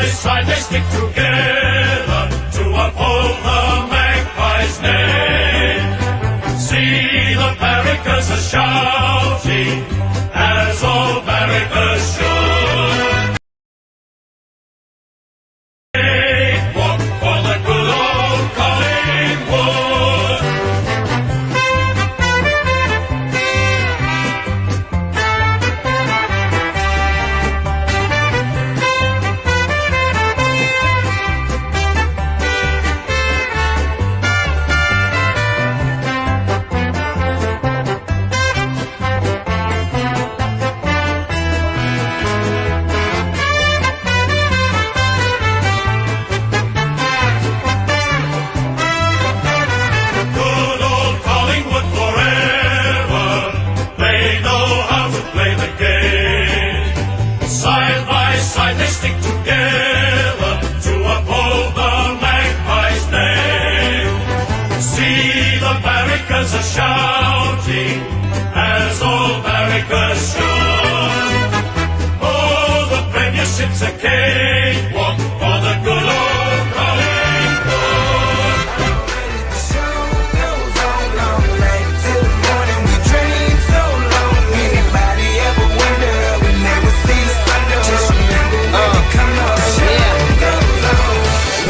side they stick together to uphold the magpie's name. See the barrackers are shouting, as all barrackers should. Walk for the good old Collingwood. Good old Collingwood forever. They know how to play the game. Side by side they stick together to uphold the magpie's name. See the barrackers are shouting, as all barrackers should. Oh, the premiership's a cakewalk for the good old Collingwood. The show goes on all night till the morning. We dream so long. Anybody ever wonder when they will see the sun? Just remember when you come up. The show goes on.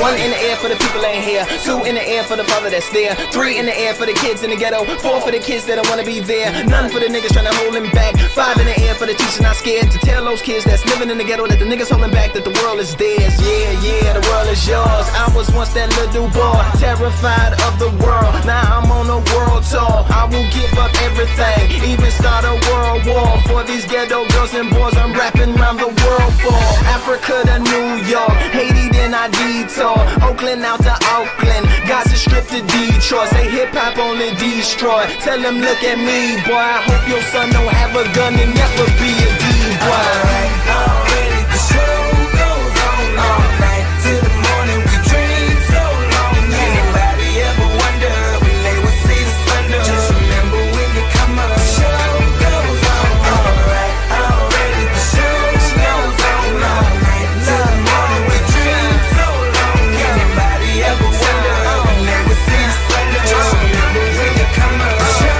One in the air for the people ain't here. Two in the air for the father that's there. Three in the air for the kids in the ghetto. Four for the kids that don't wanna be there. None for the niggas trying to hold him back. Five in the air for the teachers not scared to tell those kids that's living in the ghetto that the niggas holding back that the world is theirs. Yeah, yeah, the world is yours. I was once that little boy, terrified of the world. Now I'm on a world tour. I will give up everything, even start a world war for these ghetto girls and boys. I'm rapping around the world for Africa to New York, Haiti then I detour, Oakland out to Oakland, Gaza Strip to Detroit. Say hip hop only destroy. Tell them look at me, boy. I hope your son don't have a gun and never be a D-boy. Alright, already the show goes on all night till the morning. We dream so long. Anybody ever wonder when they will see the sun? Just remember when you come up. The show goes on. Alright, already the show goes on all night till the morning. We dream so long. Anybody ever wonder when they will see the sun? Just remember when you come up. The show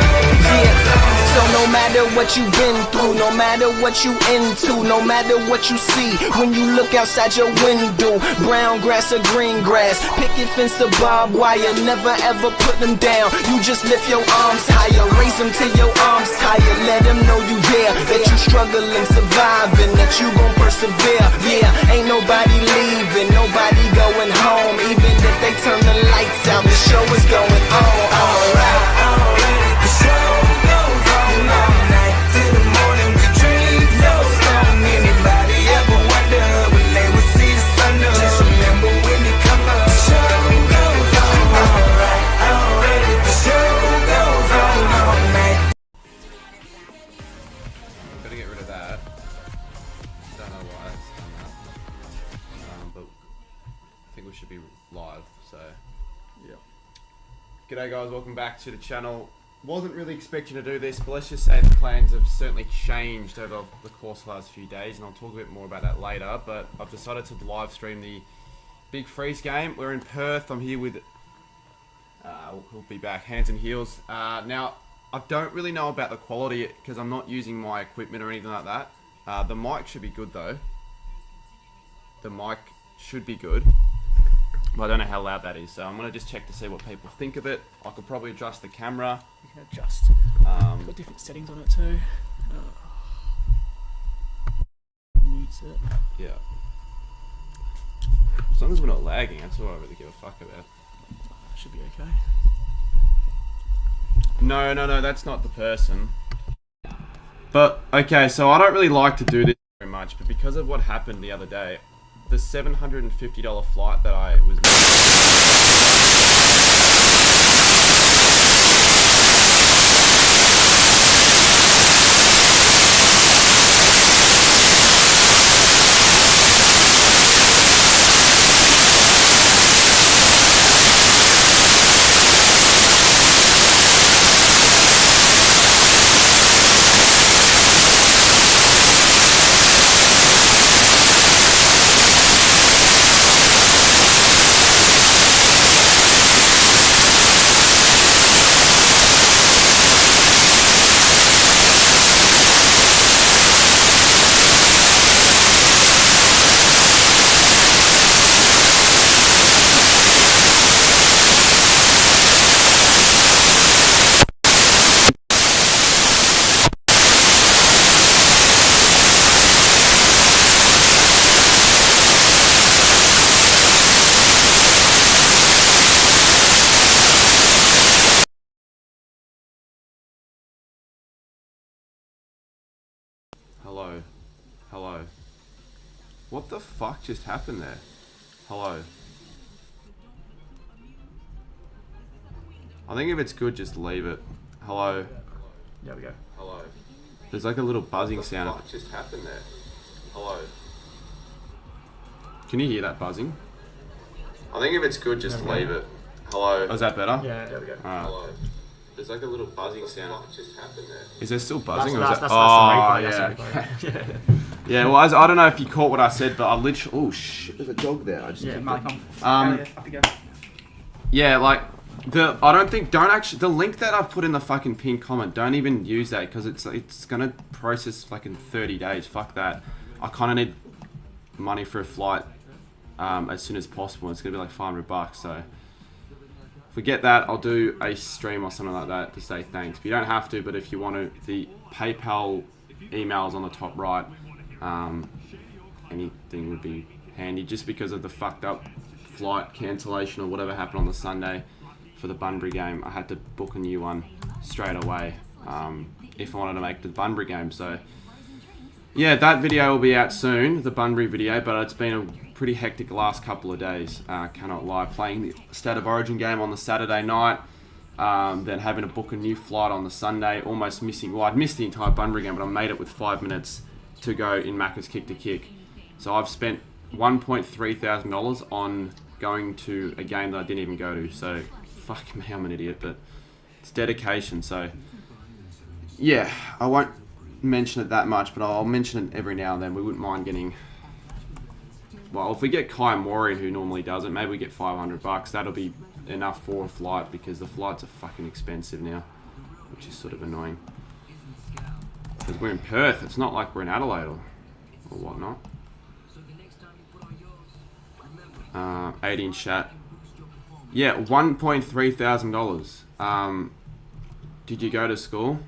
goes on. So no matter what you've been through, no matter what you into, no matter what you see, when you look outside your window, brown grass or green grass, picket fence or barbed wire, never ever put them down. You just lift your arms higher, raise them till your arms tired. Let them know you there, that you struggling, surviving, that you gon' persevere. Yeah, ain't nobody leaving, nobody going home. Even if they turn the lights out, the show is going on. Alright. Already the show goes on all night till the morning. We dream so strong. Anybody ever wonder when they will see the sun? Just remember when you come up. The show goes on. Alright, already the show goes on all night. Gotta get rid of that. Don't know why it's done that. But I think we should be live, so. Yeah. G'day guys, welcome back to the channel. Wasn't really expecting to do this, but let's just say the plans have certainly changed over the course of the last few days, and I'll talk a bit more about that later. But I've decided to live stream the Big Freeze game. We're in Perth. I'm here with, we'll be back, Hands and Heels. Now, I don't really know about the quality because I'm not using my equipment or anything like that. The mic should be good though. The mic should be good. But I don't know how loud that is, so I'm going to just check to see what people think of it. I could probably adjust the camera. You can adjust. Got different settings on it too. Mutes it. Yeah. As long as we're not lagging, that's all I really give a fuck about. Should be okay. No, that's not the person. But, okay, so I don't really like to do this very much, but because of what happened the other day, the $750 flight that I was What the fuck just happened there? Hello. I think if it's good, just leave it. Hello. There we go. Hello. There's like a little buzzing sound. What just happened there? Hello. Can you hear that buzzing? I think if it's good, just leave it. Hello. Oh, is that better? Yeah, there we go. Hello. There's like a little buzzing sound. What just happened there? Is there still buzzing? That's or is the that... replay. yeah. Yeah, well, I don't know if you caught what I said, but I literally... Oh, shit. There's a dog there. I just Mike, up you go. Yeah, like... The link that I've put in the fucking pinned comment, don't even use that because it's gonna process fucking 30 days. Fuck that. I kind of need money for a flight as soon as possible. It's gonna be like $500, so forget that. I'll do a stream or something like that to say thanks. But you don't have to, but if you want to, the PayPal email is on the top right. Anything would be handy just because of the fucked up flight cancellation or whatever happened on the Sunday. For the Bunbury game, I had to book a new one straight away if I wanted to make the Bunbury game. So yeah, that video will be out soon, the Bunbury video, but it's been a pretty hectic last couple of days, cannot lie. Playing the State of Origin game on the Saturday night, then having to book a new flight on the Sunday, almost missing, well, I'd missed the entire Bunbury game, but I made it with 5 minutes to go in Macca's Kick to Kick. So I've spent $1,300 on going to a game that I didn't even go to, so fuck me, I'm an idiot, but it's dedication. So yeah, I won't mention it that much, but I'll mention it every now and then. We wouldn't mind getting, well, if we get Kai Mori, who normally does it, maybe we get $500. That'll be enough for a flight because the flights are fucking expensive now, which is sort of annoying because we're in Perth. It's not like we're in Adelaide or whatnot. 80 in chat. Yeah, $1,300. Did you go to school? What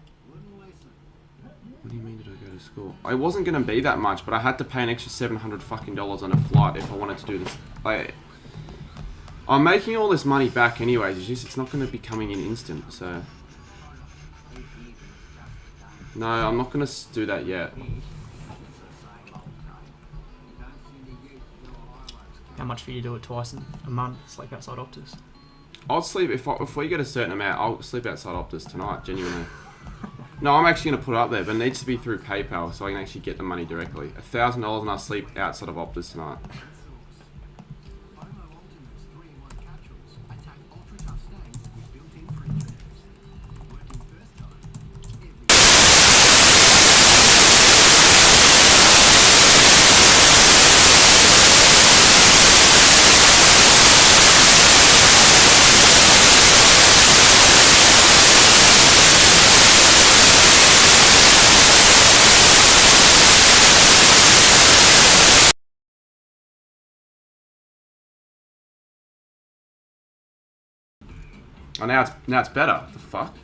do you mean, did I go to school? It wasn't going to be that much, but I had to pay an extra $700 fucking on a flight if I wanted to do this. I'm making all this money back anyways. It's just, it's not going to be coming in instant, so... No, I'm not going to do that yet. How much for you to do it twice in a month? It's like outside Optus. I'll sleep, if we get a certain amount, I'll sleep outside Optus tonight, genuinely. No, I'm actually going to put it up there, but it needs to be through PayPal so I can actually get the money directly. $1,000 and I'll sleep outside of Optus tonight. Oh, now it's better. The fuck?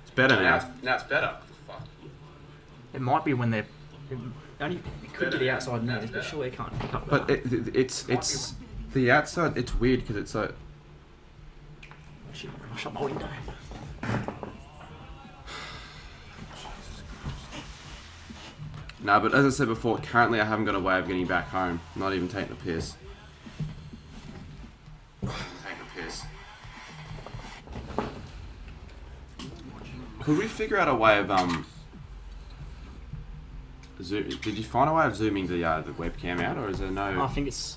It's better now. Now it's better. The fuck? It might be when they're... It could be the outside noise, but surely it can't pick up that. But it's the outside, it's weird because it's like... I'll shut my window. No, but as I said before, currently I haven't got a way of getting back home. Not even taking the piss. Could we figure out a way of zoom? Did you find a way of zooming the webcam out, or is there no? I think it's.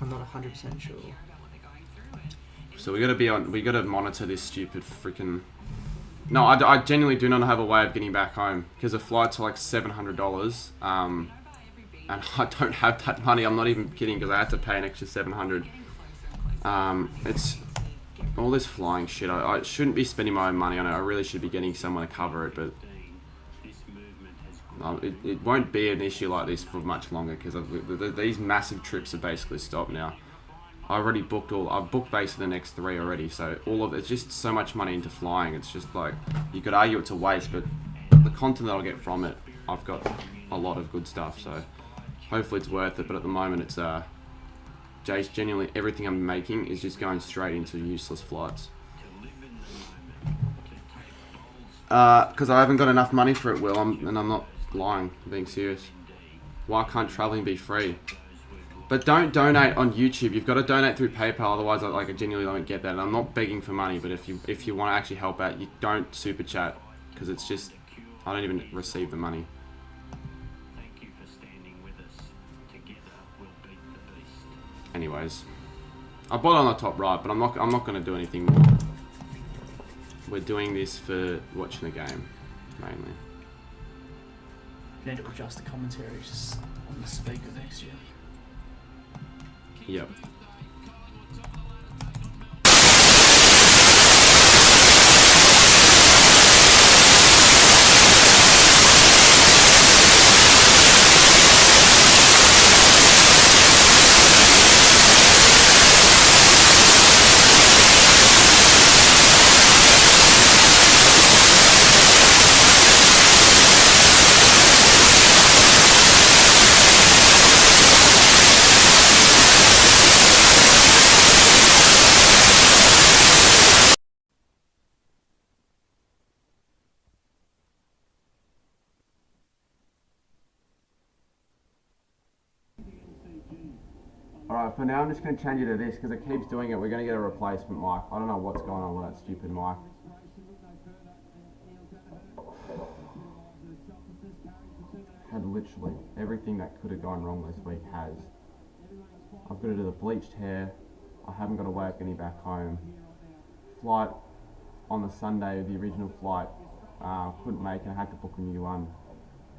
I'm not 100% sure. So we gotta monitor this stupid freaking. No, I genuinely do not have a way of getting back home because the flights are like $700, and I don't have that money. I'm not even kidding because I had to pay an extra $700. It's all this flying shit. I shouldn't be spending my own money on it. I really should be getting someone to cover it, but it won't be an issue like this for much longer because these massive trips are basically stopped now. I've booked basically the next 3 already, so it's just so much money into flying. It's just like, you could argue it's a waste, but the content that I'll get from it, I've got a lot of good stuff, so hopefully it's worth it, but at the moment it's Jace, genuinely everything I'm making is just going straight into useless flights. Because I haven't got enough money for it, Will, and I'm not lying. I'm being serious. Why can't travelling be free? But don't donate on YouTube. You've got to donate through PayPal. Otherwise, I genuinely don't get that. And I'm not begging for money, but if you want to actually help out, you don't super chat because it's just I don't even receive the money. Anyways, I bought it on the top right, but I'm not going to do anything more. We're doing this for watching the game mainly. You need to adjust the commentary just on the speaker next year. Yep. Alright, for now I'm just going to change it to this because it keeps doing it. We're going to get a replacement mic. I don't know what's going on with that stupid mic. Had literally everything that could have gone wrong this week has. I've got to do the bleached hair. I haven't got to work any back home. Flight on the Sunday, the original flight, couldn't make it. I had to book a new one.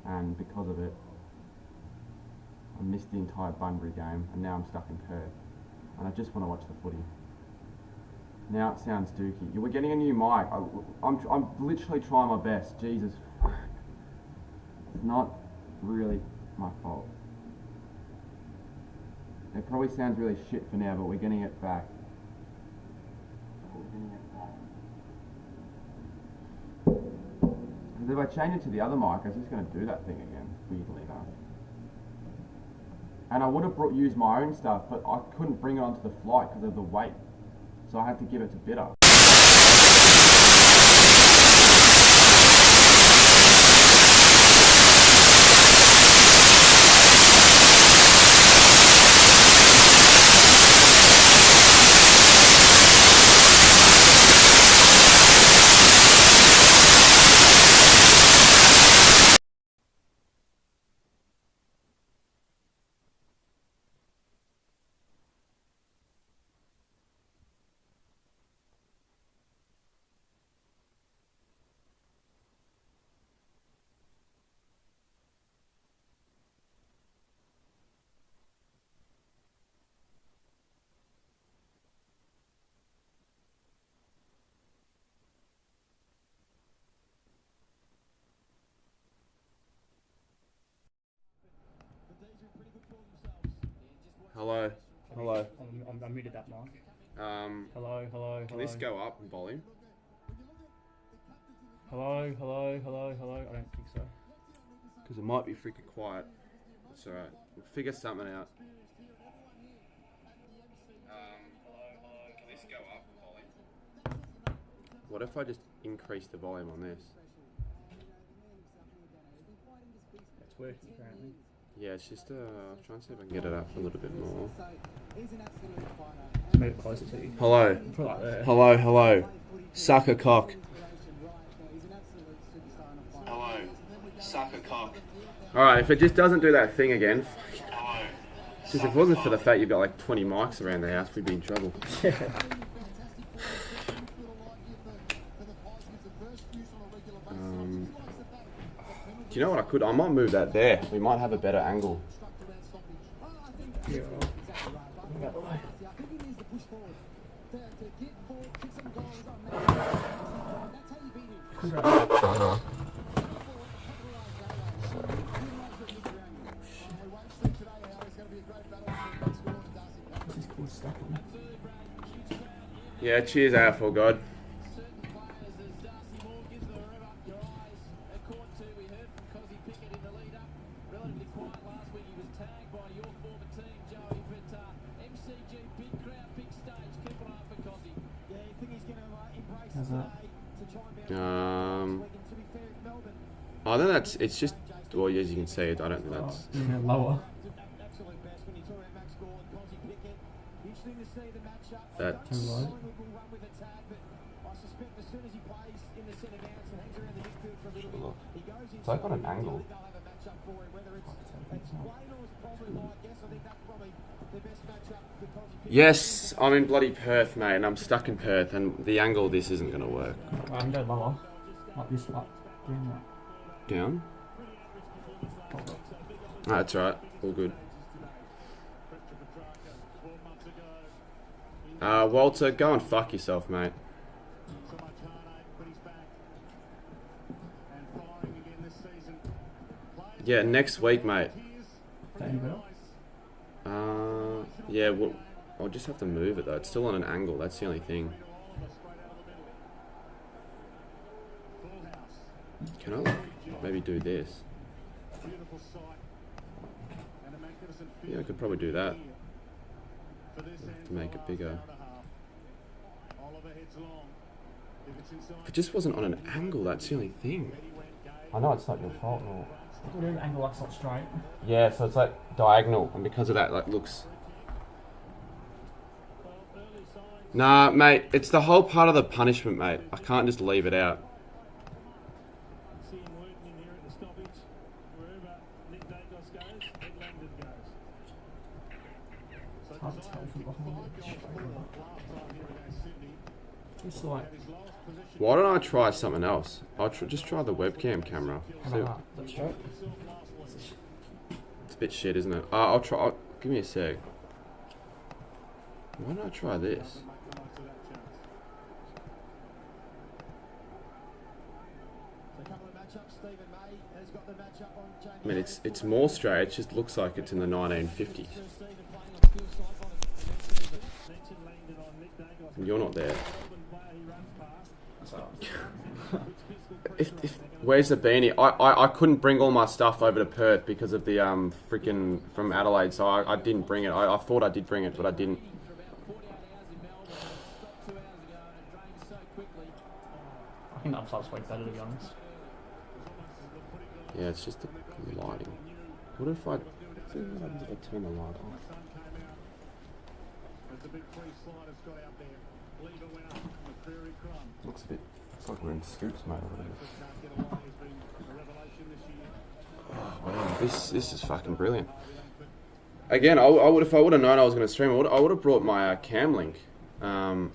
And because of it, I missed the entire Bunbury game, and now I'm stuck in Perth, and I just want to watch the footy. Now it sounds dookie. We're getting a new mic. I'm literally trying my best. Jesus, it's not really my fault. It probably sounds really shit for now, but we're getting it back. Because if I change it to the other mic, it's just going to do that thing again, weirdly enough. And I would have used my own stuff, but I couldn't bring it onto the flight because of the weight. So I had to give it to Bitter. Hello. Hello. I muted that mic. Hello. Can this go up in volume? Hello. I don't think so. Because it might be freaking quiet. It's alright. We'll figure something out. Can this go up in volume? What if I just increase the volume on this? It's working apparently. Yeah, it's just try and see if I can get it up a little bit more. Move it closer to you. Hello. Put it like there. Hello. Suck a cock. Hello. Suck a cock. Alright, if it just doesn't do that thing again. Hello. Just if it wasn't for the fact you've got like 20 mics around the house, we'd be in trouble. Do you know what I could? I might move that there. We might have a better angle. Yeah. Yeah, cheers AFL God. I think it's just well, as you can see, I don't think that's. Yeah, lower. That's. Too low. Look, it's like on an angle. Yes, I'm in bloody Perth, mate, and I'm stuck in Perth, and the angle of this isn't going to work. I can go lower. Like this, like doing that. Down? Oh, that's right, all good. Walter, go and fuck yourself, mate. Yeah, next week, mate. Yeah, well, I'll just have to move it though. It's still on an angle. That's the only thing. Can I like, maybe do this? Yeah, I could probably do that to make it bigger. If it just wasn't on an angle, that's the only thing. I know it's not your fault, no. Well, the angle that's not straight. Yeah, so it's like diagonal, and because of that, like looks. Nah, mate, it's the whole part of the punishment, mate. I can't just leave it out. It's hard to tell from behind. It's like. Why don't I try something else? I'll just try the webcam camera. How about that? That's straight. It's a bit shit, isn't it? I'll try. Give me a sec. Why don't I try this? I mean, it's more straight. It just looks like it's in the 1950s. And you're not there. If where's the beanie? I couldn't bring all my stuff over to Perth because of the freaking from Adelaide, so I didn't bring it. I thought I did bring it, but I didn't. I think that upside's way better, to be honest. Yeah, it's just the lighting. What if I turn the light off? Looks a bit. It's like we're in Scoops, mate. Oh man, this is fucking brilliant. Again, I would if I would have known I was going to stream. I would have brought my cam link. What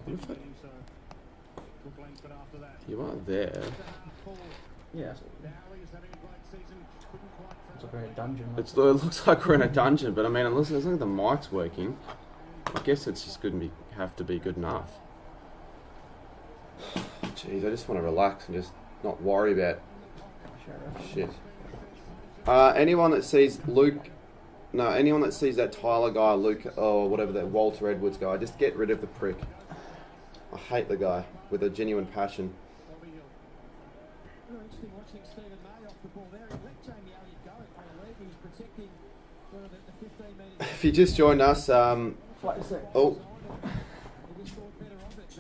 if you are there? Yeah. It's like we're in a dungeon. It looks like we're in a dungeon, but I mean, as long as the mic's working, I guess it's just have to be good enough. Jeez, I just want to relax and just not worry about shit. Anyone that sees anyone that sees that Tyler guy, Luke, or whatever, that Walter Edwards guy, just get rid of the prick. I hate the guy with a genuine passion. If you just joined us,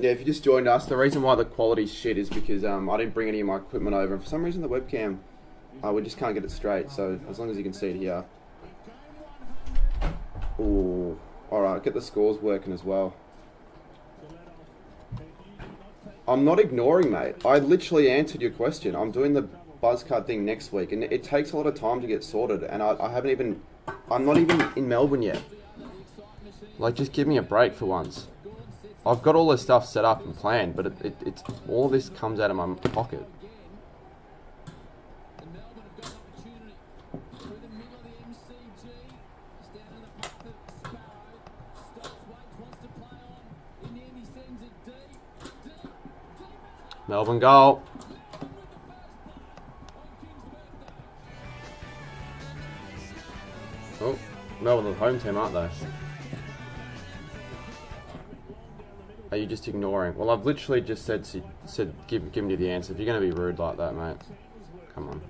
if you just joined us, the reason why the quality's shit is because I didn't bring any of my equipment over, and for some reason the webcam, we just can't get it straight. So as long as you can see it here. Ooh, all right, get the scores working as well. I'm not ignoring, mate. I literally answered your question. I'm doing the buzz cut thing next week, and it takes a lot of time to get sorted, and I'm not even in Melbourne yet. Like, just give me a break for once. I've got all this stuff set up and planned, but it's all this comes out of my pocket. Melbourne goal. Oh, Melbourne the home team, aren't they? Are you just ignoring? Well, I've literally just said give me the answer. If you're going to be rude like that, mate, come on.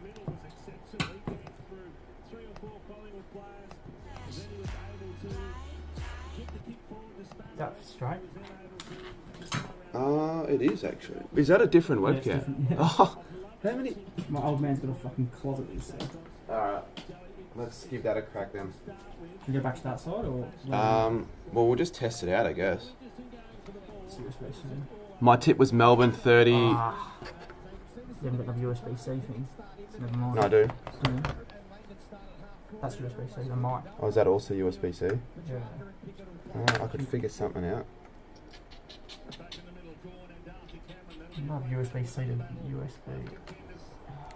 That's straight. It is actually. Is that a different webcam? Different, yeah. Oh, How many? My old man's got a fucking closet that he said. Alright. Let's give that a crack then. Should we go back to that side or? Well, we'll just test it out, I guess. USB-C. My tip was Melbourne 30. Ah. You haven't got the USB-C thing. So never mind. No, I do. Yeah. That's USB-C. The mic. Oh, is that also USB-C? Yeah. I could figure something out. You might have USB-C to USB.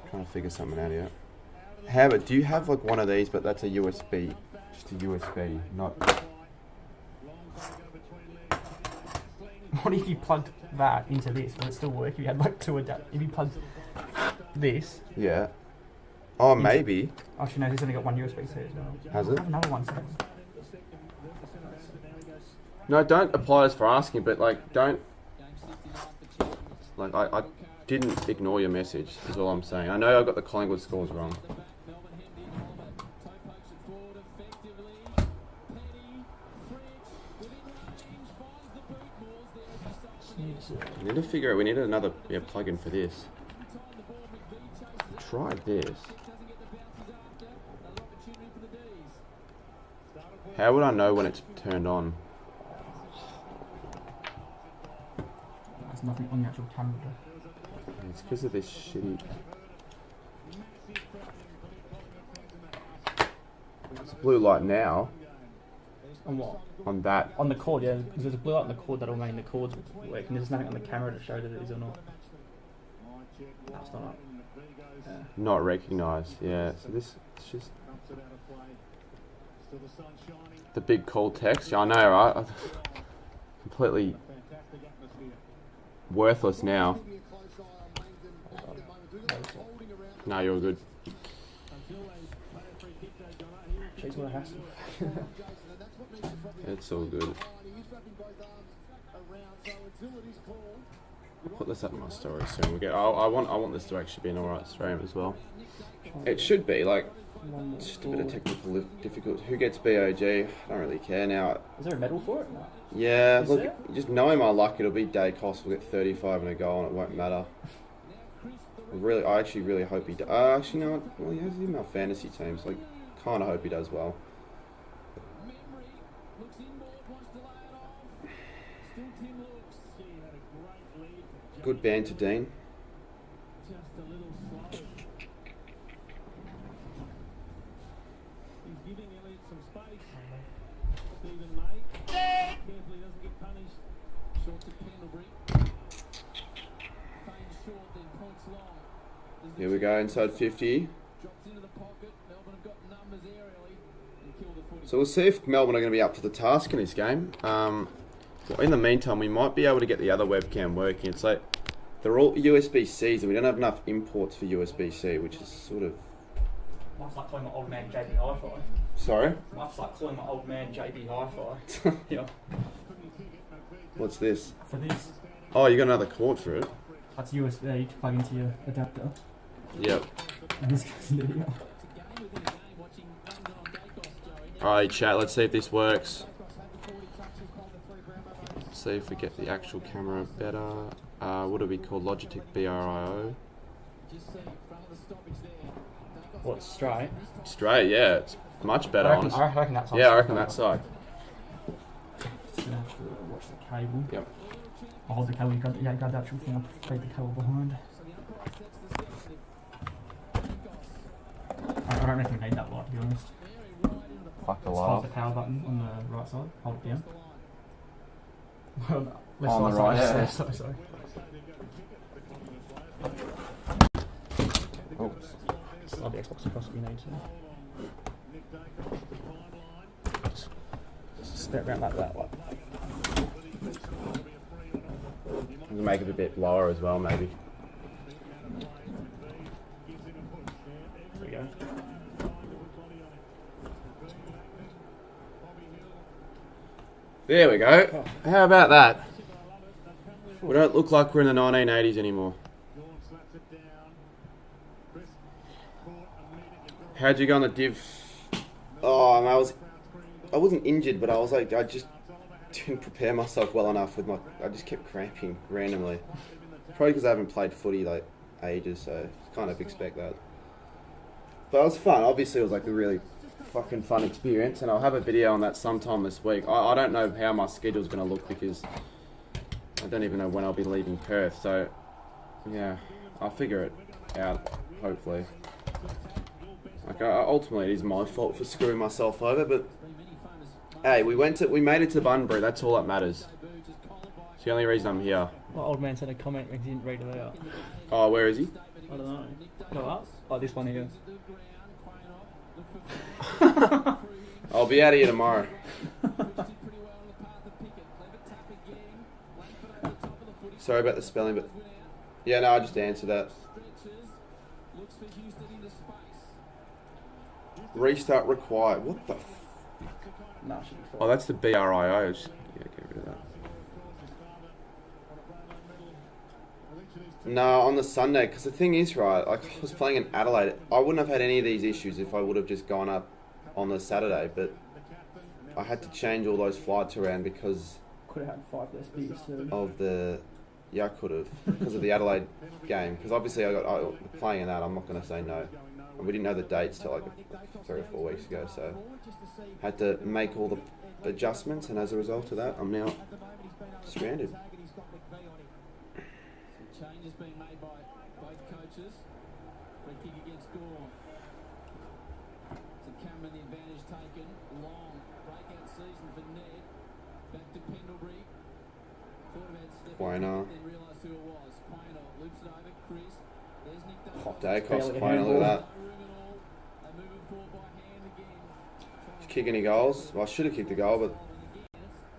Trying to figure something out here. How about, do you have like one of these, but that's a USB, just a USB, not... What if you plugged that into this? Would it still work if you had like two adapters? If you plugged this... Yeah. Oh, maybe. Actually, no, this only got one USB-C as well. Has I it? have another one set. No, don't apologise for asking, but like, don't... Like, I didn't ignore your message, is all I'm saying. I know I got the Collingwood scores wrong. We need to figure out, we need another plug-in for this. Try this. How would I know when it's turned on? There's nothing on the actual camera. It's because of this shitty... It's blue light now. On what? On that. On the cord, yeah. Because there's a blue light on the cord that'll mean the cord's working. There's nothing on the camera to show that it is or not. That's not up. Yeah. Not recognised, yeah. So this, it's just... The big call text, yeah, I know, right? Completely worthless now. No, you're good. She's got a hassle. It's all good. I'll put this up in my story soon. I want this to actually be an alright stream as well. It should be, like, just a bit of technical difficulty. Who gets BOG? I don't really care now. Is there a medal for it? No. Yeah, Is look, there? just knowing my luck, it'll be day cost. We'll get 35 and a goal and it won't matter. I actually really hope he does. Actually, no, well, he has him in our fantasy teams. Like, kind of hope he does well. Good band to Dean. Here we go, inside 50. So we'll see if Melbourne are going to be up to the task in this game. Well, in the meantime, we might be able to get the other webcam working. It's like, they're all USB-Cs and we don't have enough imports for USB-C, which is sort of... Mike's like calling my old man JB Hi-Fi. Sorry? Mike's like calling my old man JB Hi-Fi. Yeah. What's this? For this, Oh, you got another cord for it? that's USB to plug into your adapter. Yep. And this goes into here. Alright, chat, let's see if this works. See if we get the actual camera better. What do we call Logitech BRIO? What's straight? Straight, yeah, it's much better, honestly. I reckon that's Yeah, I reckon that side. Just gonna have to watch the cable. Yep. I'll hold the cable, grab the actual thing, I'll feed the cable behind. I don't reckon we need that light, to be honest. Fuck the Just hold the power button on the right side, hold it down. Left On the side, right, sorry, yeah. sorry. Oops. Slide the Xbox across if you need to. Just step around like that. We can make it a bit lower as well, maybe. There we go. There we go. How about that? We don't look like we're in the 1980s anymore. How'd you go on the div? Oh, I wasn't injured, but I was like, I just didn't prepare myself well enough with I just kept cramping randomly. Probably because I haven't played footy like ages, so kind of expect that. But it was fun. Obviously, it was like a really fucking fun experience, and I'll have a video on that sometime this week. I don't know how my schedule's going to look because I don't even know when I'll be leaving Perth, so yeah, I'll figure it out, hopefully. Like, ultimately, it is my fault for screwing myself over, but hey, we made it to Bunbury. That's all that matters. It's the only reason I'm here. My old man sent a comment when he didn't read it out. Oh, where is he? I don't know. Go up? Oh, this one here. I'll be out of here tomorrow. Sorry about the spelling, but yeah, no, I just answered that. Restart required. What the? No, should be fine. Oh, that's the BRIO. Yeah, get rid of that. No, on the Sunday, because the thing is, right, like I was playing in Adelaide, I wouldn't have had any of these issues if I would have just gone up on the Saturday, but I had to change all those flights around because Could have had 5 less beers too. of the... Yeah, I could have, because of the Adelaide game, because obviously I playing in that, I'm not going to say no. And we didn't know the dates till like 3 or 4 weeks ago, so had to make all the adjustments, and as a result of that, I'm now stranded. Change has been made by both coaches. Free kick against Gore. To Cameron, the advantage taken. Long breakout season for Ned. Back to Pendlebury. Thought about stepping Quainer. then realised who it was. Quainer loops it over. Chris. There's Nick Davis. Hot day, cost Barely Quainer, look at that. No room at all. They move it forward by hand again. Did you kick any goals? Well, I should have kicked the goal, but...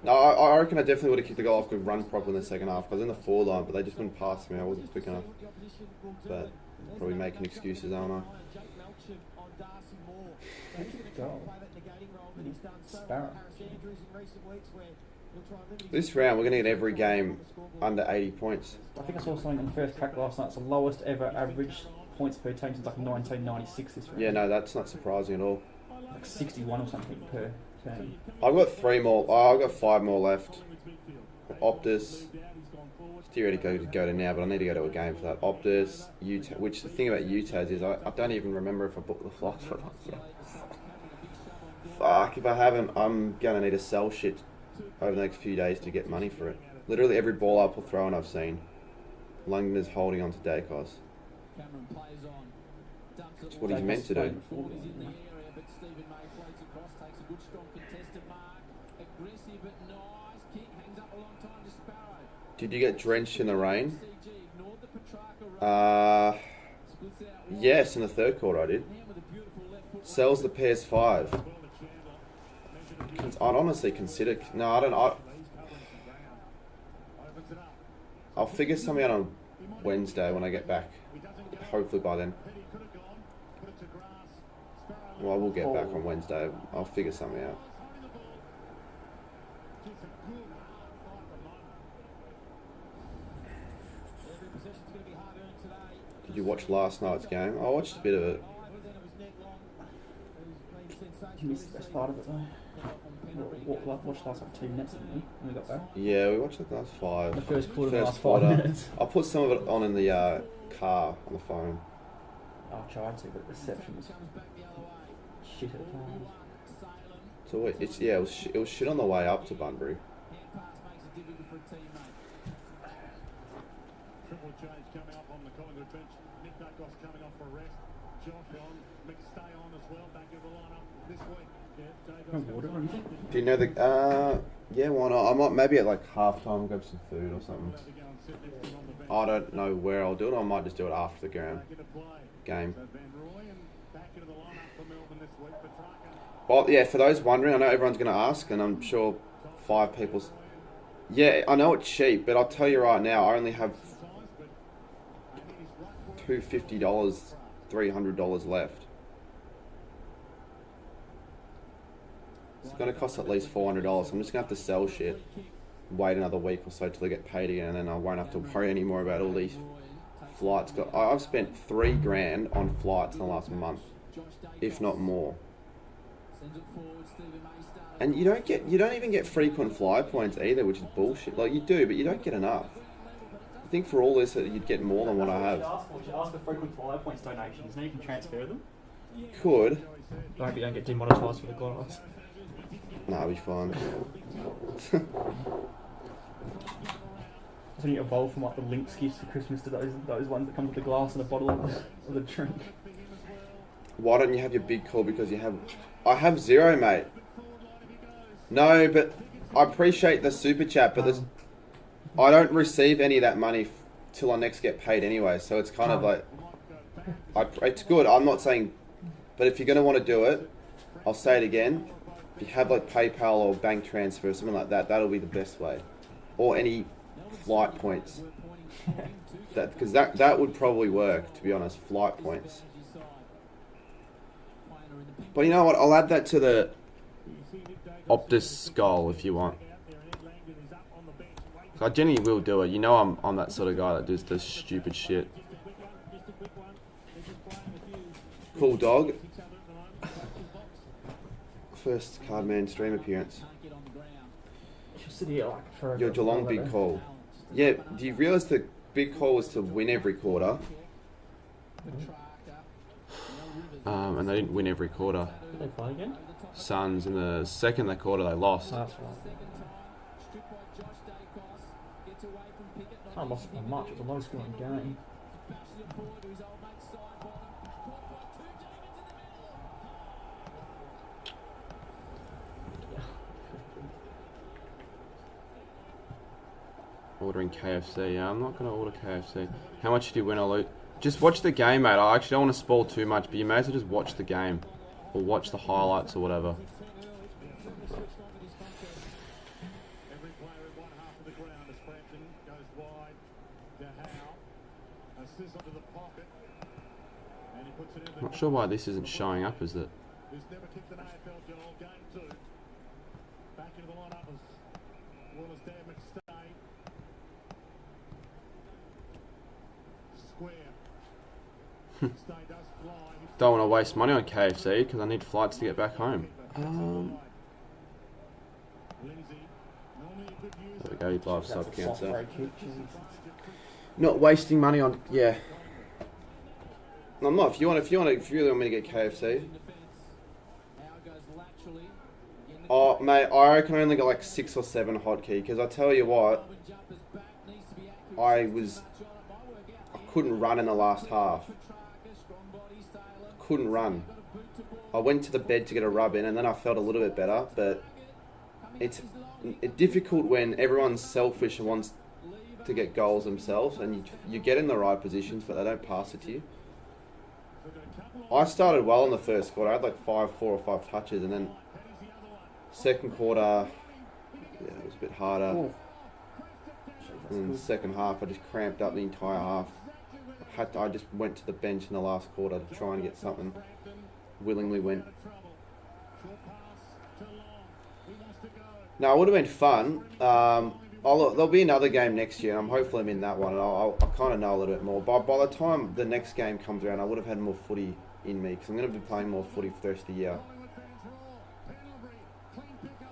No, I reckon I definitely would have kicked the goal if I could run properly in the second half. I was in the forward line, but they just wouldn't pass me. I wasn't quick enough. But probably making excuses, aren't I? Goal. Sparrow. This round, we're going to get every game under 80 points. I think I saw something on the first crack last night. It's the lowest ever average points per team since like 1996 this round. Yeah, no, that's not surprising at all. Like 61 or something per team. I've got 3 more. I've got 5 more left. Optus. Theoretically, I could go to now, but I need to go to a game for that. Optus, Utah. Which the thing about UTAS is I don't even remember if I booked the flight for that. Fuck, if I haven't, I'm going to need to sell shit over the next few days to get money for it. Literally every ball up or throw in I've seen. London is holding on to Dacos. Cameron plays on. That's what he's meant to do. He's in the area, but Stephen May floats across, takes a good strong contested mark. Aggressive but nice kick, hangs up a long time to Sparrow. Did you get drenched in the rain? CG ignored the Petrarca run. Splits out wide. Yes, in the third quarter I did. Ham with a beautiful left foot. Sells the PS5. I'd honestly consider... No, I don't... I'll figure something out on Wednesday when I get back. Hopefully by then. Well, I will get back on Wednesday. I'll figure something out. Did you watch last night's game? I watched a bit of it. You missed the best part of it though. Watched last like 2 minutes, didn't we? When we got back. Yeah, we watched the last 5. The first quarter, the last 5 quarter. minutes. I put some of it on in the car on the phone. I tried to, but the reception was shit at the time. So it's it was shit on the way up to Bunbury. Triple change coming up on the Collingwood bench. Nick Davis coming off for a rest. Josh on, McStay on as well. Back in the lineup this week. Water or anything? Do you know the? Yeah, why not? I might maybe at like half time grab some food or something. I don't know where I'll do it. I might just do it after the game. Well, yeah. For those wondering, I know everyone's going to ask, and I'm sure 5 people. Yeah, I know it's cheap, but I'll tell you right now, I only have $250, $300 left. It's going to cost at least $400. I'm just going to have to sell shit, wait another week or so till I get paid again, and then I won't have to worry anymore about all these flights. I've spent $3 grand on flights in the last month, if not more. And you don't even get frequent flyer points either, which is bullshit. Like you do, but you don't get enough. I think for all this that you'd get more than what I That's have. what you should ask for frequent flyer points donations. Now you can transfer them. Could. I hope you don't get demonetised for the glass. Nah, I'll be fine. So you evolve from like the Lynx gifts for Christmas to those ones that come with the glass and a bottle of the drink. Why don't you have your big call? Because you have... I have 0, mate. No, but I appreciate the super chat, but I don't receive any of that money till I next get paid anyway, so it's kind of like... it's good, I'm not saying... But if you're going to want to do it, I'll say it again. If you have like PayPal or bank transfer or something like that, that'll be the best way. Or any flight points. Because that would probably work, to be honest, flight points. But you know what, I'll add that to the Optus goal if you want. I genuinely will do it. You know I'm that sort of guy that does stupid shit. Cool dog. First Cardman stream appearance. She'll sit here like forever. Your Geelong big call. Yeah, do you realise the big call was to win every quarter? And they didn't win every quarter. Did they play again? Suns, in the second they quarter they lost. Oh, that's right. I lost by much. It was a low scoring game. Ordering KFC. Yeah, I'm not going to order KFC. How much did you win or lose? Just watch the game, mate. I actually don't want to spoil too much, but you may as well just watch the game. Or watch the highlights or whatever. Every player in one half of the ground as Frampton goes wide to Howe. Assists onto the pocket. And he puts it in. Not sure why this isn't showing up, is it? Who's never kicked an AFL goal, game 2. Back into the lineup as well as Dan McStay. Square. McStay does fly. Don't want to waste money on KFC because I need flights to get back home. There we go, you live sub counts that. Not wasting money on, yeah. No, I'm not. If you really want me to get KFC. Oh, mate, I reckon I only got like 6 or 7 hotkey because I tell you what, I couldn't run in the last half. Couldn't run. I went to the bed to get a rub in and then I felt a little bit better, but it's difficult when everyone's selfish and wants to get goals themselves and you get in the right positions but they don't pass it to you. I started well in the first quarter. I had like 4 or 5 touches and then second quarter, yeah, it was a bit harder. And the second half I just cramped up the entire half. I just went to the bench in the last quarter to try and get something. Willingly went. No, it would have been fun. There'll be another game next year, and hopefully I'm in that one, and I'll kind of know a little bit more. By the time the next game comes around, I would have had more footy in me, because I'm going to be playing more footy for the rest of the year.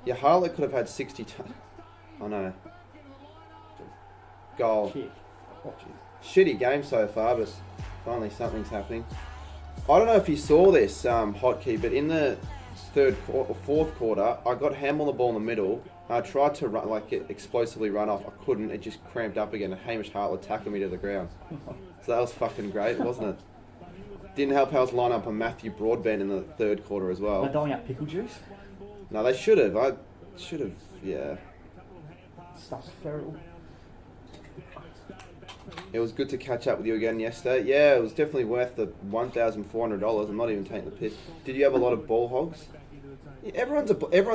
Yeah, Harlett could have had 60... I know. Goal. Shitty game so far, but finally something's happening. I don't know if you saw this, Hotkey, but in the fourth quarter, I got Ham on the ball in the middle. I tried to run, explosively run off. I couldn't. It just cramped up again. And Hamish Hartlett tackled me to the ground. So that was fucking great, wasn't it? Didn't help how I was lining up on Matthew Broadbent in the third quarter as well. They're doling out pickle juice? No, they should have. I should have, yeah. Stuff's feral. It was good to catch up with you again yesterday. Yeah, it was definitely worth the $1,400. I'm not even taking the piss. Did you have a lot of ball hogs? Yeah, everyone's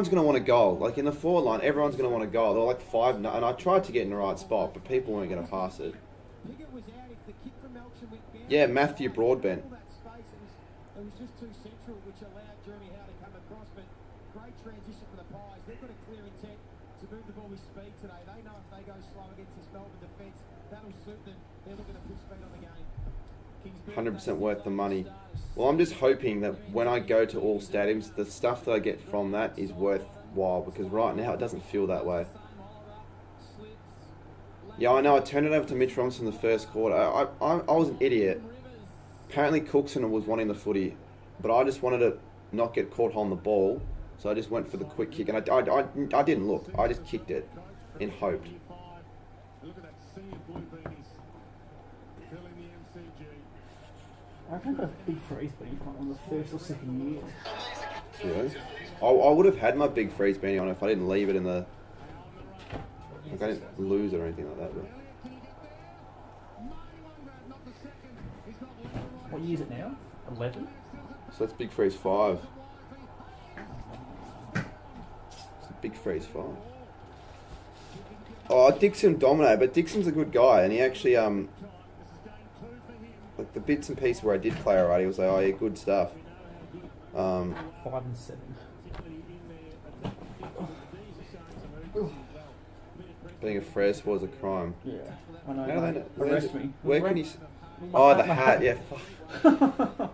going to want a goal. Like in the forward line, everyone's going to want a goal. They were like 5, and I tried to get in the right spot, but people weren't going to pass it. Yeah, Matthew Broadbent. It was just too central, which allowed Jeremy Howe to come across, but great transition for the Pies. They've got a clear intent to move the ball with speed today. They know if they go slow against this Melbourne defence, that'll suit them. They're looking to put speed on the game. 100% worth the money. Well, I'm just hoping that when I go to all stadiums, the stuff that I get from that is worthwhile, because right now it doesn't feel that way. Yeah, I know. I turned it over to Mitch Robinson in the first quarter. I was an idiot. Apparently Cookson was wanting the footy, but I just wanted to not get caught on the ball, so I just went for the quick kick, and I didn't look. I just kicked it and hoped. Look at that sea of blue beanies filling the MCG. I reckon I got a big freeze beanie on the first or second year. Yeah. I would have had my big freeze beanie on if I didn't leave it in the... Like I didn't lose it or anything like that. But... What year is it now? 11? So that's big freeze 5. It's a big freeze 5. Oh, Dixon dominated, but Dixon's a good guy, and he actually like the bits and pieces where I did play alright, he was like, oh yeah, good stuff. 5 and 7. Being a Fres was a crime. Yeah, I know. How do they know? Arrest me. Where can you... Oh, the hat, yeah. Fuck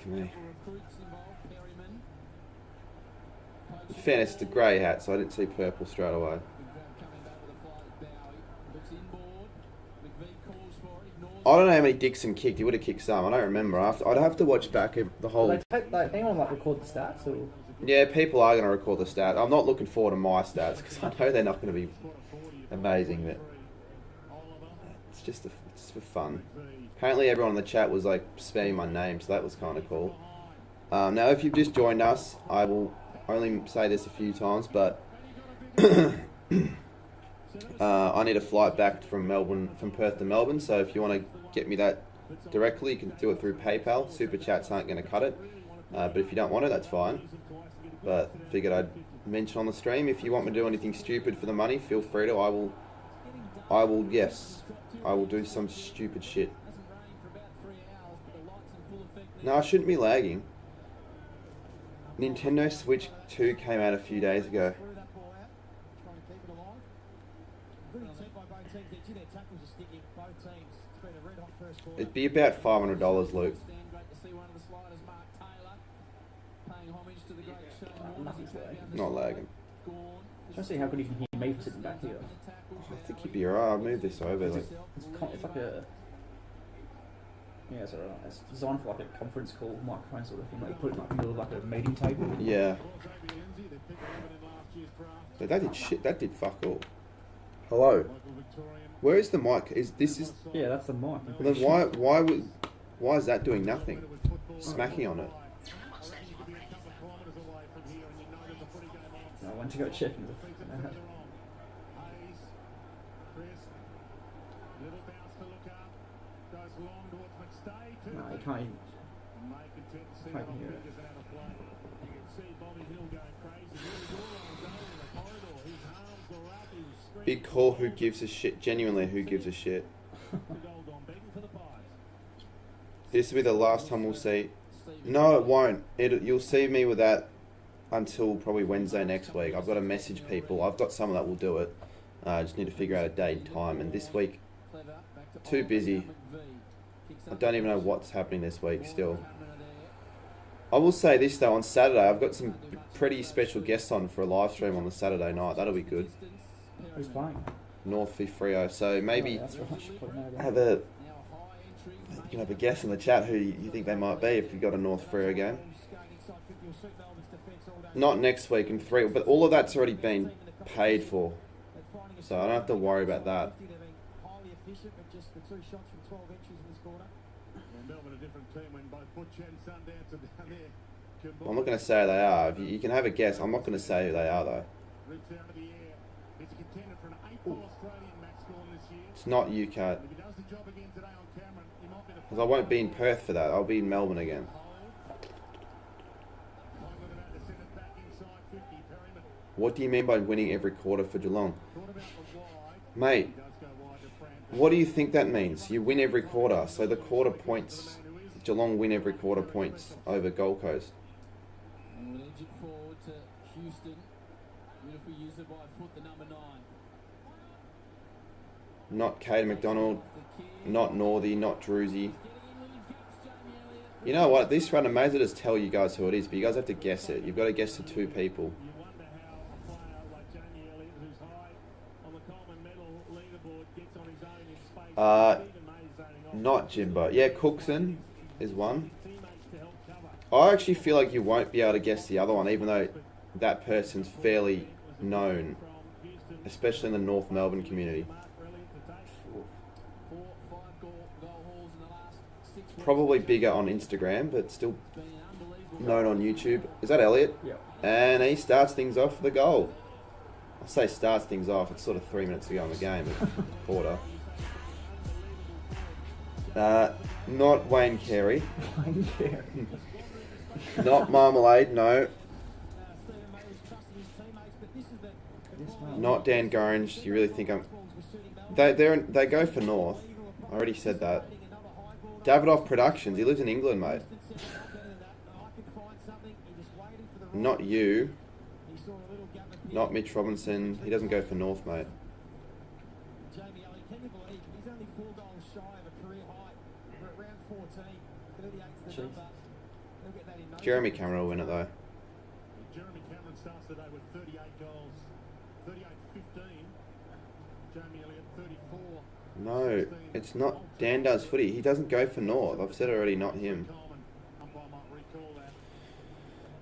me. In fairness, it's a grey hat, so I didn't see purple straight away. I don't know how many Dixon kicked. He would have kicked some. I don't remember. I'd have to watch back the whole... Anyone like record the stats? Or? Yeah, people are going to record the stats. I'm not looking forward to my stats because I know they're not going to be amazing, but it's just it's for fun. Apparently everyone in the chat was like spamming my name, so that was kind of cool. Now, if you've just joined us, I will only say this a few times, but I need a flight back from Perth to Melbourne, so if you want to get me that directly, you can do it through PayPal. Super chats aren't going to cut it, but if you don't want it, that's fine. But figured I'd mention on the stream, if you want me to do anything stupid for the money, feel free to. I will do some stupid shit. No, I shouldn't be lagging. Nintendo Switch 2 came out a few days ago. It'd be about $500, Luke. Nothing's lagging. Not lagging. Trying to see how good you can hear me from sitting back here. I think you'd be alright. I'll move this over. Like. It's like a... Yeah, it's alright. It's designed for like a conference call microphone sort of thing. Like put it like in the middle of like a meeting table. Yeah. So that did shit. That did fuck all. Hello. Where is the mic? Is Yeah, that's the mic. Then why is that doing nothing? Smacking on it. I went to go check. No, you can't even hear it. Big call, who gives a shit? Genuinely, who gives a shit? This will be the last time we'll see... No, it won't. You'll see me with that until probably Wednesday next week. I've got to message people. I've got someone that will do it. I just need to figure out a date and time. And this week, too busy. I don't even know what's happening this week still. I will say this though, on Saturday, I've got some pretty special guests on for a live stream on the Saturday night. That'll be good. Who's playing? North v Freo. So maybe That's right. you can have a guess in the chat who you think they might be if you've got a North Freo game. Not next week in 3, but all of that's already been paid for. So I don't have to worry about that. I'm not going to say who they are. You can have a guess. I'm not going to say who they are though. It's not UK. Because I won't be in Perth for that. I'll be in Melbourne again. What do you mean by winning every quarter for Geelong? Mate, what do you think that means? You win every quarter. So the quarter points, Geelong win every quarter points over Gold Coast. Not Caden McDonald, not Northy, not Druzy. You know what? This run, I may as well just tell you guys who it is, but you guys have to guess it. You've got to guess the 2 people. Not Jimbo. Yeah, Cookson is one. I actually feel like you won't be able to guess the other one, even though that person's fairly known, especially in the North Melbourne community. Probably bigger on Instagram, but still known on YouTube. Is that Elliot? Yeah. And he starts things off with a goal. I say starts things off, it's sort of 3 minutes to go in the game, quarter. Not Wayne Carey. Wayne Carey. Not Marmalade, no. Not Dan Gorringe. You really think I'm... They go for North. I already said that. Davidoff Productions. He lives in England, mate. Not you. Not Mitch Robinson. He doesn't go for North, mate. Jeremy Cameron will win it, though. Jeremy Cameron starts the day with 38 goals. 38-15. Jamie Elliott, 34. No, it's not. Dan does footy. He doesn't go for North. I've said already, not him.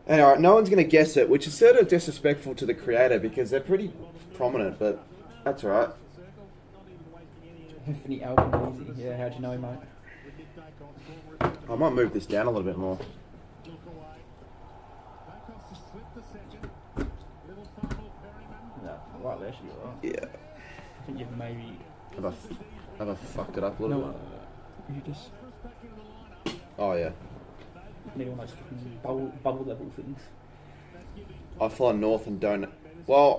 Anyway, no one's going to guess it, which is sort of disrespectful to the creator because they're pretty prominent, but that's alright. Anthony Albanese. Yeah, how'd you know, mate? I might move this down a little bit more. No, right there should be alright. Yeah. I think you've maybe... Have I fucked it up a little No, bit? you just Oh, yeah. need almost fucking bubble level things. I follow North and don't... Well,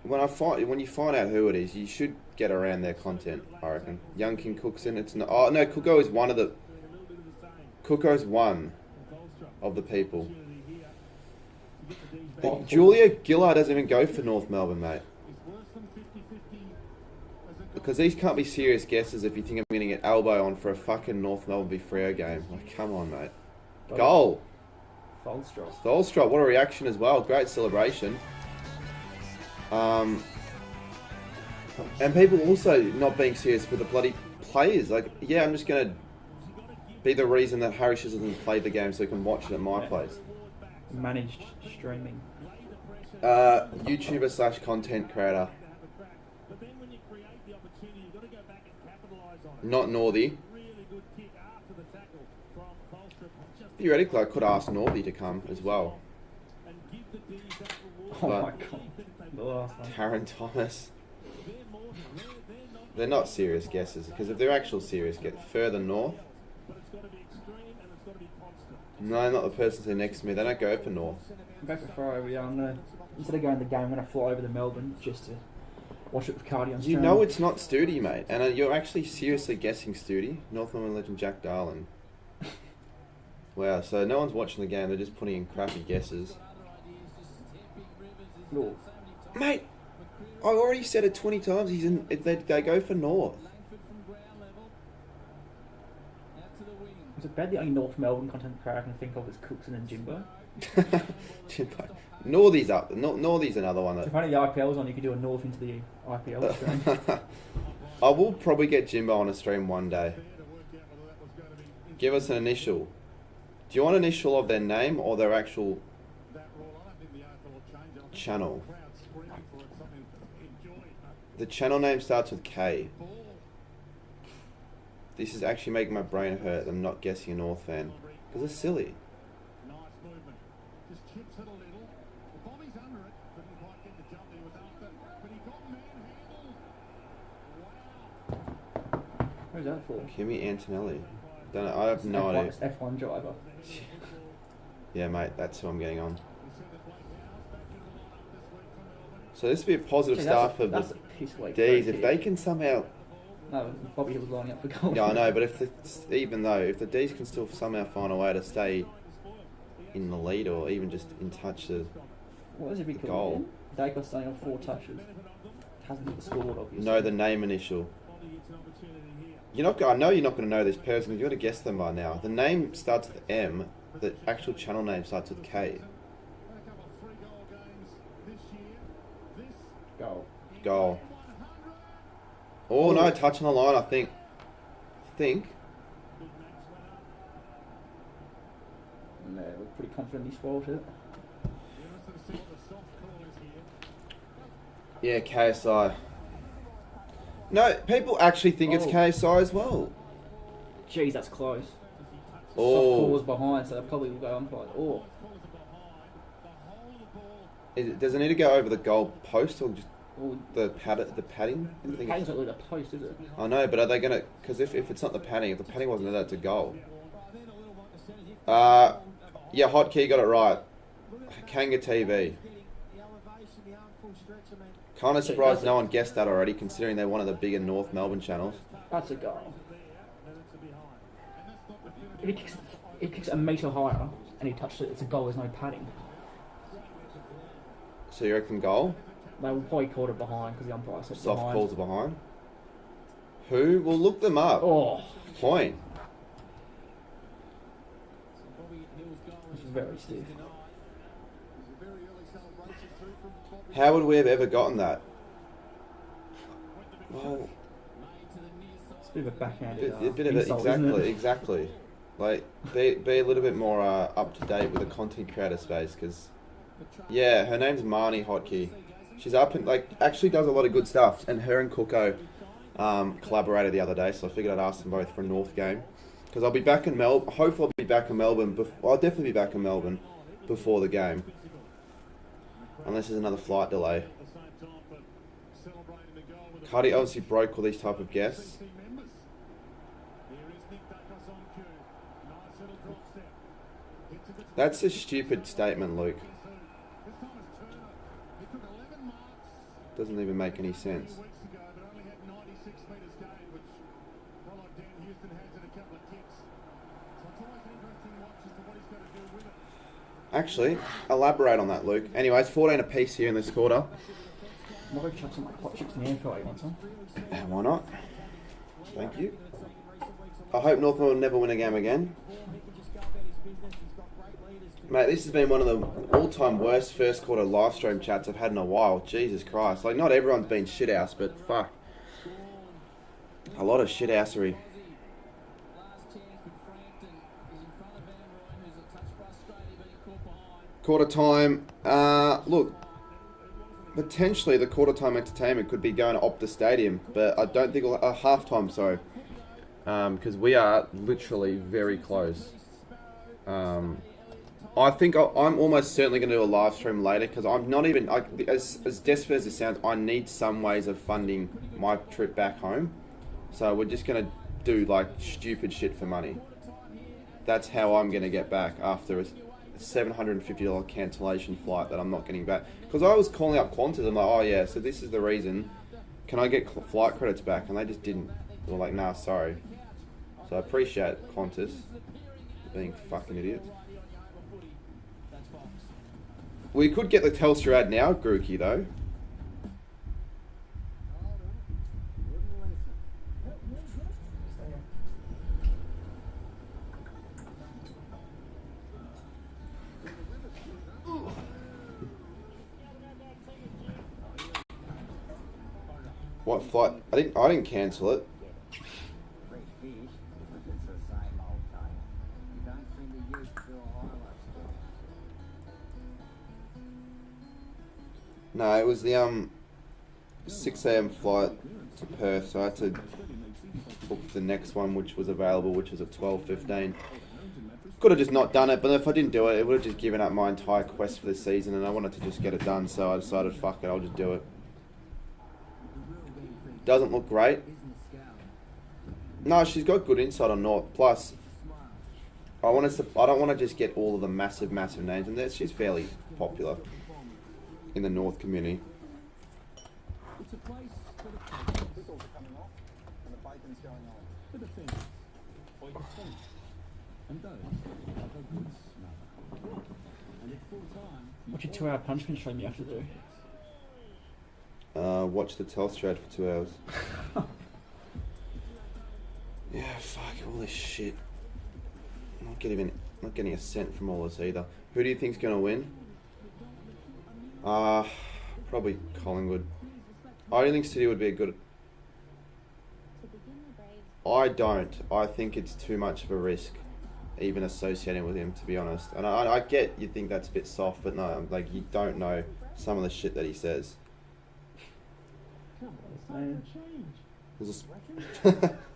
when you find out who it is, you should get around their content, I reckon. Young King Cookson, it's not... Oh, no, Cooko is one of the... Cooko's one of the people. Julia Gillard doesn't even go for North Melbourne, mate. Because these can't be serious guesses if you think I'm going to get elbow on for a fucking North Melbourne v Freo game. Like, come on, mate. Goal. Tholstrop, what a reaction as well. Great celebration. And people also not being serious with the bloody players. Like, yeah, I'm just going to be the reason that Harry Shizzle played the game so he can watch it at my place. Managed streaming. YouTuber / content creator. Not Northy. Theoretically, I could ask Northy to come as well. Oh But my god. The last one. Taron Thomas. They're not serious guesses, because if they're actual serious, get further north. No, not the person sitting next to me. They don't go for north. I'll go for Friday, yeah. I'm gonna, instead of going to the game, I'm gonna fly over to Melbourne just to watch it with Cardi on stream. You know it's not Studi, mate. And you're actually seriously guessing Studi. North Melbourne legend Jack Darlin. Wow, so no one's watching the game. They're just putting in crappy guesses. Cool. Mate, I already said it 20 times. They go for north. Is it bad the only North Melbourne content creator I can think of is Cookson and Jimbo? Jimbo. Northy's up. Northy's another one. If only the IPL's on, you could do a North into the IPL stream. I will probably get Jimbo on a stream one day. Give us an initial. Do you want an initial of their name or their actual channel? The channel name starts with K. This is actually making my brain hurt. I'm not guessing a North fan. Because it's silly. Who's that for? Kimi Antonelli. Don't know. I have no idea. F1 driver. Yeah, mate, that's who I'm getting on. So this would be a positive start for the D's. If they can somehow... No, Bobby was lining up for goal. Yeah, I know, but if the D's can still somehow find a way to stay in the lead or even just in touch the What is it? goal. Dacos staying on 4 touches. Hasn't hit the scoreboard, obviously. No, the name initial. I know you're not going to know this person. You've got to guess them by now. The name starts with M. The actual channel name starts with K. Goal. Goal. Oh no, touch on the line, I think. think. No, we're pretty confident he spoiled it. Yeah, KSI. No, people actually think it's Oh. KSI as well. Jeez, that's close. Soft Oh, call's behind, so they probably will go umpire. Oh, does it need to go over the goal post or just well, the padding? I think Padding's not really a post, is it? I know, but are they gonna? Because if it's not the padding, if the padding wasn't there, that's a goal. Yeah, Hotkey got it right. Kanga TV. Kind of surprised no one guessed that already, considering they're one of the bigger North Melbourne channels. That's a goal. If he kicks a metre higher and he touched it, it's a goal, there's no padding. So you reckon goal? They will probably call it behind because the umpire said Soft behind. calls are behind. Who? We'll look them up. Oh, Point. this is very stiff. How would we have ever gotten that? Well, It's a bit of a backhanded a bit of it, insult, isn't it? exactly. Like, be a little bit more up to date with the content creator space, because, yeah, her name's Marnie Hotkey. She's up and, like, actually does a lot of good stuff, and her and Cooko collaborated the other day, so I figured I'd ask them both for a North game. Because I'll be back in hopefully I'll be back in Melbourne, I'll definitely be back in Melbourne before the game. Unless there's another flight delay. Cardi obviously broke all these type of guests. That's a stupid statement, Luke. Doesn't even make any sense. Actually, elaborate on that, Luke. Anyways, 14 apiece here in this quarter. I'm going to chuck some hot chips in the air for you, want some? Why not? Thank you. I hope North will never win a game again. Mate, this has been one of the all-time worst first quarter live stream chats I've had in a while. Jesus Christ. Like, not everyone's been shithouse, but fuck. A lot of shithousery. Quarter time. Look, potentially the quarter time entertainment could be going to Optus Stadium, but I don't think half time. Sorry, because we are literally very close. I think I'm almost certainly going to do a live stream later because I'm not even as desperate as it sounds. I need some ways of funding my trip back home, so we're just going to do like stupid shit for money. That's how I'm going to get back after a $750 cancellation flight that I'm not getting back. Because I was calling up Qantas, I'm like, oh yeah, so this is the reason. Can I get flight credits back? And they just didn't. They were like, nah, sorry. So I appreciate Qantas being fucking idiots. We could get the Telstra ad now, Grookey, though. What flight? I didn't cancel it. No, it was the 6 a.m. flight to Perth, so I had to book the next one, which was available, which was at 12:15. Could have just not done it, but if I didn't do it, it would have just given up my entire quest for the season, and I wanted to just get it done, so I decided, fuck it, I'll just do it. Doesn't look great. No, she's got good insight on North. Plus, I don't want to just get all of the massive names, and she's fairly popular in the North community. What's your 2-hour punishment stream you have to do? Watch the Telstra ad for 2 hours. Yeah, fuck all this shit. I'm not getting a cent from all this either. Who do you think's gonna win? Probably Collingwood. I don't think City would be a good. I don't. I think it's too much of a risk, even associating with him, to be honest. And I get you think that's a bit soft, but no, like, you don't know some of the shit that he says. Man. There's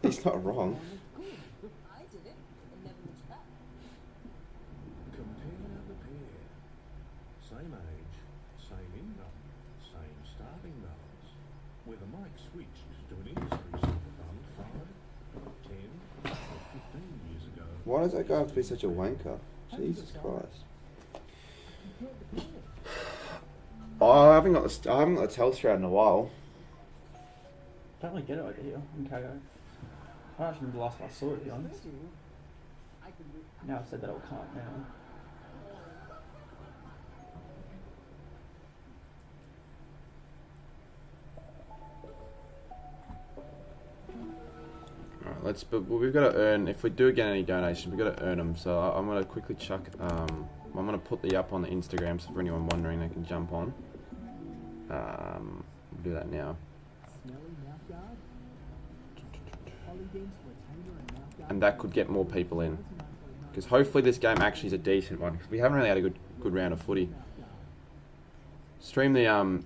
he's not wrong. I did it and never looked back. Compare the pair. Same age, same income, same starting balance. Whether Mike switched to an industry super fund 5, 10, or 15 years ago. Why does that guy have to be such a wanker? Jesus Christ. Oh, I haven't got the Telstra out in a while. I don't really get it over here in KO. I don't actually remember the last time I saw it, to be honest. Now I've said that, I'll come up now. Alright, but we've got to earn, if we do get any donations, we've got to earn them. So I'm going to quickly chuck, I'm going to put the up on the Instagram, so for anyone wondering, they can jump on. We'll do that now. And that could get more people in. Because hopefully this game actually is a decent one. Because we haven't really had a good round of footy. Stream the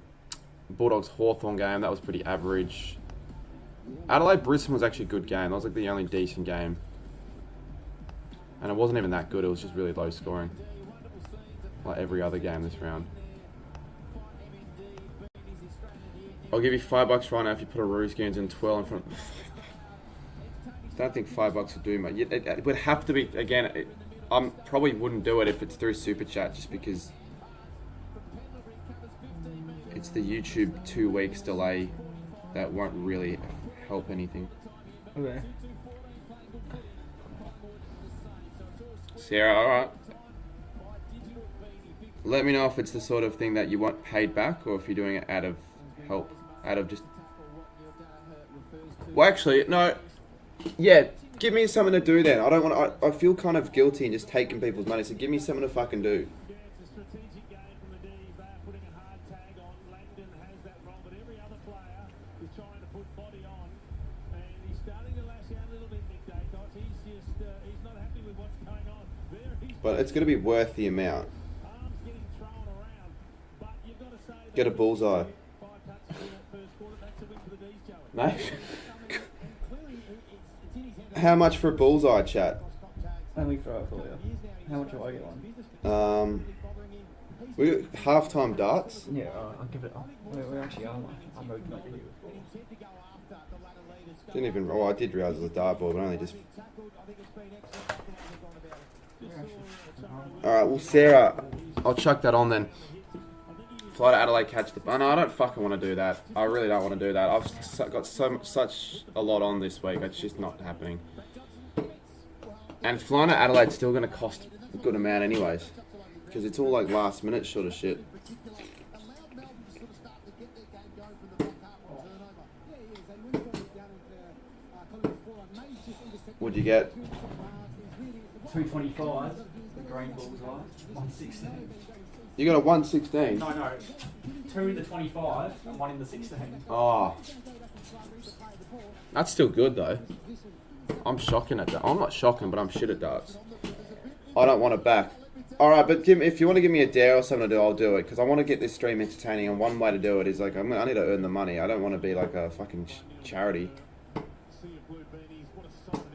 Bulldogs Hawthorn game, that was pretty average. Adelaide Brisbane was actually a good game. That was like the only decent game. And it wasn't even that good, it was just really low scoring. Like every other game this round. I'll give you $5 right now if you put a Roosgoons and Twirl in front. I don't think $5 would do much. It would have to be, again, I probably wouldn't do it if it's through Super Chat, just because it's the YouTube 2 weeks delay that won't really help anything. Okay. Sarah, alright. Let me know if it's the sort of thing that you want paid back, or if you're doing it out of help, out of just... Well, actually, no. Yeah, give me something to do then. I don't want. I feel kind of guilty in just taking people's money, so give me something to fucking do. But it's going to be worth the amount. Get a bullseye. No? How much for a bullseye, chat? Let me throw it for you. How much do I get one? We got half-time darts. Yeah, I'll give it. We actually are. I'm moving up here. Didn't even. Oh, I did realise it was a dartboard, but only just. Alright, well, Sarah, I'll chuck that on then. Fly to Adelaide, catch the... Oh, no, I don't fucking want to do that. I really don't want to do that. I've got such a lot on this week. It's just not happening. And flying to Adelaide's still going to cost a good amount anyways. Because it's all like last minute sort of shit. What'd you get? 225. The green bullseye. 116. You got a 116? No. 2 in the 25 and 1 in the 16. Oh. That's still good though. I'm shocking at that. I'm not shocking, but I'm shit at darts. I don't want it back. Alright, but if you want to give me a dare or something to do, I'll do it. Because I want to get this stream entertaining, and one way to do it is like, I need to earn the money. I don't want to be like a fucking charity.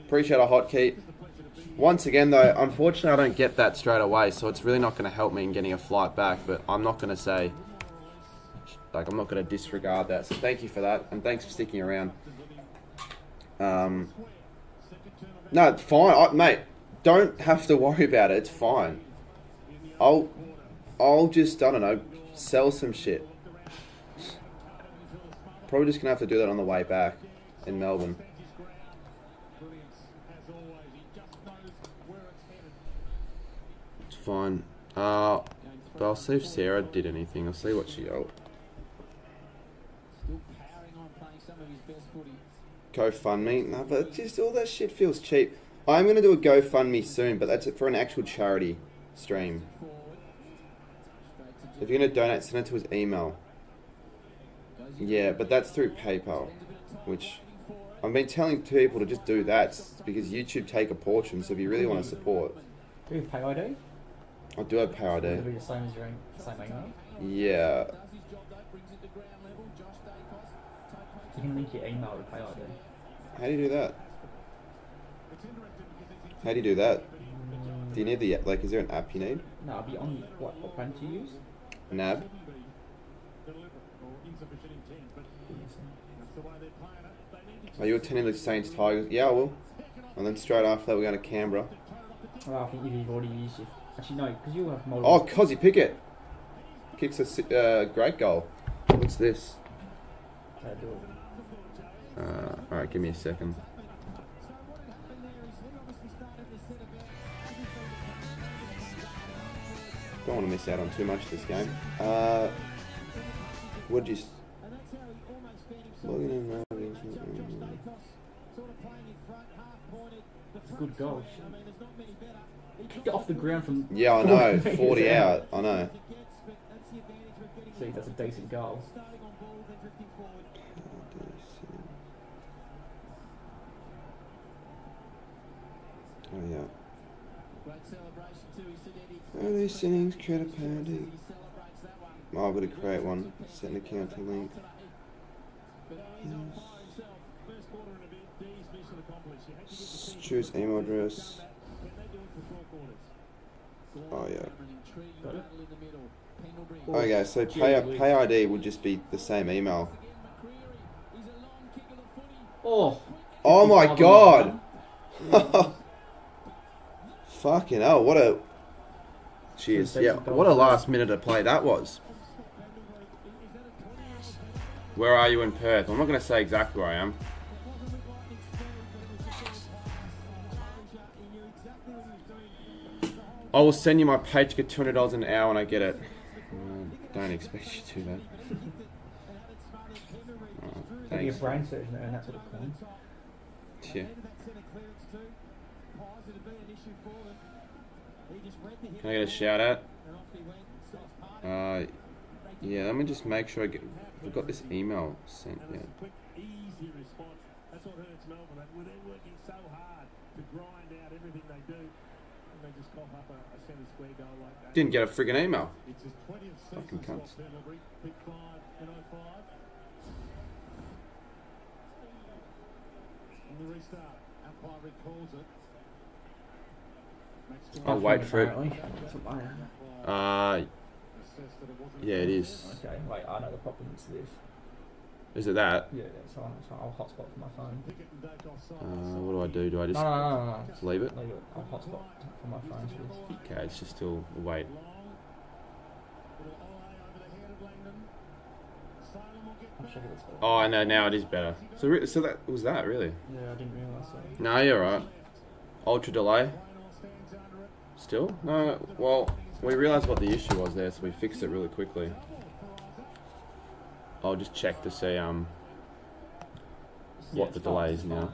Appreciate a hotkey. Once again though, unfortunately I don't get that straight away, so it's really not going to help me in getting a flight back, but I'm not going to say, like, I'm not going to disregard that, so thank you for that, and thanks for sticking around. No, it's fine, mate, don't have to worry about it, it's fine. I'll just, I don't know, sell some shit. Probably just going to have to do that on the way back in Melbourne. Fine. But I'll see if Sarah did anything. I'll see what she got. GoFundMe? No, but just all that shit feels cheap. I'm going to do a GoFundMe soon, but that's for an actual charity stream. If you're going to donate, send it to his email. Yeah, but that's through PayPal, which I've been telling people to just do that because YouTube take a portion. So if you really want to support, Do you have pay ID? I do have Power It'll ID. be the same as your own, same email. Yeah. You can link your email to pay ID. How do you do that? How do you do that? Do you need the like? Is there an app you need? No, it'll be on what brand do you use? Nab. Are you attending the Saints Tigers? Yeah, I will. And then straight after that, we're going to Canberra. Well, I think you've already used your... Actually, no, because you'll have Oh, multiple... Cozzy Pickett kicks a great goal. What's this? Okay, do it. Alright, give me a second. Don't want to miss out on too much this game. Would you... Logging in now. It's a good goal. He kicked it off the ground from... Yeah, I know. 40 40 metres out. I know. See, that's a decent goal. Oh, yeah. Early settings, credit penalty. Oh, I've got to create one. Set an account to link. Choose email address. Oh, yeah. Got it? Okay, so pay ID would just be the same email. Oh! Oh my 55 god! on the Fucking hell, what a... Cheers. Yeah, what a last minute of play that was. Where are you in Perth? I'm not going to say exactly where I am. I will send you my paycheck at $200 an hour when I get it. Don't expect you to, man. It'll be a Thanks. brain surgeon and that's what it coins. Yeah. Can I get a shout out? Yeah, let me just make sure I've got this email sent yet. Easy response. That's what hurts Melbourne. They're working so hard to grind out everything they do, and they just cough up a centre square goal like that. Didn't get a friggin' email. It's his 20th Fucking season cunts. slot penalty. Pick 5 and 05. And the restart. Umpire recalls it. I'll wait for it. Apparently. That's what I am. Assessed that it wasn't Yeah, it is. Okay, wait, I know the problem is this. Is it that? Yeah, so I'll hotspot from my phone. Pickett and Dake offside. What do? Do I just No. just leave it? Leave it. I'll hotspot from my phone to this. Okay, it's just still wait. Long. Little Ole over the head of Langdon. Salem will get I'll check if it's better. Oh, I know now it is better. So that was that really? Yeah, I didn't realise that. No, you're right. Ultra delay. Still? No. Well, we realised what the issue was there, so we fixed it really quickly. I'll just check to see what the delay is now.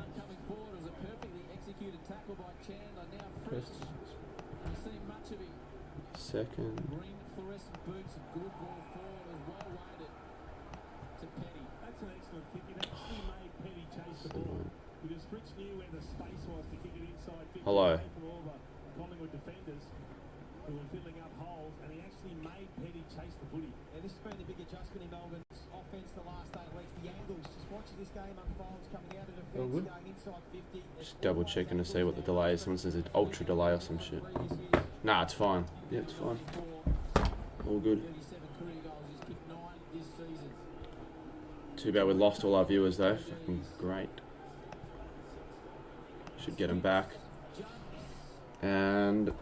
First, Second. That's an excellent kick. It actually made Penny chase the ball. Because Fritz knew where the space was to kick it inside 50 Hello. away from all the Collingwood defenders who were filling up holes, and he actually made Penny chase the footy. Yeah, this has been the big adjustment in Melbourne's offence the last 8 weeks. The angles, just watching this game unfold, coming out of defence, good. going inside 50. Just double checking to see what the delay is. Someone says it's ultra delay or some shit. Nah, it's fine. Yeah, it's fine. All good. 37 career goals, he's kicked 9 this season. Too bad we lost all our viewers though. Fucking great. Should get them back. And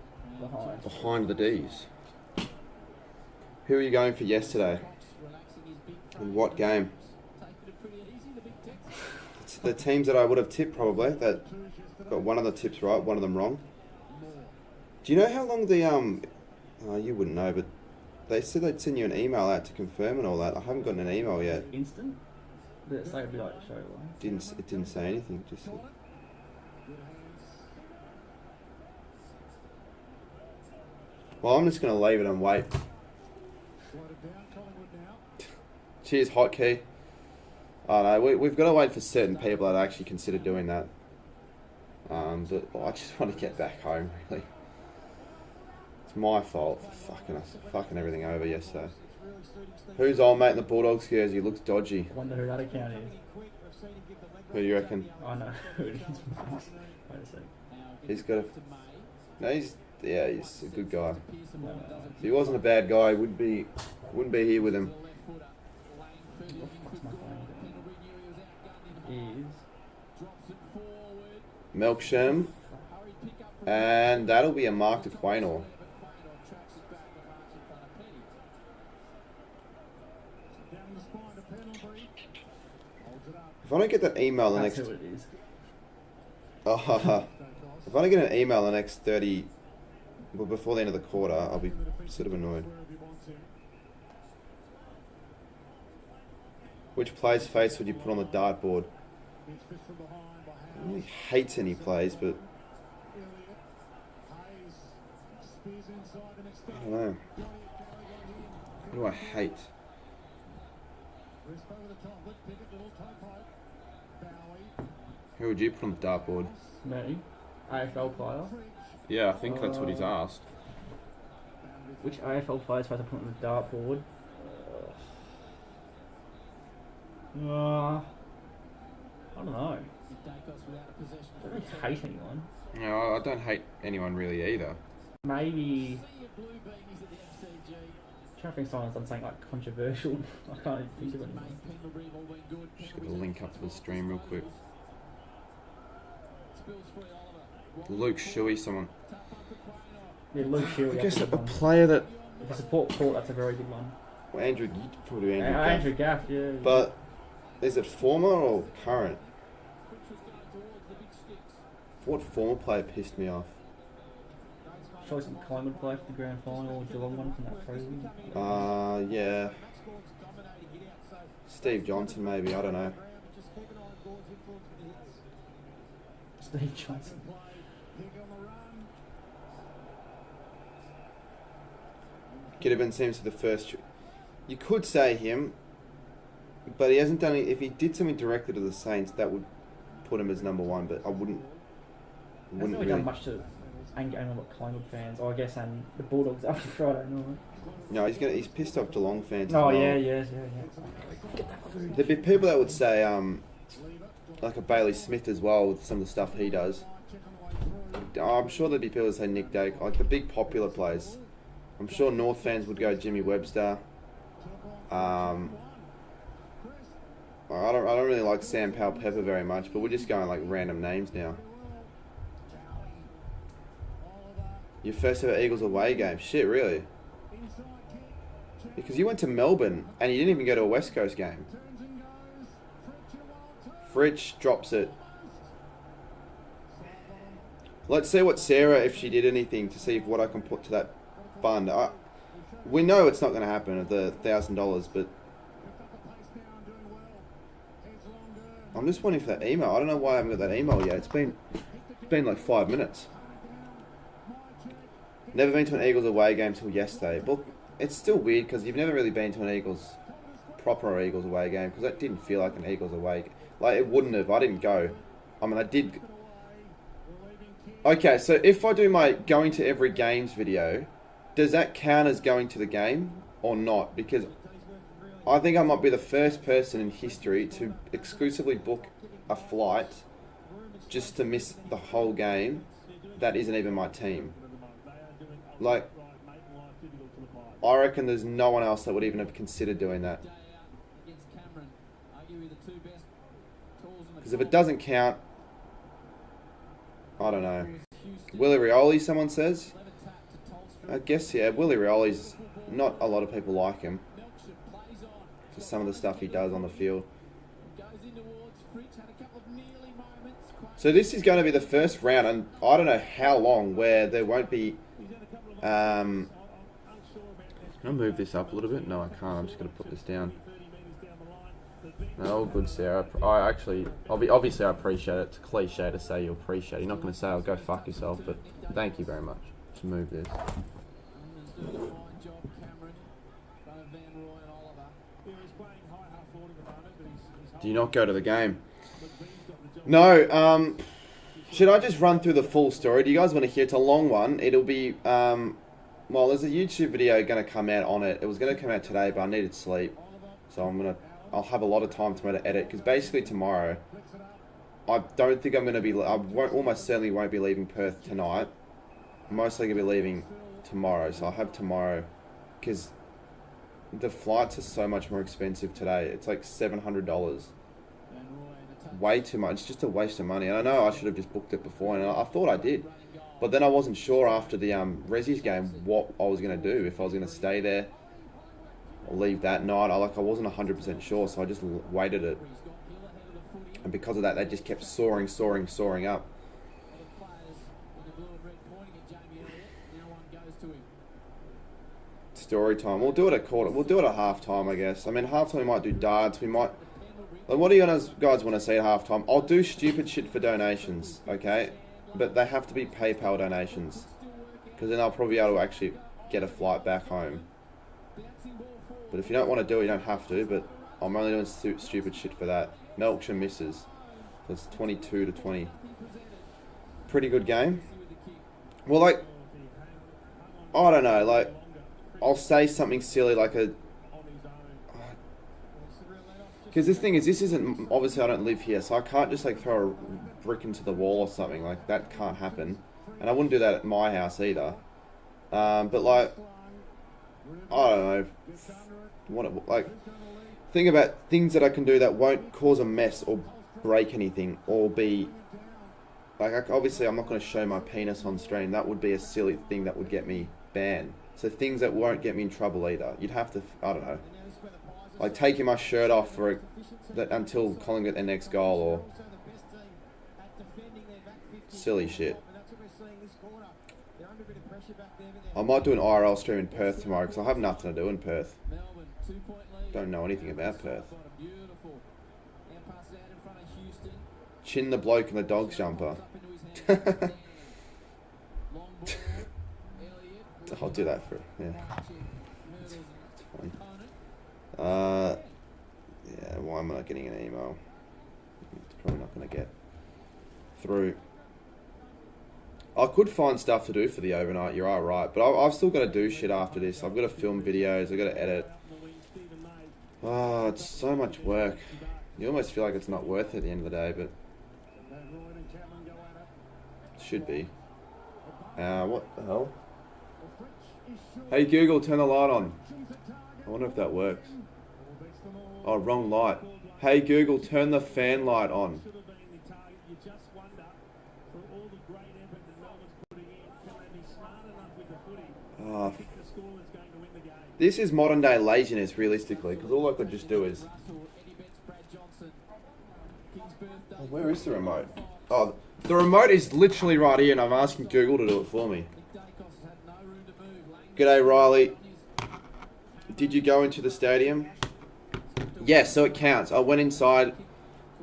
behind the D's. Who are you going for yesterday? And what game? It's the teams that I would have tipped probably. That got one of the tips right, one of them wrong. Do you know how long the oh, you wouldn't know, but they said they'd send you an email out to confirm and all that. I haven't gotten an email yet. instant? Did it say it'd be like straight away? It didn't say anything. Just said, well, I'm just gonna leave it and wait. Slowed it down, Collingwood now. Cheers, hotkey. I don't know. We've got to wait for certain people that actually consider doing that. But I just want to get back home, really. It's my fault for fucking everything over yesterday. Who's old mate in the Bulldogs jersey? He looks dodgy. I wonder who that account is. Who do you reckon? I know who it is. Wait a sec. He's got a... No, he's a good guy. If he wasn't a bad guy, he wouldn't be here with him. Melksham. And that'll be a mark to Quaynor. If I don't get that email the That's next... who it is. If I don't get an email the next 30... Well, before the end of the quarter, I'll be sort of annoyed. Which player's face would you put on the dartboard? I don't really hate any plays, but... I don't know. What do I hate? Who would you put on the dartboard? Me? AFL player? Yeah, I think that's what he's asked. Which AFL players supposed to put on the dartboard? I don't know. I don't really hate anyone. No, I don't hate anyone really either. Maybe... I'm trying to think someone's done something like controversial. I can't even think of anyone. Just get the link up to the stream real quick. Luke Shuey, someone. Yeah, Luke Shuey. I guess a player that... If you support Port, that's a very good one. Well, Andrew, you probably do Andrew Gaff. Andrew Gaff, yeah. But is it former or current? What former player pissed me off? Surely some Collingwood play for the grand final or Geelong one from that prelim. Yeah. Steve Johnson, maybe. I don't know. Steve Johnson. Gibbon seems to be the first. You could say him, but he hasn't done it. If he did something directly to the Saints, that would put him as number one. But I wouldn't. Hasn't really done much to anger Collingwood fans. I guess and the Bulldogs after Friday night. No, he's pissed off Geelong fans. Oh as well. yeah. There'd be people that would say like a Bailey Smith as well with some of the stuff he does. I'm sure there'd be people that say Nick Dake, like the big popular players. I'm sure North fans would go Jimmy Webster. I don't really like Sam Powell-Pepper very much, but we're just going like random names now. Your first ever Eagles away game? Shit, really? Because you went to Melbourne and you didn't even go to a West Coast game. Fritsch drops it. Let's see what Sarah, if she did anything, to see what I can put to that fund. We know it's not going to happen at the $1,000, but I'm just waiting for that email. I don't know why I haven't got that email yet. It's been like 5 minutes. Never been to an Eagles away game till yesterday. But it's still weird because you've never really been to an proper Eagles away game, because that didn't feel like an Eagles away game. Like, it wouldn't have. I didn't go. I mean, I did. Okay, so if I do my going to every games video, does that count as going to the game or not? Because I think I might be the first person in history to exclusively book a flight just to miss the whole game that isn't even my team. Like, I reckon there's no one else that would even have considered doing that. Because if it doesn't count, I don't know. Willie Rioli, someone says? I guess, yeah, Willie Rioli's, not a lot of people like him. For some of the stuff he does on the field. So this is going to be the first round, and I don't know how long, where there won't be... Can I move this up a little bit? No, I can't. I'm just going to put this down. No, good, Sarah. Obviously I appreciate it. It's a cliche to say you appreciate it. You're not going to say, "Oh, go fuck yourself," but thank you very much. Just move this. Do you not go to the game? No. Should I just run through the full story? Do you guys want to hear? It's a long one. It'll be well, there's a YouTube video going to come out on it. It was going to come out today, but I needed sleep, so I'll have a lot of time tomorrow to edit. Because basically tomorrow, I don't think I'm going to be. Almost certainly won't be leaving Perth tonight. I'm mostly going to be leaving tomorrow, so I'll have tomorrow, because the flights are so much more expensive today. It's like $700. Way too much. It's just a waste of money. And I know I should have just booked it before, and I thought I did. But then I wasn't sure after the Resi's game what I was going to do. If I was going to stay there or leave that night. I wasn't 100% sure, so I just waited it. And because of that, they just kept soaring up. Story time. We'll do it at quarter. We'll do it at half time, I guess. I mean, half time we might do darts. We might. Like, what do you guys want to see at half time? I'll do stupid shit for donations, okay? But they have to be PayPal donations, because then I'll probably be able to actually get a flight back home. But if you don't want to do it, you don't have to. But I'm only doing stupid shit for that. Melkshire misses. So it's 22-20. Pretty good game. Well, like, I don't know. Like, I'll say something silly like a. Because this thing is, this isn't, obviously I don't live here, so I can't just like throw a brick into the wall or something, like that can't happen. And I wouldn't do that at my house either. But like, I don't know, think about things that I can do that won't cause a mess or break anything, or be, like, obviously I'm not going to show my penis on stream. That would be a silly thing that would get me banned. So things that won't get me in trouble either. You'd have to, I don't know, like taking my shirt off for until Collingwood their next goal, or silly shit. I might do an IRL stream in Perth tomorrow, because I have nothing to do in Perth. Don't know anything about Perth. Chin the bloke in the dog's jumper. I'll do that for, yeah. It's fine. Yeah, why am I not getting an email? It's probably not going to get through. I could find stuff to do for the overnight, you are right, but I've still got to do shit after this. I've got to film videos, I've got to edit. Oh, it's so much work. You almost feel like it's not worth it at the end of the day, but it should be. What the hell? Hey Google, turn the light on. I wonder if that works. Oh, wrong light. Hey Google, turn the fan light on. Oh. This is modern day laziness, realistically, because all I could just do is... Oh, where is the remote? Oh, the remote is literally right here, and I'm asking Google to do it for me. G'day Riley. Did you go into the stadium? Yes, so it counts. I went inside.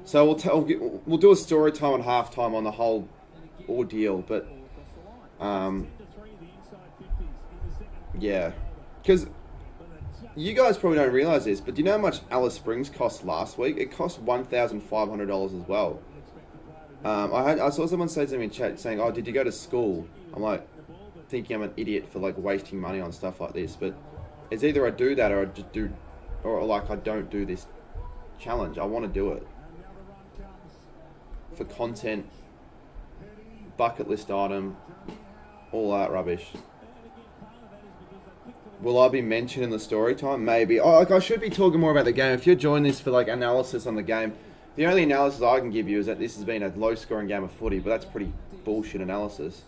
So we'll do a story time on halftime on the whole ordeal, but yeah, because you guys probably don't realise this, but do you know how much Alice Springs cost last week? It cost $1,500 as well. I saw someone say to me in chat saying, "Oh, did you go to school?" I'm like, thinking I'm an idiot for like wasting money on stuff like this, but it's either I do that or I just do, or like I don't do this challenge. I want to do it for content, bucket list item, all that rubbish. Will I be mentioned in the story time? Maybe. Oh, like I should be talking more about the game. If you're joining this for like analysis on the game, the only analysis I can give you is that this has been a low scoring game of footy, but that's pretty bullshit analysis.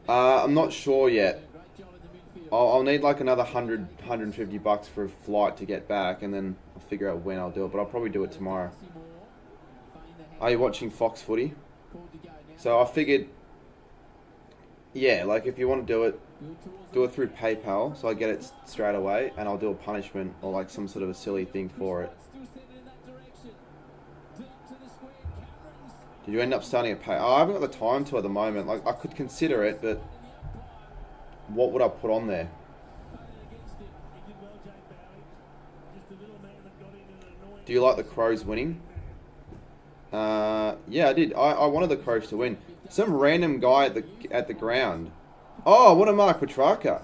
I'm not sure yet. I'll need like another $150 for a flight to get back, and then I'll figure out when I'll do it, but I'll probably do it tomorrow. Are you watching Fox Footy? So I figured, yeah, like if you want to do it through PayPal, so I get it straight away, and I'll do a punishment or like some sort of a silly thing for it. Did you end up starting a pay? Oh, I haven't got the time to at the moment. Like I could consider it, but what would I put on there? Do you like the Crows winning? Yeah, I did. I wanted the Crows to win. Some random guy at the ground. Oh, what a Mark Petrarca.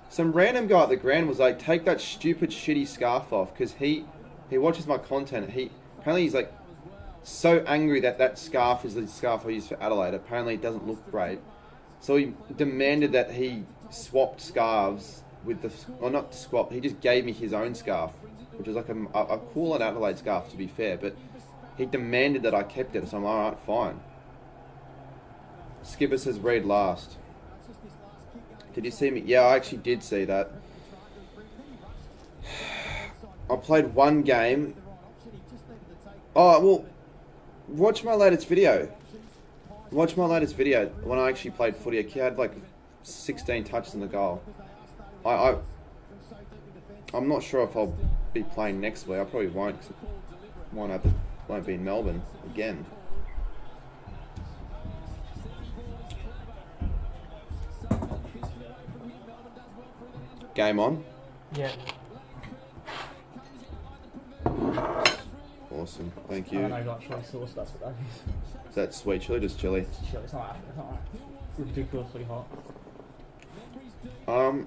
Some random guy at the ground was like, take that stupid shitty scarf off, because he watches my content. Apparently he's like so angry that scarf is the scarf I use for Adelaide. Apparently it doesn't look great. So he demanded that he swapped scarves with not swap, he just gave me his own scarf, which is like a cool an Adelaide scarf to be fair, but he demanded that I kept it, so I'm alright, fine. Skipper says read last. Did you see me? Yeah, I actually did see that. I played one game. Oh, well, watch my latest video. Watch my latest video when I actually played footy. A kid had like 16 touches in the goal. I'm not sure if I'll be playing next week. I probably won't, cause won't be in Melbourne again. Game on? Yeah. Awesome, thank you. I know you got chili sauce, that's what that is. Is that sweet chili or just chili? It's chili, it's not ridiculously hot. Oh,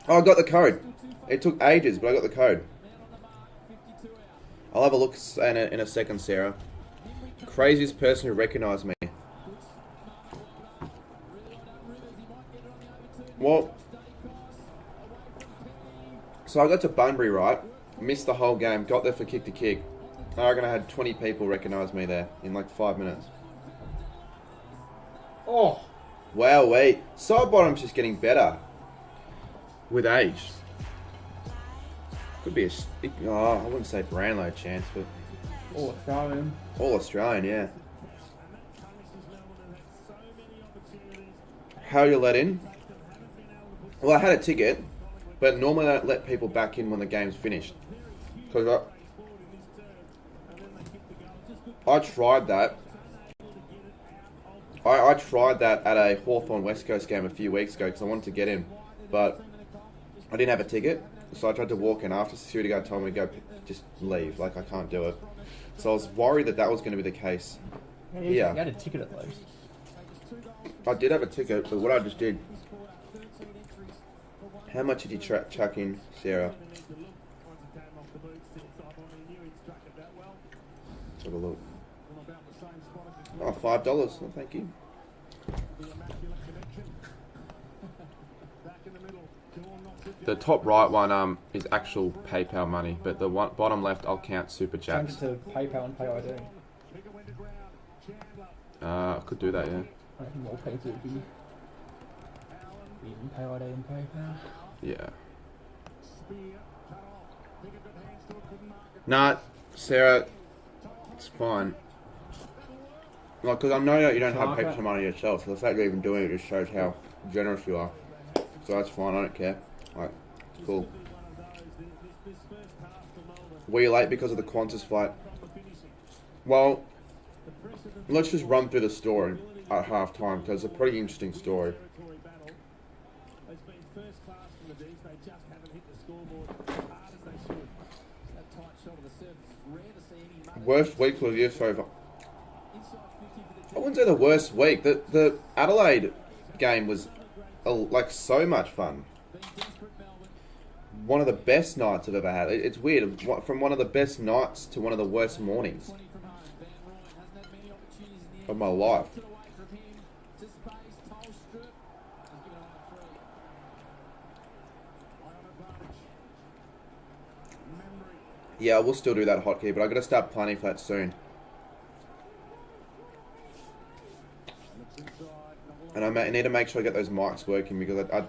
I got the code. It took ages, but I got the code. I'll have a look in a second, Sarah. Craziest person who recognised me. Well, so I got to Bunbury, right? Missed the whole game. Got there for kick to kick. I reckon I had 20 people recognise me there in like 5 minutes. Oh! Wow, wait. Side bottom's just getting better with age. Could be I wouldn't say Brownlow chance, but All Australian. all Australian, yeah. How you let in? Well, I had a ticket, but normally I don't let people back in when the game's finished. Because I tried that. I tried that at a Hawthorn West Coast game a few weeks ago because I wanted to get in, but I didn't have a ticket, so I tried to walk in after. Security guard told me to go, just leave, like I can't do it. So I was worried that was going to be the case. Yeah, Yeah. you had a ticket at least. I did have a ticket, but what I just did... How much did you chuck in, Sarah? Let's have a look. Oh, $5. Oh, thank you. The top right one is actual PayPal money, but the one bottom left I'll count super Change chats. it to PayPal and Pay ID. I could do that, yeah. I reckon more pay to be even Pay ID and PayPal. Yeah. Nah, Sarah, it's fine. Like, because I know that you don't have PayPal money yourself, so the fact you're even doing it just shows how generous you are. So that's fine, I don't care. Like, cool. Were you late because of the Qantas flight? Well, let's just run through the story at half time, because it's a pretty interesting story. Worst week of the year so far. I wouldn't say the worst week. The Adelaide game was like so much fun. One of the best nights I've ever had. It's weird. From one of the best nights to one of the worst mornings of my life. Yeah, we'll still do that hotkey, but I've got to start planning for that soon. And I need to make sure I get those mics working, because I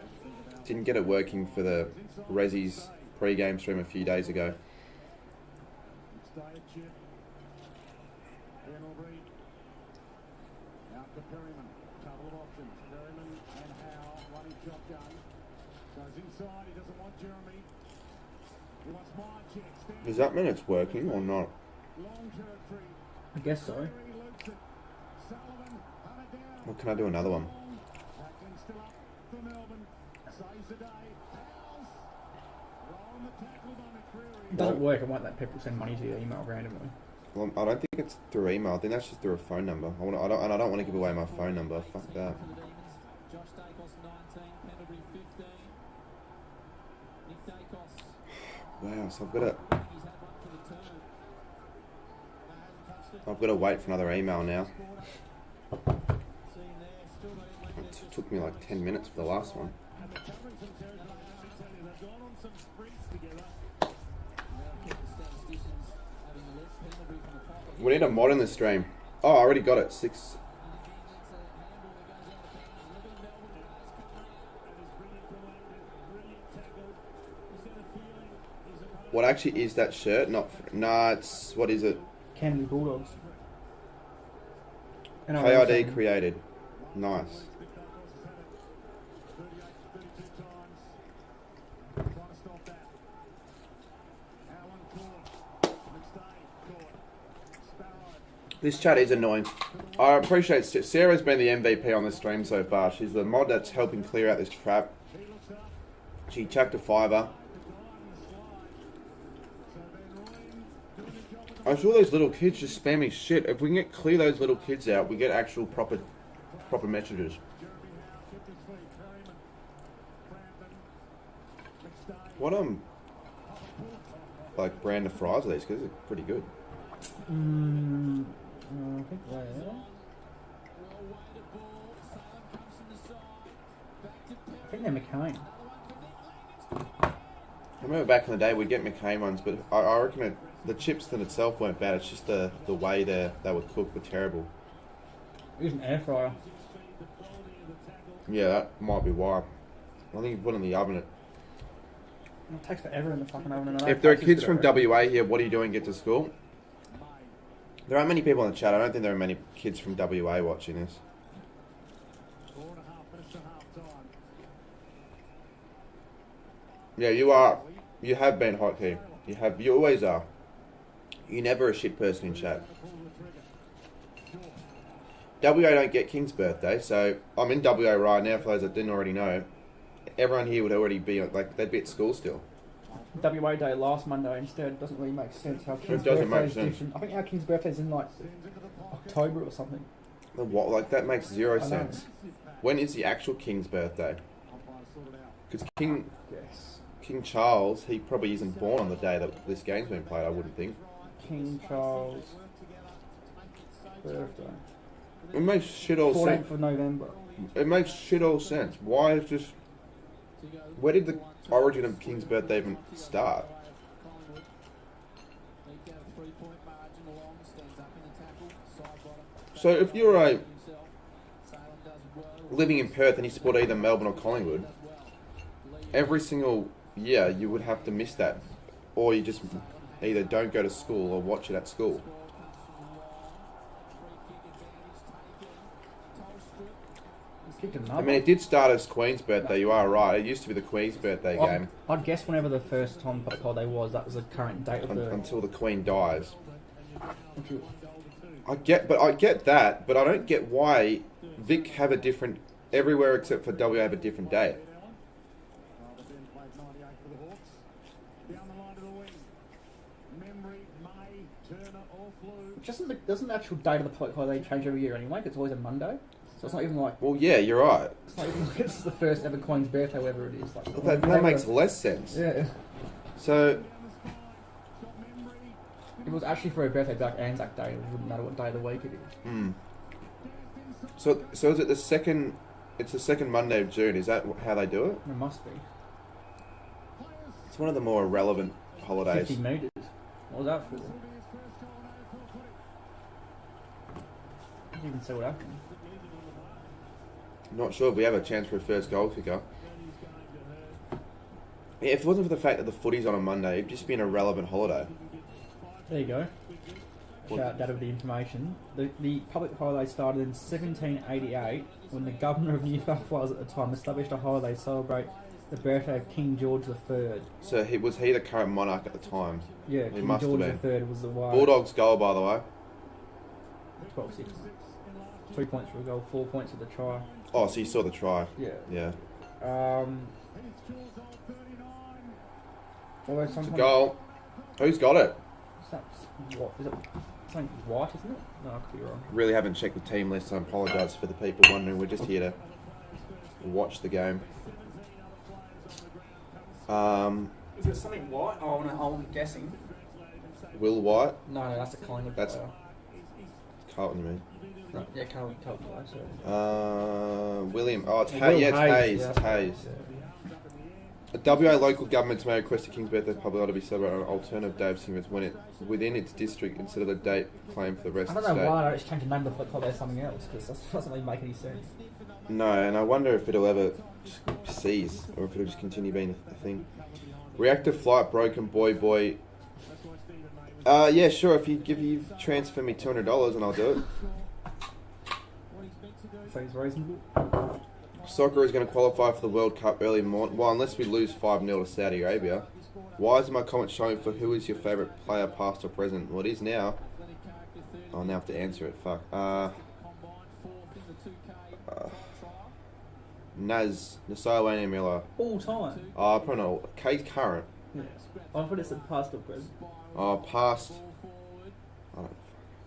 didn't get it working for the Rezzies pre-game stream a few days ago. Does that mean it's working or not? I guess so. Or can I do another one? It doesn't work. It won't let people send money to your email randomly. Well, I don't think it's through email. I think that's just through a phone number. I don't want to give away my phone number. Fuck that. Josh Dacos 19, Pendlebury 15. Nick Dacos, Wow. So I've got to. he's had one for the turn. No, hasn't touched it. I've got to wait for another email now. See him there, still got him like It took me like 10 minutes for the last one. And they're covering some territory. They've gone on some sprints together. We need a mod in the stream. Oh, I already got it. 6. What actually is that shirt? Nah, it's... What is it? Candy Bulldogs. KID created. Nice. This chat is annoying. I appreciate Sarah's been the MVP on the stream so far. She's the mod that's helping clear out this trap. She chucked a fiver. I'm sure those little kids just spamming shit. If we can clear those little kids out, we get actual proper messages. What like brand of fries are these? Because they're pretty good. I think they're... I think they're McCain. I remember back in the day we'd get McCain ones, but I reckon the chips in itself weren't bad. It's just the way they were cooked were terrible. Use an air fryer. Yeah, that might be why. I think you put it in the oven. It takes forever in the fucking oven. And If there are kids from WA here, what are you doing? Get to school? There aren't many people in the chat. I don't think there are many kids from WA watching this. 4.5 minutes to half time. Yeah, you are. You have been hot here. You have. You always are. You're never a shit person in chat. WA don't get King's birthday, so I'm in WA right now. For those that didn't already know, everyone here would already be like they'd be at school still. WA Day last Monday instead. Doesn't really make sense how King's doesn't birthday make is sense. different. I think our King's birthday is in like October or something. The what? Like that makes zero I know. sense. When is the actual King's birthday? Because King Charles, he probably isn't born on the day that this game's been played. I wouldn't think. King Charles birthday. It makes shit all 14th sense. of November. It makes shit all sense. Why is just? Where did the origin of King's birthday even start? So if you're living in Perth and you support either Melbourne or Collingwood, every single year you would have to miss that, or you just either don't go to school or watch it at school. I mean, it did start as Queen's birthday. You are right. It used to be the Queen's birthday game I'd guess whenever the first time public holiday was, that was the current date of the... until the Queen dies. I get that, but I don't get why Vic have a different everywhere except for WA have a different date. Doesn't the actual date of the public holiday change every year anyway? It's always a Monday. So it's not even like... Well, yeah, you're right. It's not even like it's the first ever Queen's birthday, whatever it is. Like, That makes less sense. Yeah. So... If it was actually for her birthday, like Anzac Day, it wouldn't matter what day of the week it is. So is it the second... It's the second Monday of June. Is that how they do it? It must be. It's one of the more irrelevant holidays. 50 metres. What was that for? I didn't even see what happened. Not sure if we have a chance for a first goal kicker. Yeah, if it wasn't for the fact that the footy's on a Monday, it'd just be an irrelevant holiday. There you go. Shout out that of the information. The public holiday started in 1788 when the governor of New South Wales at the time established a holiday to celebrate the birthday of King George III. So was he the current monarch at the time? Yeah, He King must have George been. III was the one. Bulldogs goal, by the way. 12-6. 3 points for a goal, 4 points for the try. Oh, so you saw the try. Yeah. Yeah. Although It's a sometimes goal. Who's got it? what is it? Something white, isn't it? No, I could be wrong. Really haven't checked the team list. I apologise for the people wondering. We're just here to watch the game. Is it something white? Oh, no, I'm guessing. Will White. No, that's a Collingwood That's- player. Carlton, you mean? No, yeah, Collingwood player, sorry. William. Oh, it's Will Hayes. Yeah, it's Hayes, Hayes. yeah. It's Hayes. A WA local government may request a King's birthday public ought to be celebrated on an alternative day of singers when it within its district instead of the date claimed for the rest I of don't the know state. why I just changed the name of the club as something else, because that doesn't really make any sense. No, and I wonder if it'll ever just cease or if it'll just continue being a thing. Reactive flight broken, boy. Yeah, sure. If you transfer me $200 and I'll do it. Seems reasonable. Soccer is going to qualify for the World Cup early morning. Well, unless we lose 5-0 to Saudi Arabia. Why is my comment showing for who is your favourite player, past or present? Well, it is now. I'll now have to answer it. Fuck. Nasai Miller. All time. Probably not. Kate Current. Yeah. I thought it said past or present. Past. I I'd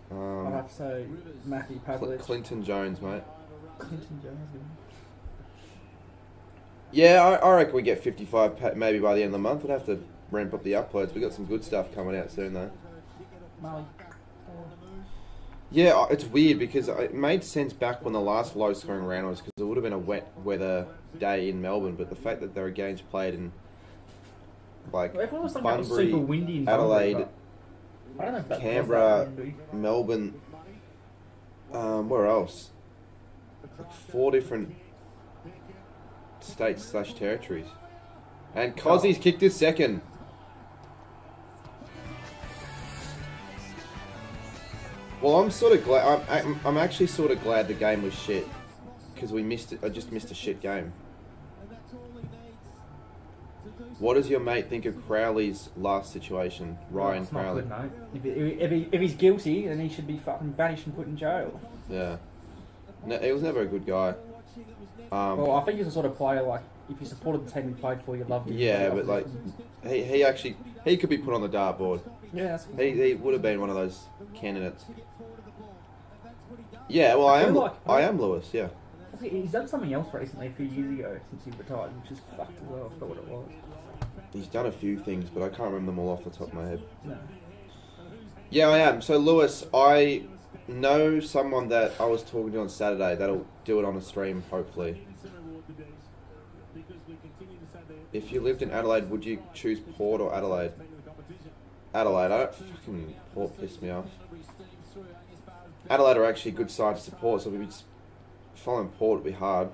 don't. have to say Matthew Pavlich. Clinton Jones, mate. Clinton Jones. Yeah, I reckon we get 55 maybe by the end of the month. We'd have to ramp up the uploads. We got some good stuff coming out soon, though. Molly. Yeah, it's weird because it made sense back when the last low scoring round was because it would have been a wet weather day in Melbourne, but the fact that there are games played in like Well, everyone was talking about it was super Bunbury, windy in Adelaide, Bunbury, but I don't know if that was Canberra, that windy. Melbourne, where else? Like 4 different states / territories. And Cozzy's kicked his second. Well, I'm sort of glad. I'm actually sort of glad the game was shit because we missed it. I just missed a shit game. What does your mate think of Crowley's last situation, Ryan It's not Crowley? good, mate. If he's guilty, then he should be fucking banished and put in jail. Yeah, no, he was never a good guy. Well, I think he's the sort of player like if you supported the team he played for, you loved him. Yeah, but like he could be put on the dartboard. yeah, that's He would have been one of those candidates. Yeah, well, I feel am. like- I am Lewis. Yeah. He's done something else recently a few years ago since he retired, which is fucked as well. I forgot what it was. He's done a few things, but I can't remember them all off the top of my head. No. Yeah, I am. So, Lewis, I know someone that I was talking to on Saturday that'll do it on a stream, hopefully. If you lived in Adelaide, would you choose Port or Adelaide? Adelaide. I don't fucking... Port pissed me off. Adelaide are actually a good side to support, so we'd be following Port would be hard.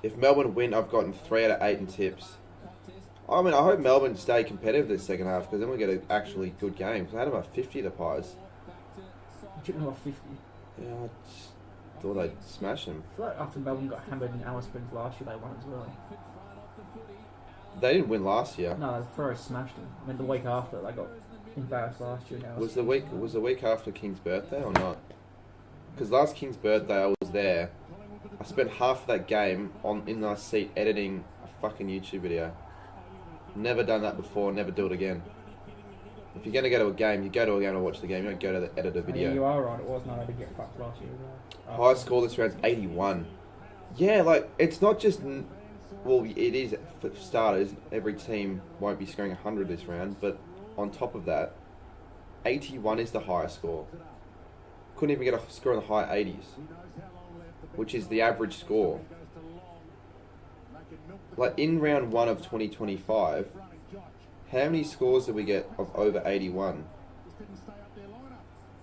If Melbourne win, I've gotten 3 out of 8 in tips. I mean, I hope Melbourne stay competitive this second half because then we get an actually good game. Because I had about 50 the Pies. You took them off 50. Yeah, I just thought they'd smash them. I feel like after Melbourne got hammered in Alice Springs last year, they won as well. They didn't win last year. No, the Thoreau smashed them. I mean, the week after, they got embarrassed last year. Now Was the week after King's birthday or not? Because last King's birthday I was there. I spent half of that game in my seat editing a fucking YouTube video. Never done that before. Never do it again. If you're gonna go to a game, you go to a game to watch the game. You don't go to the edit a video. Yeah, you are right. It was not to get fucked last year as well. High score this round's 81. Yeah, like, it's not just... Well, it is, for starters, every team won't be scoring 100 this round, but on top of that, 81 is the highest score. Couldn't even get a score in the high 80s, which is the average score. Like, in round 1 of 2025, how many scores did we get of over 81?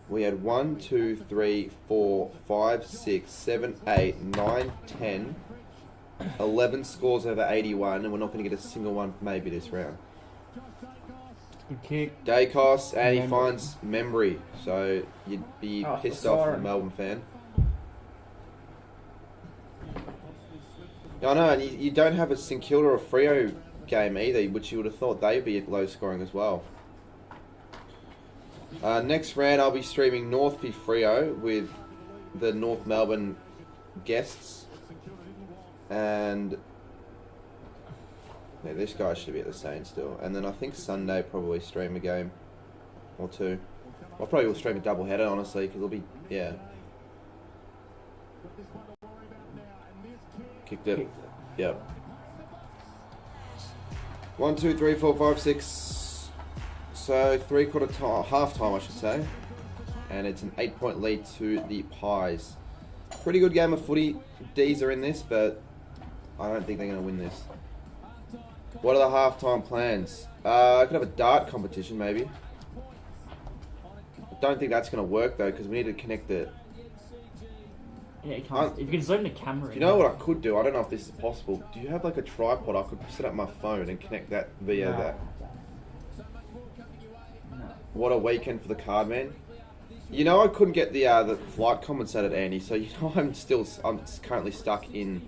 We had 1, 2, 3, 4, 5, 6, 7, 8, 9, 10, 11 scores over 81, and we're not going to get a single one maybe this round. Good kick. Dacos, and he Membry. finds Membry, so you'd be Oh, pissed the off as a siren. Melbourne fan. I know, and you don't have a St Kilda or Freo game either, which you would have thought they'd be low scoring as well. Next round, I'll be streaming North v Freo with the North Melbourne guests, and Yeah, this guy should be at the Saints still. And then I think Sunday probably stream a game or two. I probably will stream a double-header, honestly, because it'll be, yeah. Kicked it. Yep. 1, 2, 3, 4, 5, 6. So three-quarter time, half time, I should say. And it's an 8-point lead to the Pies. Pretty good game of footy. D's are in this, but I don't think they're going to win this. What are the halftime plans? I could have a dart competition, maybe. I don't think that's going to work, though, because we need to connect it. Yeah, you can't. If you can zoom the camera. You know what I could do? I don't know if this is possible. Do you have like a tripod? I could set up my phone and connect that via that. No. What a weekend for the card man. You know, I couldn't get the flight compensated, Andy. So you know, I'm currently stuck in.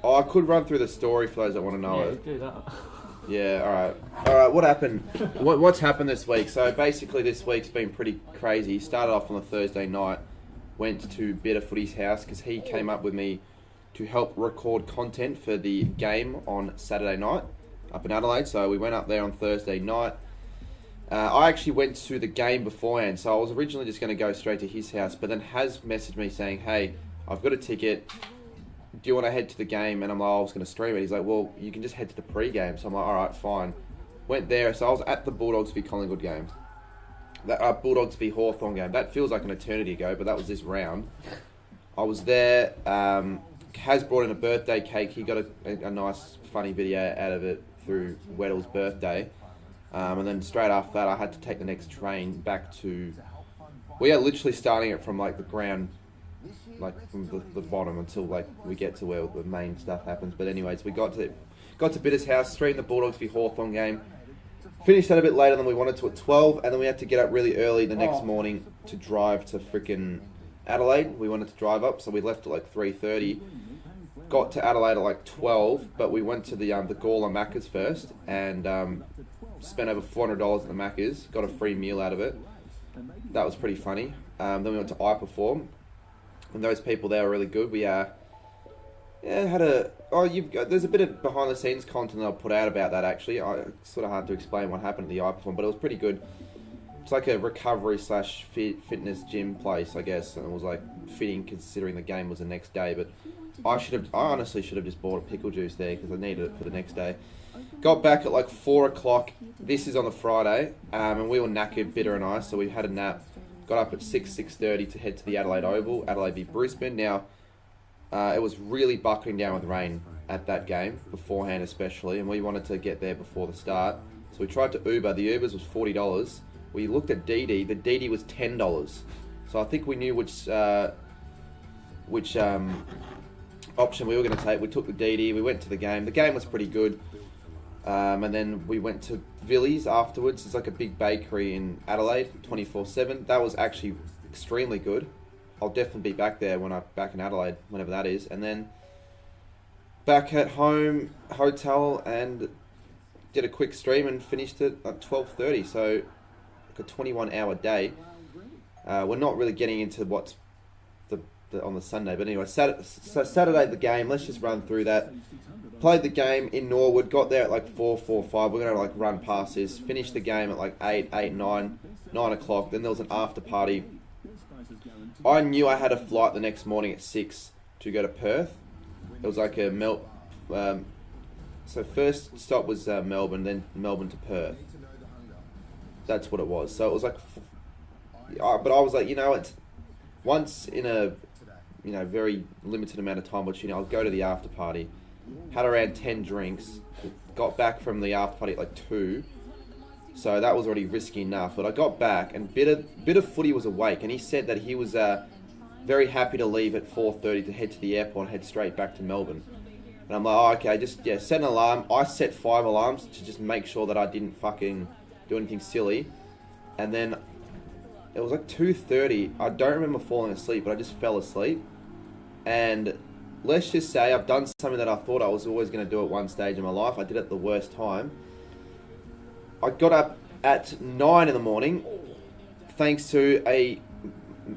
Oh, I could run through the story for those that want to know it. Do that. Yeah, alright. What happened? What's happened this week? So basically this week's been pretty crazy. Started off on a Thursday night. Went to Better Footy's house because he came up with me to help record content for the game on Saturday night up in Adelaide. So we went up there on Thursday night. I actually went to the game beforehand. So I was originally just going to go straight to his house. But then Has messaged me saying, hey, I've got a ticket. Do you want to head to the game? And I'm like, I was going to stream it. He's like, well, you can just head to the pre-game. So I'm like, all right, fine. Went there. So I was at the Bulldogs v Collingwood game. That Bulldogs v Hawthorn game. That feels like an eternity ago, but that was this round. I was there. Has brought in a birthday cake. He got a nice, funny video out of it through Weddle's birthday. And then straight after that, I had to take the next train back to... We are literally starting it from like the ground, like from the bottom until like we get to where the main stuff happens. But anyways, we got to Bitter's house, streamed the Bulldogs v Hawthorn game. Finished that a bit later than we wanted to at 12, and then we had to get up really early the next morning to drive to frickin' Adelaide. We wanted to drive up, so we left at like 3:30. Got to Adelaide at like 12, but we went to the Gawler Macca's first, and spent over $400 at the Macca's. Got a free meal out of it. That was pretty funny. Then we went to iPerform, and those people there were really good. We there's a bit of behind the scenes content that I'll put out about that actually. It's sort of hard to explain what happened at the iPerform, but it was pretty good. It's like a recovery / fitness gym place, I guess, and it was like fitting considering the game was the next day. But I honestly should have just bought a pickle juice there because I needed it for the next day. Got back at like 4 o'clock. This is on the Friday, and we were knackered, Bitter and I, so we had a nap. Got up at 6:30 to head to the Adelaide Oval, Adelaide v Brisbane. Now, it was really buckling down with rain at that game, beforehand especially, and we wanted to get there before the start. So we tried to Uber. The Ubers was $40. We looked at DD. The DD was $10. So I think we knew which option we were going to take. We took the DD. We went to the game. The game was pretty good. And then we went to Villies afterwards. It's like a big bakery in Adelaide, 24/7. That was actually extremely good. I'll definitely be back there when I'm back in Adelaide, whenever that is. And then back at home, hotel, and did a quick stream and finished it at 12:30. So like a 21-hour day. We're not really getting into what's on the Sunday, but anyway, Saturday the game. Let's just run through that. Played the game in Norwood, got there at like 4:45. We're gonna like run past this. Finished the game at like 9 o'clock. Then there was an after party. I knew I had a flight the next morning at 6 to go to Perth. It was like a so first stop was Melbourne, then Melbourne to Perth. That's what it was. So it was like, but I was like, it's once in a very limited amount of time opportunity. I'll go to the after party. Had around 10 drinks. Got back from the after party at like 2. So that was already risky enough. But I got back, and Bit of Footy was awake, and he said that he was very happy to leave at 4:30 to head to the airport and head straight back to Melbourne. And I'm like, okay, set an alarm. I set 5 alarms to just make sure that I didn't fucking do anything silly. And then it was like 2:30. I don't remember falling asleep, but I just fell asleep. And let's just say I've done something that I thought I was always going to do at one stage in my life. I did it at the worst time. I got up at 9 in the morning, thanks to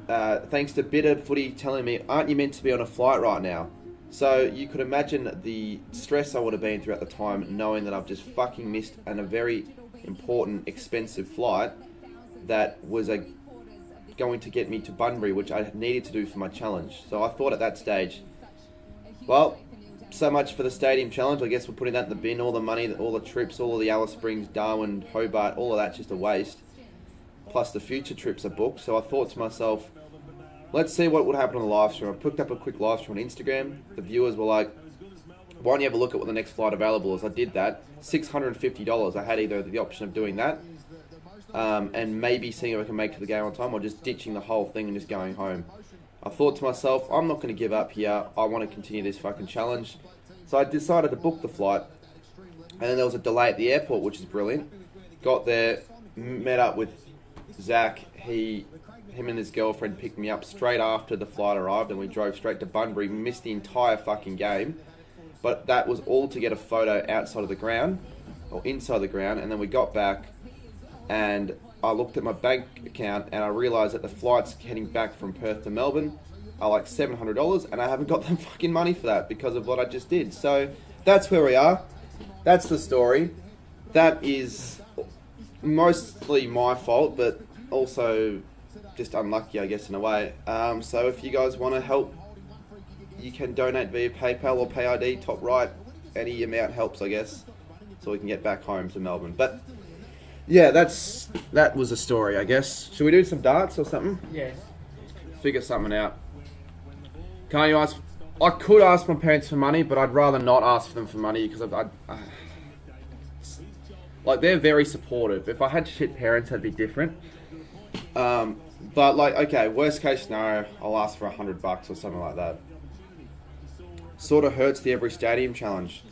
Bit of Footy telling me, aren't you meant to be on a flight right now? So you could imagine the stress I would have been through at the time, knowing that I've just fucking missed a very important, expensive flight that was going to get me to Bunbury, which I needed to do for my challenge. So I thought at that stage, well, so much for the stadium challenge. I guess we're putting that in the bin. All the money, all the trips, all of the Alice Springs, Darwin, Hobart, all of that's just a waste. Plus the future trips are booked. So I thought to myself, let's see what would happen on the live stream. I picked up a quick live stream on Instagram. The viewers were like, why don't you have a look at what the next flight available is? I did that. $650. I had either the option of doing that and maybe seeing if I can make it to the game on time, or just ditching the whole thing and just going home. I thought to myself, I'm not going to give up here. I want to continue this fucking challenge. So I decided to book the flight. And then there was a delay at the airport, which is brilliant. Got there, met up with Zach. Him and his girlfriend picked me up straight after the flight arrived, and we drove straight to Bunbury. Missed the entire fucking game. But that was all to get a photo outside of the ground, or inside the ground. And then we got back, and I looked at my bank account and I realised that the flights heading back from Perth to Melbourne are like $700, and I haven't got the fucking money for that because of what I just did. So that's where we are. That's the story. That is mostly my fault, but also just unlucky, I guess, in a way. So if you guys want to help, you can donate via PayPal or PayID, top right. Any amount helps, I guess, so we can get back home to Melbourne. But yeah, that was a story, I guess. Should we do some darts or something? Yes. Figure something out. Can't you ask? I could ask my parents for money, but I'd rather not ask them for money because like, they're very supportive. If I had shit parents, that'd be different. But like, okay, worst case scenario, I'll ask for $100 or something like that. Sort of hurts the every stadium challenge.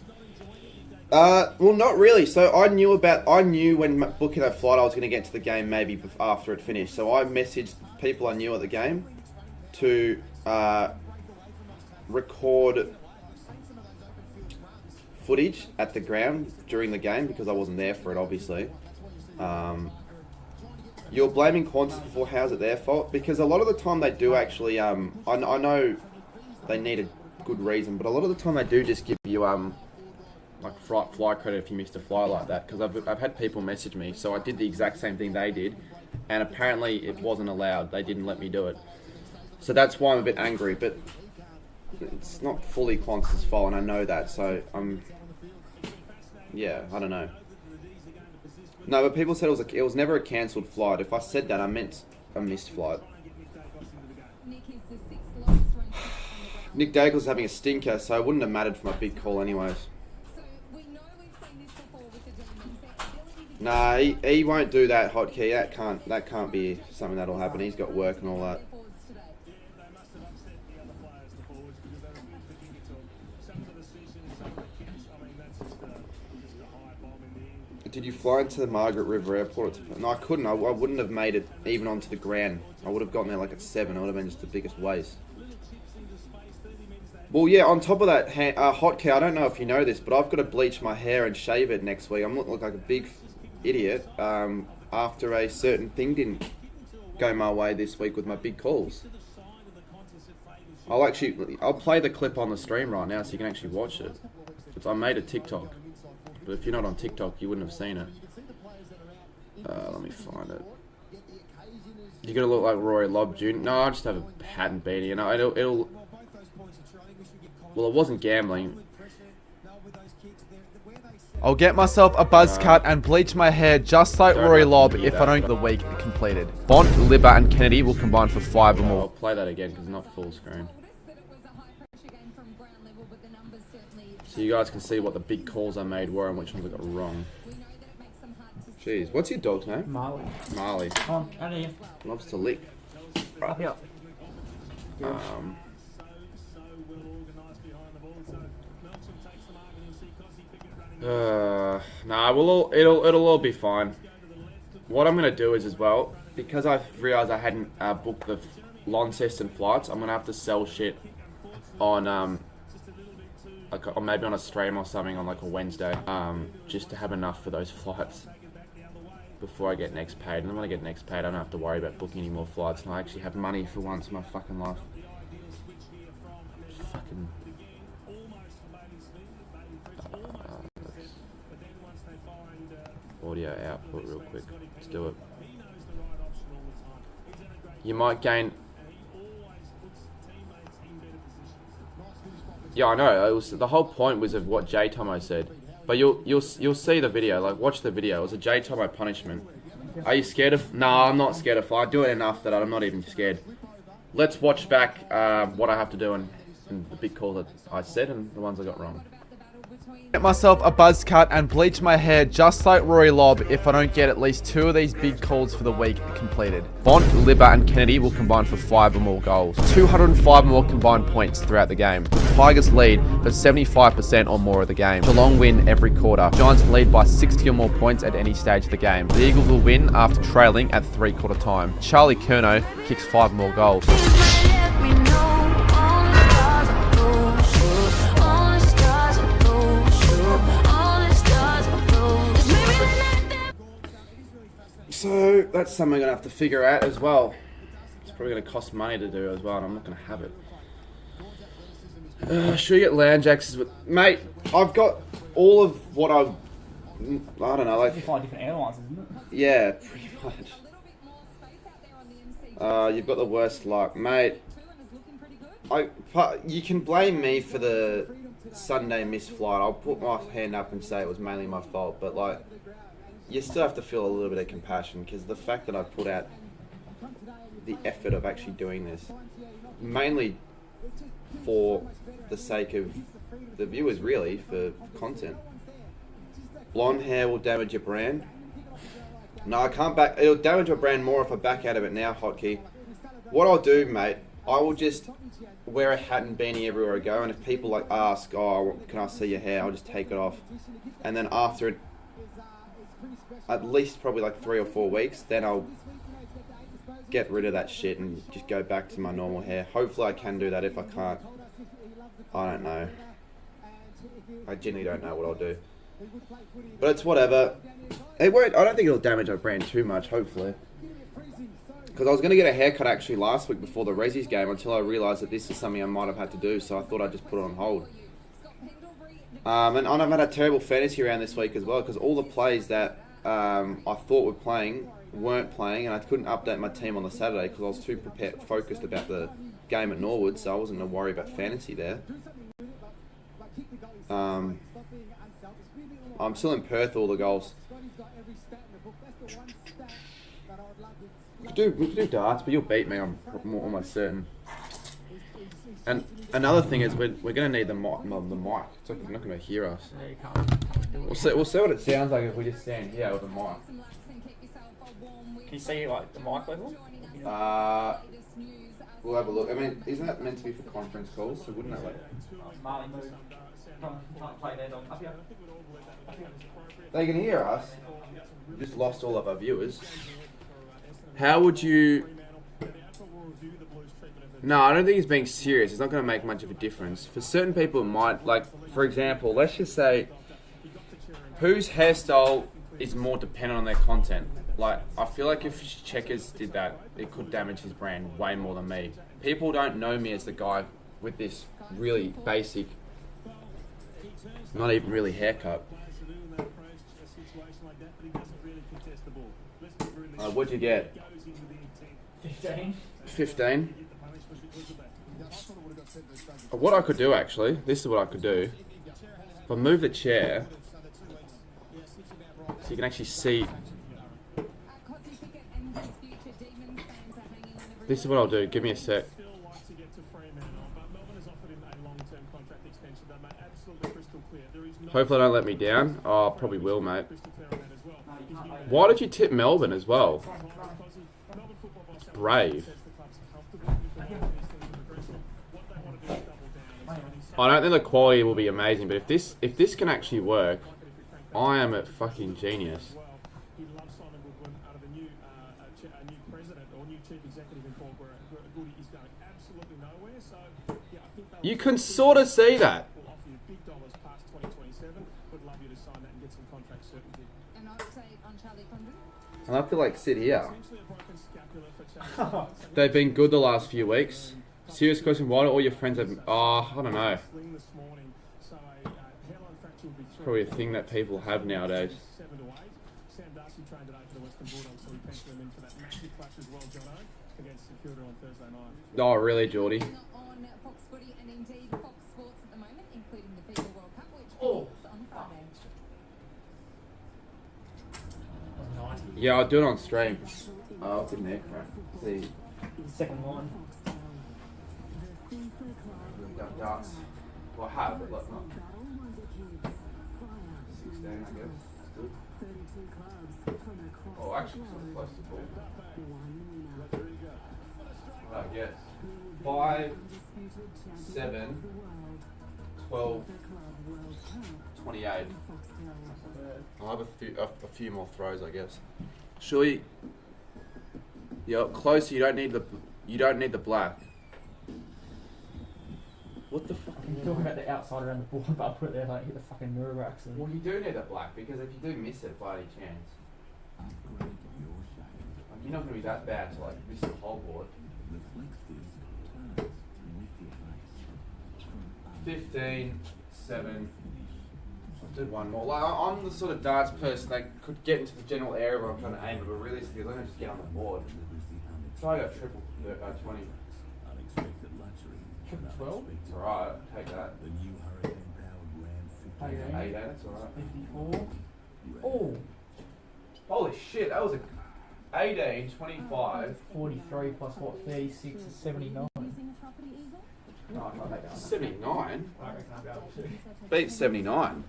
Well, not really. So I knew when booking that flight I was going to get to the game maybe after it finished. So I messaged people I knew at the game to record footage at the ground during the game because I wasn't there for it, obviously. You're blaming Qantas before. How's it their fault? Because a lot of the time they do actually. I know they need a good reason, but a lot of the time they do just give you like fly credit if you missed a fly like that, because I've had people message me, so I did the exact same thing they did, and apparently it wasn't allowed. They didn't let me do it, so that's why I'm a bit angry. But it's not fully Qantas' fault, and I know that. So yeah, I don't know. No, but people said it was never a cancelled flight. If I said that, I meant a missed flight. Nick Daigle's having a stinker, so it wouldn't have mattered for my big call anyways. Nah, he won't do that, Hotkey. That can't be something that'll happen. He's got work and all that. Did you fly into the Margaret River Airport? No, I couldn't. I wouldn't have made it even onto the Grand. I would have gotten there like at 7. It would have been just the biggest waste. Well, yeah, on top of that, Hotkey, I don't know if you know this, but I've got to bleach my hair and shave it next week. I'm looking like a big idiot after a certain thing didn't go my way this week with my big calls. I'll play the clip on the stream right now so you can actually watch it. I made a TikTok, but if you're not on TikTok, you wouldn't have seen it. Let me find it. You gotta look like Rory Lobb Jr. No, I just have a hat and beanie. It'll. Well, it wasn't gambling. I'll get myself a buzz cut and bleach my hair just like Don't Rory have to Lobb do if that, I don't but- get the week completed. Bont, Libba and Kennedy will combine for 5 or I'll more. play that again because it's not full screen. So you guys can see what the big calls I made were and which ones I got wrong. Jeez, what's your dog's name? Marley. Marley. Come on, out of here. Loves to lick. Up here. Nah, it'll all be fine. What I'm gonna do is as well, because I realised I hadn't booked the Launceston flights, I'm gonna have to sell shit on or maybe on a stream or something on like a Wednesday, just to have enough for those flights before I get next paid. And then when I get next paid, I don't have to worry about booking any more flights, and I actually have money for once in my fucking life. Fucking audio output real quick. Let's do it. You might gain... Yeah, I know. It was, the whole point was of what J Tomo said. But you'll see the video. Like, watch the video. It was a J Tomo punishment. Are you scared of... Nah, I'm not scared of fly. I do it enough that I'm not even scared. Let's watch back what I have to do and the big call that I said and the ones I got wrong. Get myself a buzz cut and bleach my hair just like Rory Lobb if I don't get at least 2 of these big calls for the week completed. Bont, Libba and Kennedy will combine for 5 or more goals. 205 more combined points throughout the game. The Tigers lead for 75% or more of the game. Geelong win every quarter. Giants lead by 60 or more points at any stage of the game. The Eagles will win after trailing at 3/4 time. Charlie Curnow kicks 5 more goals. So that's something I'm going to have to figure out as well. It's probably going to cost money to do as well, and I'm not going to have it. Should we get Landjax's with... Mate, I've got all of what I don't know, like... You find different airlines, isn't it? Yeah, pretty much. You've got the worst luck. Mate, you can blame me for the Sunday missed flight. I'll put my hand up and say it was mainly my fault, but like... You still have to feel a little bit of compassion because the fact that I put out the effort of actually doing this, mainly for the sake of the viewers, really, for content. Blonde hair will damage your brand. No, I can't back. It'll damage your brand more if I back out of it now, Hotkey. What I'll do, mate, I will just wear a hat and beanie everywhere I go, and if people like ask, "Oh, can I see your hair?" I'll just take it off, and then after it. At least probably like 3 or 4 weeks, then I'll get rid of that shit and just go back to my normal hair. Hopefully I can do that. If I can't, I don't know. I genuinely don't know what I'll do. But it's whatever. It won't, I don't think it'll damage our brand too much, hopefully. Because I was going to get a haircut actually last week before the Rezzies game until I realised that this is something I might have had to do, so I thought I'd just put it on hold. And I've had a terrible fantasy round this week as well because all the plays that I thought were playing weren't playing, and I couldn't update my team on the Saturday because I was too focused about the game at Norwood, so I wasn't going to worry about fantasy there. I'm still in Perth, all the goals. We could do darts, but you'll beat me, I'm almost certain. And another thing is we're going to need the mic. It's like you're not going to hear us. We'll see what it sounds like if we just stand here with the mic. Can you see like the mic level? We'll have a look. I mean, isn't that meant to be for conference calls? So wouldn't it like... Marley move. Play there, dog. Up here. They can hear us. We just lost all of our viewers. How would you... No, I don't think he's being serious. It's not going to make much of a difference. For certain people, it might. Like, for example, let's just say, whose hairstyle is more dependent on their content? Like, I feel like if Checkers did that, it could damage his brand way more than me. People don't know me as the guy with this really basic, not even really haircut. What'd you get? 15. 15. What I could do actually, this is what I could do. If I move the chair, so you can actually see. This is what I'll do. Give me a sec. Hopefully, don't let me down. Oh, probably will, mate. Why did you tip Melbourne as well? It's brave. I don't think the quality will be amazing, but if this can actually work, I am a fucking genius. You can sort of see that. And I have to like sit here. They've been good the last few weeks. Serious question, why do all your friends have... Oh, I don't know. It's probably a thing that people have nowadays. Sam Darcy trained today for the Western Bulldogs, so we pencil him in for that massive clash as well, Jono, against Security on Thursday night. Oh, really, Geordie? On Fox Footy and indeed Fox Sports at the moment, including the FIFA World Cup, which begins on Friday. Yeah, I'll do it on stream. Oh, good nick, right? See. Second line. Darts. Well, I have, but like not. 16, I guess. Good. Oh, actually, sort of close to full. I guess. 5, 7, 12, 28. I'll have a few more throws, I guess. Surely, yeah, closer. You don't need the black. What the fuck? You're talking about the outside around the board, but I'll put it there like hit the fucking mirror racks. And... Well, you do need the black because if you do miss it by any chance, like, you're not going to be that bad to like miss the whole board. 15, 7. I'll do one more. Like, I'm the sort of darts person that could get into the general area where I'm trying to aim, but realistically, let me just get on the board. Try to go triple 20. Triple 12? It's alright, take that. 8, that's alright. 54. Oh! Holy shit, that was a 18, 25. 43 plus what? 36 is 79. No, I can't make that. 79? I reckon I'll be able to. Beat 79.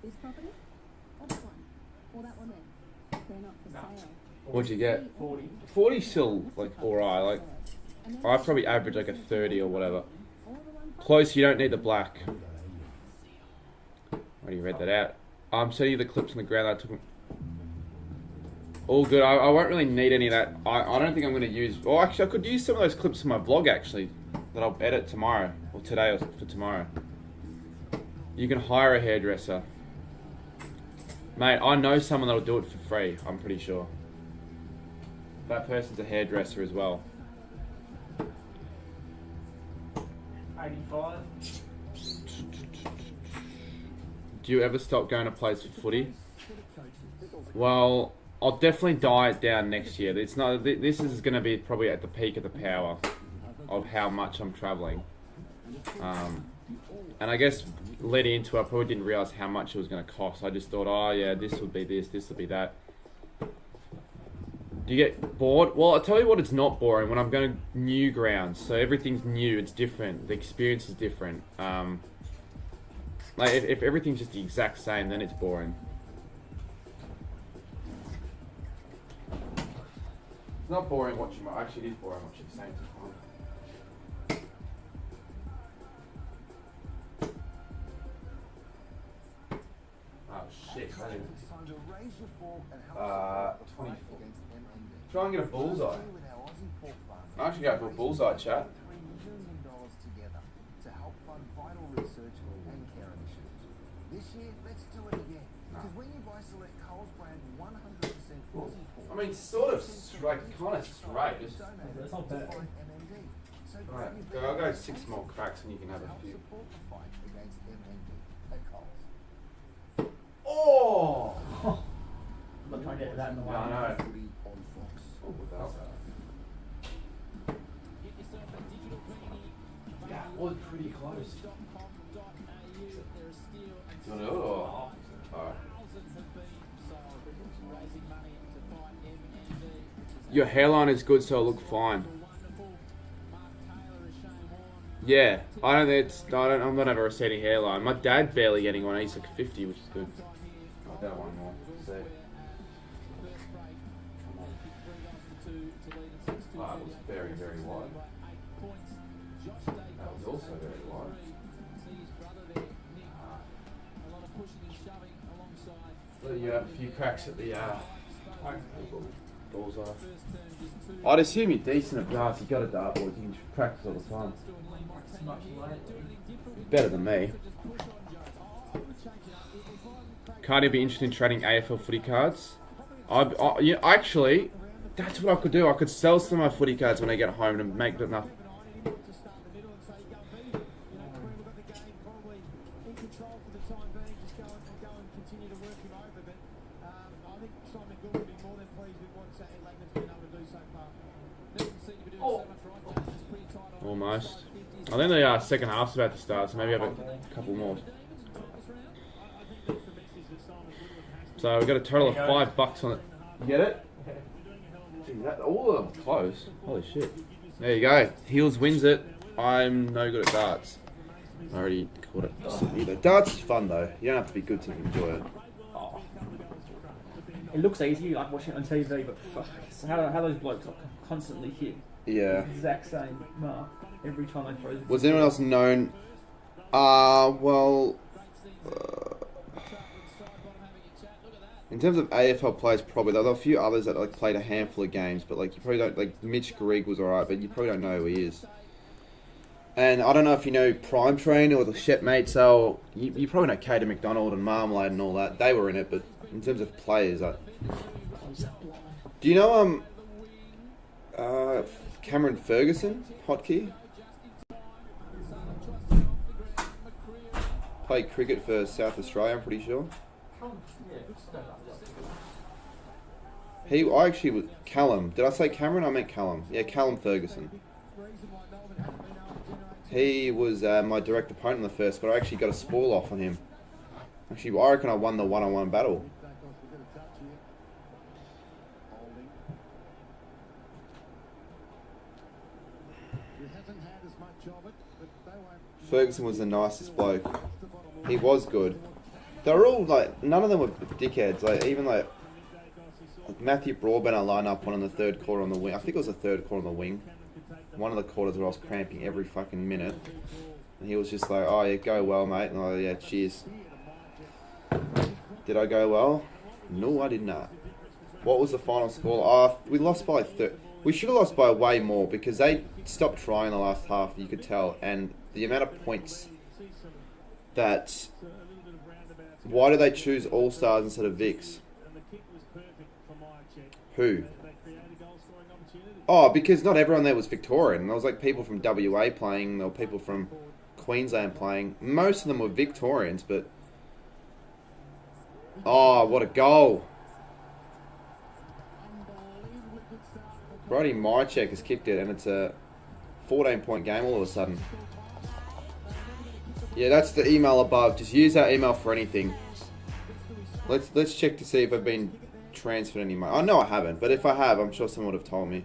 This property or that one? Or that one there? They're not for sale. What'd you get? 40. 40 still like alright. Like I probably average like a 30 or whatever. Close, you don't need the black. Already read that out. I'm sending you the clips on the ground. I took them. All good. I won't really need any of that. I don't think I'm going to use... Well, actually, I could use some of those clips for my vlog, actually. That I'll edit tomorrow. Or today, or for tomorrow. You can hire a hairdresser. Mate, I know someone that'll do it for free. I'm pretty sure. That person's a hairdresser as well. 85. Do you ever stop going to plays for footy? Well... I'll definitely diet down next year. It's not. This is going to be probably at the peak of the power of how much I'm traveling. And I guess leading into it, I probably didn't realize how much it was going to cost. I just thought, oh yeah, this would be this would be that. Do you get bored? Well, I'll tell you what, it's not boring. When I'm going to new grounds, so everything's new, it's different. The experience is different. Like if everything's just the exact same, then it's boring. It's not boring watching, actually it is boring watching the same time. Oh shit, that is 24. Try and get a bullseye. I actually go for a bullseye, chat. This year, let's do it again. Because when you buy select Coles brand 100% Aussie pork, I mean, sort of straight, kind of straight. Just That's not bad. right. I'll go 6 more cracks and you can have a few. Oh! I'm not trying to get that in the way. Yeah, I know. Get yourself a digital penny. Yeah, it was pretty close. .com.au. There are still You want to do it or? Alright. thousands have been sold, raising money to fight MND. Your hairline is good, so it'll look fine. Wonderful. Mark Taylor is Shane Warne. Yeah, I'm not have a receding hairline. My dad's barely getting one. He's like 50, which is good. I'll do one more. See. Oh, it was very, very wide. That was also very wide. Well, you have a few cracks at the bullseye. I'd assume you're decent at darts. You've got a dartboard. You can practice all the time. Better than me. Cardi be interested in trading AFL footy cards. Actually, that's what I could do. I could sell some of my footy cards when I get home and make enough. think Simon Gould will be more than pleased with what Ed Langdon's been able to do so far. Doesn't seem to be doing so much right. It's pretty tight on. Almost. I think the second half's about to start, so maybe have a couple more. So we've got a total of $5 on it. You get it? Gee, that, all of them close. Holy shit. There you go. Heels wins it. I'm no good at darts. I already caught it. Darts is fun though. You don't have to be good to enjoy it. Oh. It looks easy, like watching it on TV, but fuck, so how those blokes constantly hit Yeah. the exact same mark every time they throw. Was anyone else known? Well, in terms of AFL players, probably there were a few others that like played a handful of games, but like you probably don't. Like Mitch Grigg was alright, but you probably don't know who he is. And I don't know if you know Prime Train or the Shepmates. So you probably know Cater McDonald and Marmalade and all that. They were in it, but in terms of players, do you know Cameron Ferguson, hotkey? Played cricket for South Australia, I'm pretty sure. I actually was Callum. Did I say Cameron? I meant Callum. Yeah, Callum Ferguson. He was my direct opponent in the first, but I actually got a spoil off on him. Actually, I reckon I won the one-on-one battle. Ferguson was the nicest bloke. He was good. They were all like, none of them were dickheads. Like even like Matthew Broadbent, I line up one in the third quarter on the wing. I think it was the third quarter on the wing. One of the quarters where I was cramping every fucking minute, and he was just like, "Oh yeah, go well, mate." And I, yeah, cheers. Did I go well? No, I did not. What was the final score? We lost by we should have lost by way more because they stopped trying the last half. You could tell, and the amount of points that. Why do they choose All Stars instead of Vicks? Who? Oh, because not everyone there was Victorian. There was like people from WA playing, there were people from Queensland playing. Most of them were Victorians, but... Oh, what a goal. Brody Mychek has kicked it, and it's a 14-point game all of a sudden. Yeah, that's the email above. Just use that email for anything. Let's check to see if I've been transferred any money. I know I haven't, but if I have, I'm sure someone would have told me.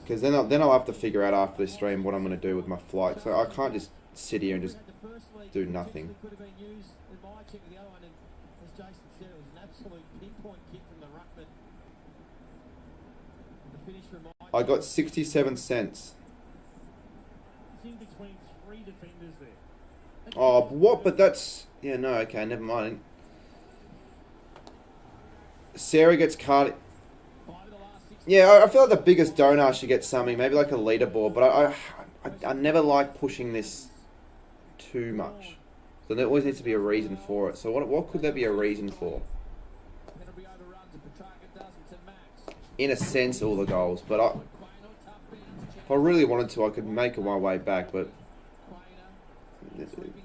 Because then I'll have to figure out after this stream what I'm going to do with my flight. So I can't just sit here and just do nothing. I got 67 cents. Oh, what? But that's... Yeah, no, okay, never mind. Sarah gets carded. Yeah, I feel like the biggest donor should get something, maybe like a leaderboard, but I never like pushing this too much. So there always needs to be a reason for it. So what could there be a reason for? In a sense, all the goals, but if I really wanted to, I could make my way back, but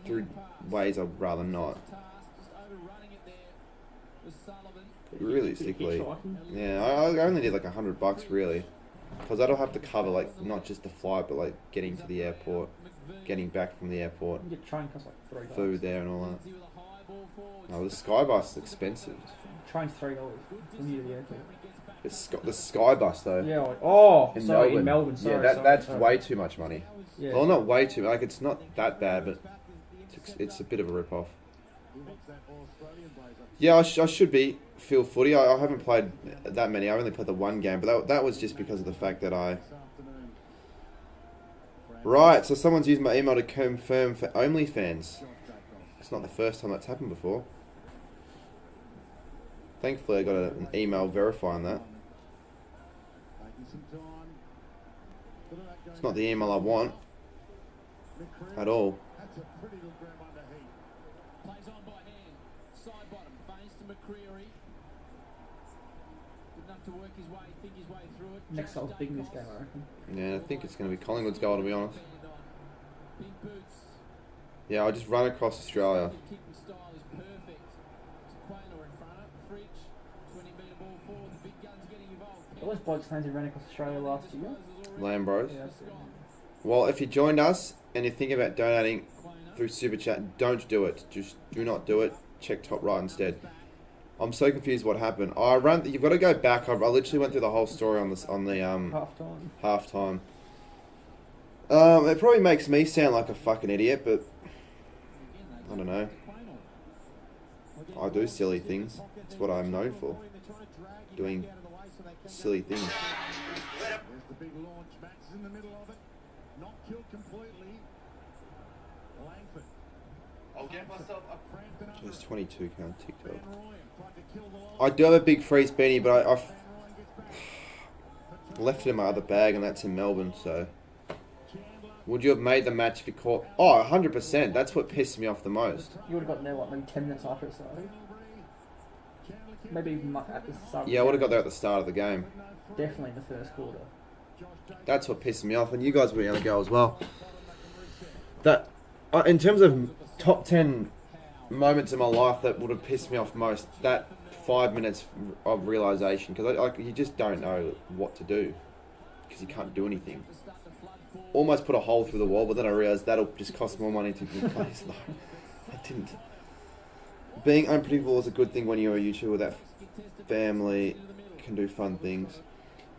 through ways I'd rather not. Realistically, yeah, I only need like $100 really, because I don't have to cover like not just the flight, but like getting to the airport, getting back from the airport, train costs like $3. Food there and all that. No, the Skybus is expensive. Train's $3 from here to the airport. The Skybus though. Yeah. Like, in Melbourne. Sorry, yeah, that's way too much money. Yeah. Well, not way too. Like it's not that bad, but it's a bit of a rip-off. Yeah, I should be field footy. I haven't played that many. I only played the one game, but that was just because of the fact that I... Right, so someone's used my email to confirm for OnlyFans. It's not the first time that's happened before. Thankfully I got an email verifying that. It's not the email I want. At all. Next goal's big in this game, I reckon. Yeah, I think it's going to be Collingwood's goal, to be honest. Yeah, I'll just run across Australia. All those blokes names who ran across Australia last year. Lambros. Yeah, I've seen them. Well, if you joined us and you're thinking about donating through Super Chat, don't do it. Just do not do it. Check top right instead. I'm so confused what happened. You've got to go back. I literally went through the whole story on the halftime. It probably makes me sound like a fucking idiot, but I don't know. I do silly things. It's what I'm known for. Doing silly things. There's the big launch. Max is in the middle of it. Not killed completely. Langford. I'll get myself up. Frampton Just 22 count TikTok. Van Rooyen tried to kill the line. I do have a big freeze beanie, but I've left it in my other bag, and that's in Melbourne, so... Would you have made the match if you caught... Oh, 100%. That's what pissed me off the most. You would have gotten there, what, maybe 10 minutes after it started? Maybe even at the start. Yeah, I would have got there at the start of the game. Definitely in the first quarter. That's what pissed me off, and you guys were going to go as well. That, in terms of top 10 moments in my life that would have pissed me off most, that 5 minutes of realisation, because you just don't know what to do, because you can't do anything. Almost put a hole through the wall, but then I realised that'll just cost more money to replace. No, I didn't. Being unpredictable is a good thing when you're a YouTuber that family can do fun things.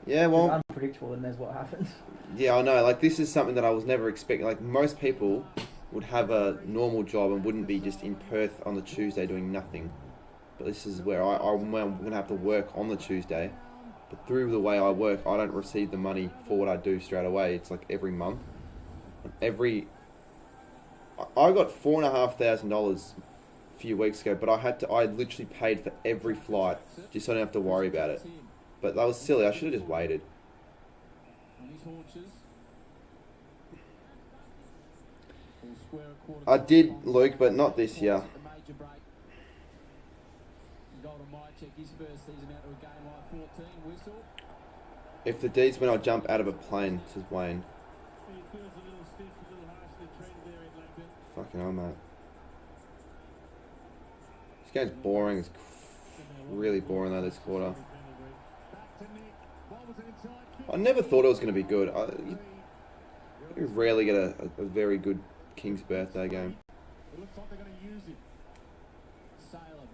Yeah, well... If it's unpredictable, then there's what happens. Yeah, I know. Like, this is something that I was never expecting. Like, most people would have a normal job and wouldn't be just in Perth on the Tuesday doing nothing. But this is where I'm going to have to work on the Tuesday. But through the way I work, I don't receive the money for what I do straight away. It's like every month. I got $4,500 a few weeks ago, but I literally paid for every flight just so I don't have to worry about it. But that was silly. I should have just waited. I did, Luke, but not this year. If the D's win, I'll jump out of a plane, says Wayne. Fucking hell, mate. This game's boring. It's really boring though this quarter. I never thought it was going to be good. You rarely get a very good King's birthday game. It looks like they're going to use it. Salem.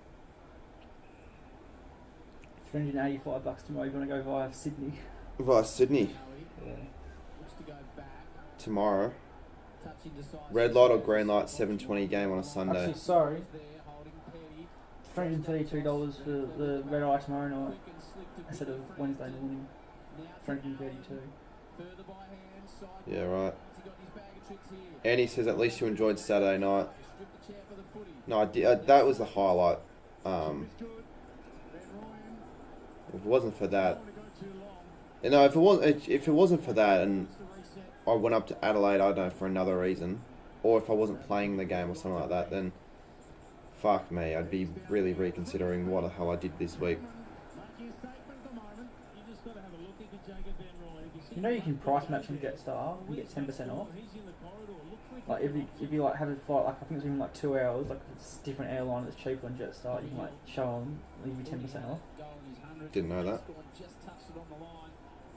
$385 tomorrow. You want to go via Sydney? Via Sydney? Yeah. Tomorrow. Red light or green light 7:20 game on a Sunday. Actually, sorry. $332 for the red eye tomorrow night instead of Wednesday morning. $332. Yeah, right. Andy says at least you enjoyed Saturday night. No, I did. That was the highlight. If it wasn't for that, if it wasn't for that, and I went up to Adelaide, I don't know, for another reason, or if I wasn't playing the game or something like that, then fuck me, I'd be really reconsidering what the hell I did this week. You know you can price match and get Star and get 10% off. Like if you like have a flight, like I think it's even like 2 hours, like it's a different airline that's cheaper than Jetstar, you can like show them, leave you 10% off. Didn't know that.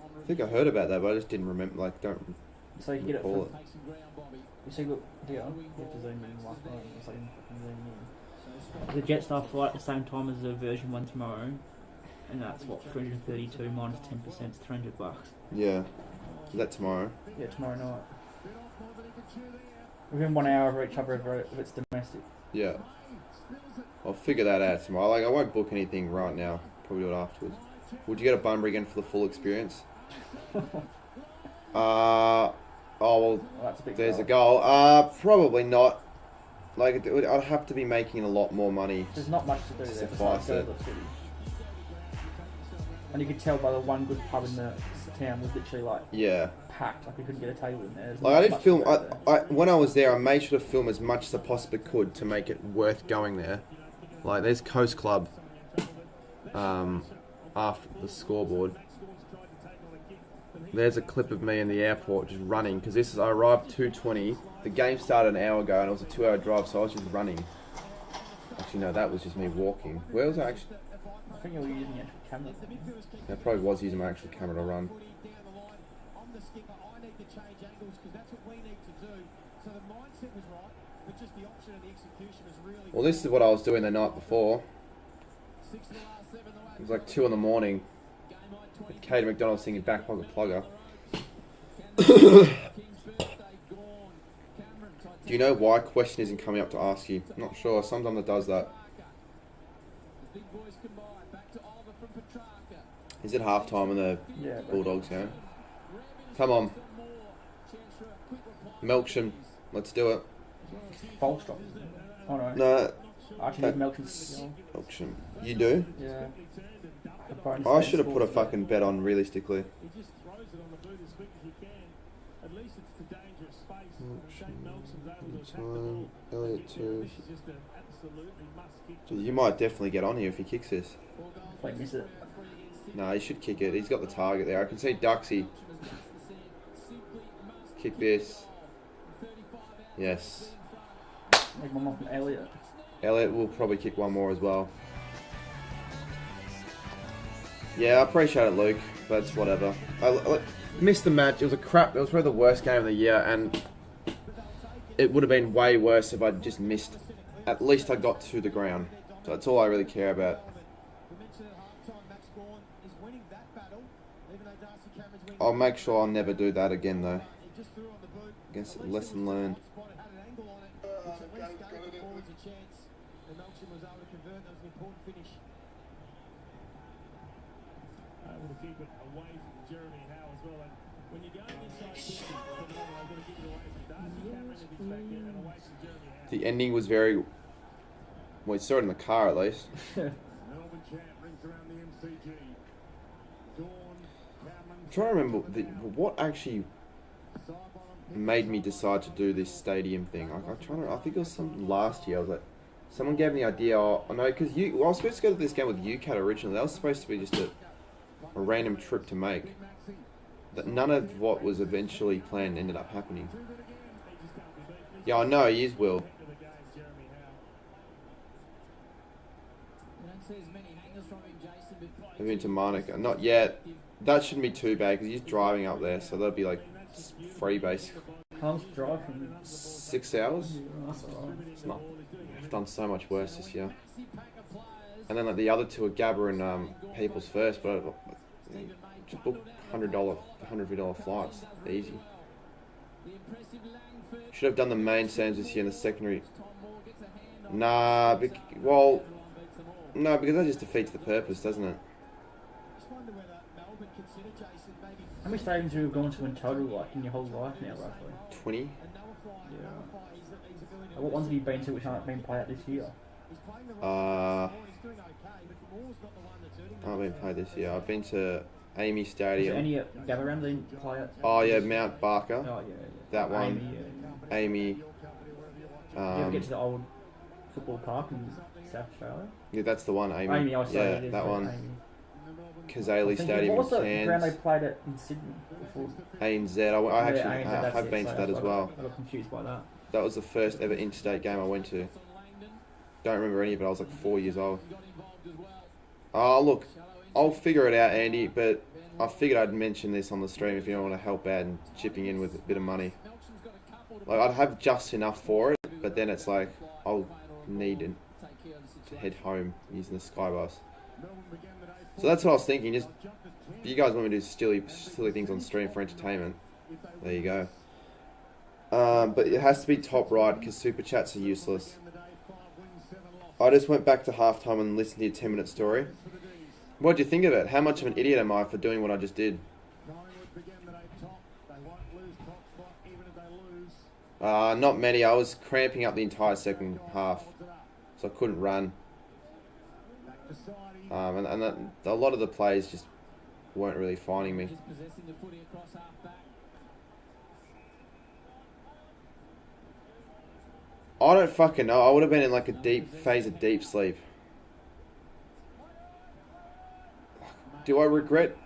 I think I heard about that, but I just didn't remember. Like, don't. So you can get it for. It. You see, look here. You have to zoom in my phone. It's like zoom in. The Jetstar flight at the same time as the version 1 tomorrow, and that's what 332 minus 10% is $300. Yeah. Is that tomorrow? Yeah, tomorrow night. Within 1 hour of each other if it's domestic. Yeah. I'll figure that out tomorrow. Like, I won't book anything right now. Probably do it afterwards. Would you get a Bunbury again for the full experience? Oh well. That's a big there's goal. a goal. Probably not. Like, I'd have to be making a lot more money. There's not much to do there. Suffice it. And you could tell by the one good pub in the town was literally like packed. Like we couldn't get a table in there. There's like I did film. When I was there, I made sure to film as much as I possibly could to make it worth going there. Like there's Coast Club. After the scoreboard. There's a clip of me in the airport just running because I arrived 2:20. The game started an hour ago and it was a 2-hour drive, so I was just running. Actually, no, that was just me walking. Where was I actually? think you were using the actual camera. I probably was using my actual camera to run. I'm the skipper. I need to change angles because that's what we need to do. So the mindset was right, but just the option and the execution was really. Well, this is what I was doing the night before. It was like 2 in the morning. Katie McDonald singing Back Pocket Plugger. Do you know why question isn't coming up to ask you? I'm not sure. Sometimes it does that. Is it halftime in the Bulldogs game? Come on. Melksham. Let's do it. False drop. Oh no. No. I actually need Melksham's. Melksham. You do? Yeah. I should have put a fucking bet on realistically. He just throws it on the boot as quick as he can. At least it's the dangerous space. Shane Melkson's able to attack the ball. Elliot This 2. is just an absolutely must kick. You might definitely get on here if he kicks this. If I miss it. No, he should kick it. He's got the target there. I can see Duxie. Kick this. Yes. Make one more from Elliot. Elliot will probably kick one more as well. Yeah, I appreciate it, Luke, but it's whatever. I missed the match. It was a crap. It was probably the worst game of the year, and it would have been way worse if I just missed. At least I got to the ground. So that's all I really care about. I'll make sure I'll never do that again, though. I guess lesson learned. Able to keep it away from Jeremy Howe as well. And when you're going inside 50, they've got to keep it away from Darcy Cameron if he's back there and away from Jeremy Howe. The ending was very... Well, we saw it in the car at least. Melbourne champ rings around the MCG. Dawn, Cameron. I'm trying to remember what actually made me decide to do this stadium thing. I think it was something last year. I was like, someone gave me the idea. I know because I was supposed to go to this game with UCAT originally. That was supposed to be just a random trip to make. That none of what was eventually planned ended up happening. Yeah, I know he is Will. I've been to Monaco. Not yet. That shouldn't be too bad because he's driving up there, so that'll be like free basically. How long's the drive from 6 hours? Yeah, that's alright. It's not. I've done so much worse this year. And then like the other two are Gabba and People's First, but just book $150 flights. Easy. Should have done the main stands this year in the secondary. Nah, no, because that just defeats the purpose, doesn't it? How many stadiums have you gone to in total, like in your whole life now, roughly? 20. Yeah. What ones have you been to which aren't being played out this year? I haven't been played this year. I've been to Amy Was Stadium. there any at Gabba they didn't play at? Oh yeah, Mount Barker. Oh yeah. That one. Amy, yeah. Amy. Did you ever get to the old football park in South Australia? Yeah, that's the one. Amy. Amy, I Yeah, that one. Kazali Stadium What was in the ground they Cairns. played at in Sydney before? ANZ. I have been to that as well. I got confused by that. That was the first ever interstate game I went to. Don't remember any of it. I was like 4 years old. Oh, look. I'll figure it out, Andy, but I figured I'd mention this on the stream if you don't want to help out and chipping in with a bit of money. Like, I'd have just enough for it, but then it's like, I'll need to head home using the Skybus. So that's what I was thinking. Just, if you guys want me to do silly things on stream for entertainment, there you go. But it has to be top right because super chats are useless. I just went back to halftime and listened to your 10-minute story. What do you think of it? How much of an idiot am I for doing what I just did? Not many. I was cramping up the entire second half, so I couldn't run. And a lot of the plays just weren't really finding me. I don't fucking know. I would have been in like a deep phase of deep sleep. Do I regret?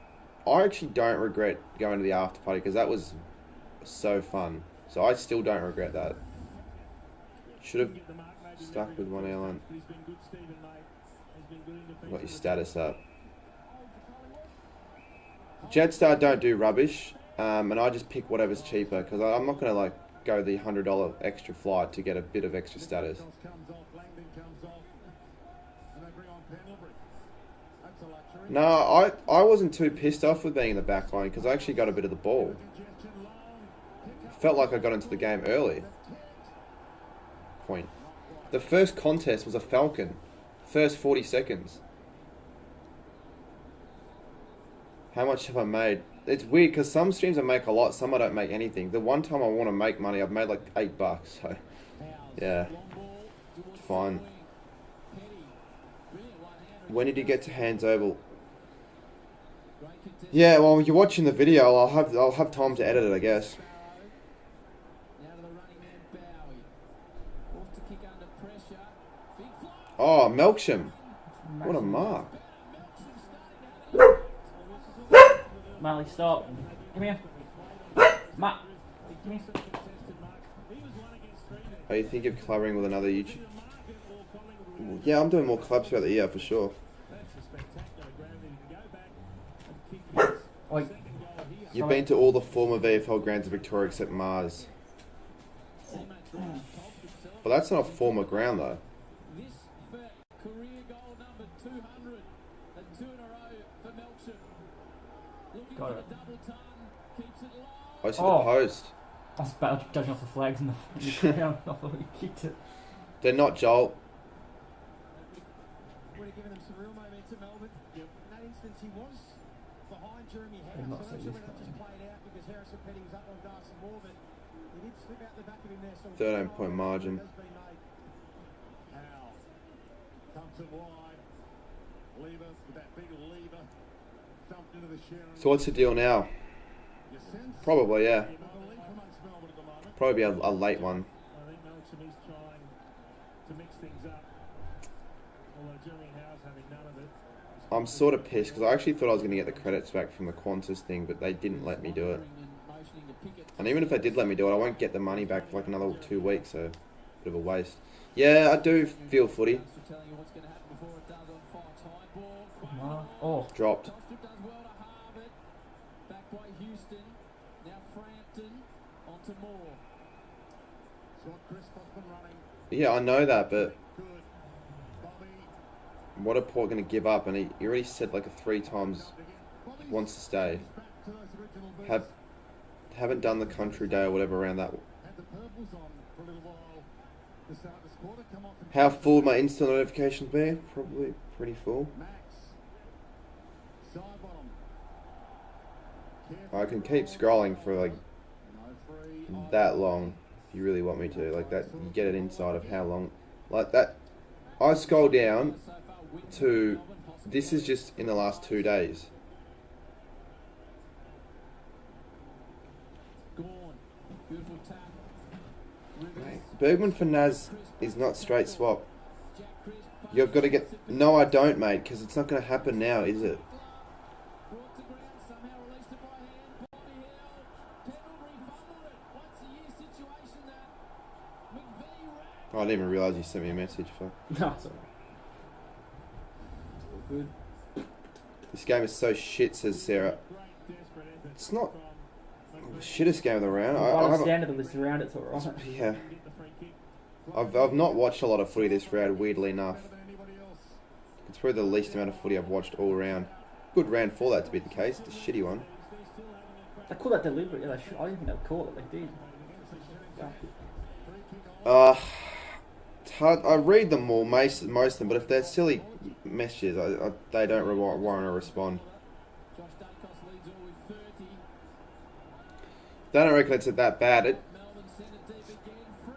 I actually don't regret going to the after party because that was so fun. So I still don't regret that. Should have stuck with one airline. Got your status up. Jetstar don't do rubbish, and I just pick whatever's cheaper because I'm not gonna like go the $100 extra flight to get a bit of extra status. No, I wasn't too pissed off with being in the back line because I actually got a bit of the ball. Felt like I got into the game early. Point. The first contest was a Falcon. First 40 seconds. How much have I made? It's weird because some streams I make a lot, some I don't make anything. The one time I want to make money, I've made like $8. So, yeah. Fine. When did you get to hands over? Yeah, well, you're watching the video. I'll have time to edit it, I guess. Oh, Melksham. What a mark. Marley, stop. Come here. Matt. Come here. Oh, you think of collaborating with another YouTube? Yeah, I'm doing more collabs throughout the year for sure. Oi. You've been to all the former VFL grounds in Victoria except Mars. But that's not a former ground though. Got it. I see the post. I was about judging off the flags in the ground. I thought you kicked it. They're not Joel. Would have given them some real momentum, Melbourne. In that instance, he was behind Jeremy Harris. Did not I'm see not sure this whether that just coming. played out because Harrison Petty was up on Darcy Moore, but he did slip out the back of him there. So 13-point margin. Howe comes it wide. Lever with that big lever. Dumped into the Sharon. So what's the deal now? You sense Probably, yeah. the belief amongst Melbourne at the moment. Probably a late one. I think Melksham is trying to mix things up. Although Jeremy Howe's having none of it. I'm sort of pissed because I actually thought I was going to get the credits back from the Qantas thing, but they didn't let me do it. And even if they did let me do it, I won't get the money back for like another 2 weeks, so bit of a waste. Yeah, I do feel footy. Oh. Dropped. Back by Houston. Now Frampton onto Moore. Shot Chris Hoffman running. Yeah, I know that, but Good. Bobby. what are Port going to give up? And he already said like 3 times he wants to stay. Back to those original boots. Haven't done the country day or whatever around that. Had the purples on for a little while to start this quarter. Come off and How full would my instant notifications be? Probably pretty full. Max. Side bottom. I can keep scrolling for like No free. that long if you really want me to. Like that, you get it inside of how long. Like that. I scroll down to. This is just in the last 2 days. Beautiful tap. Bergman for Naz is not straight swap. You've got to get. No, I don't, mate, because it's not going to happen now, is it? Brought to ground, somehow released it by hand. Bobby Hill. Pendle refumbled it. Once a year situation that McVeigh ran. Oh, I didn't even realise you sent me a message. Fuck. No, it's alright. All good. This game is so shit, says Sarah. It's not the shittest game of the round. By I the haven't. standard of this round, it's alright. Yeah. I've not watched a lot of footy this round, weirdly enough. It's probably the least amount of footy I've watched all round. Good round for that to be the case. It's a shitty one. They called that deliberate. Yeah, I didn't think they would call it. They did. It's hard. I read them all, most of them, but if they're silly messages, they don't warrant a respond. Josh Dacos leads all with 30. They don't reckon it's that bad. Melbourne sent it deep again. Fred.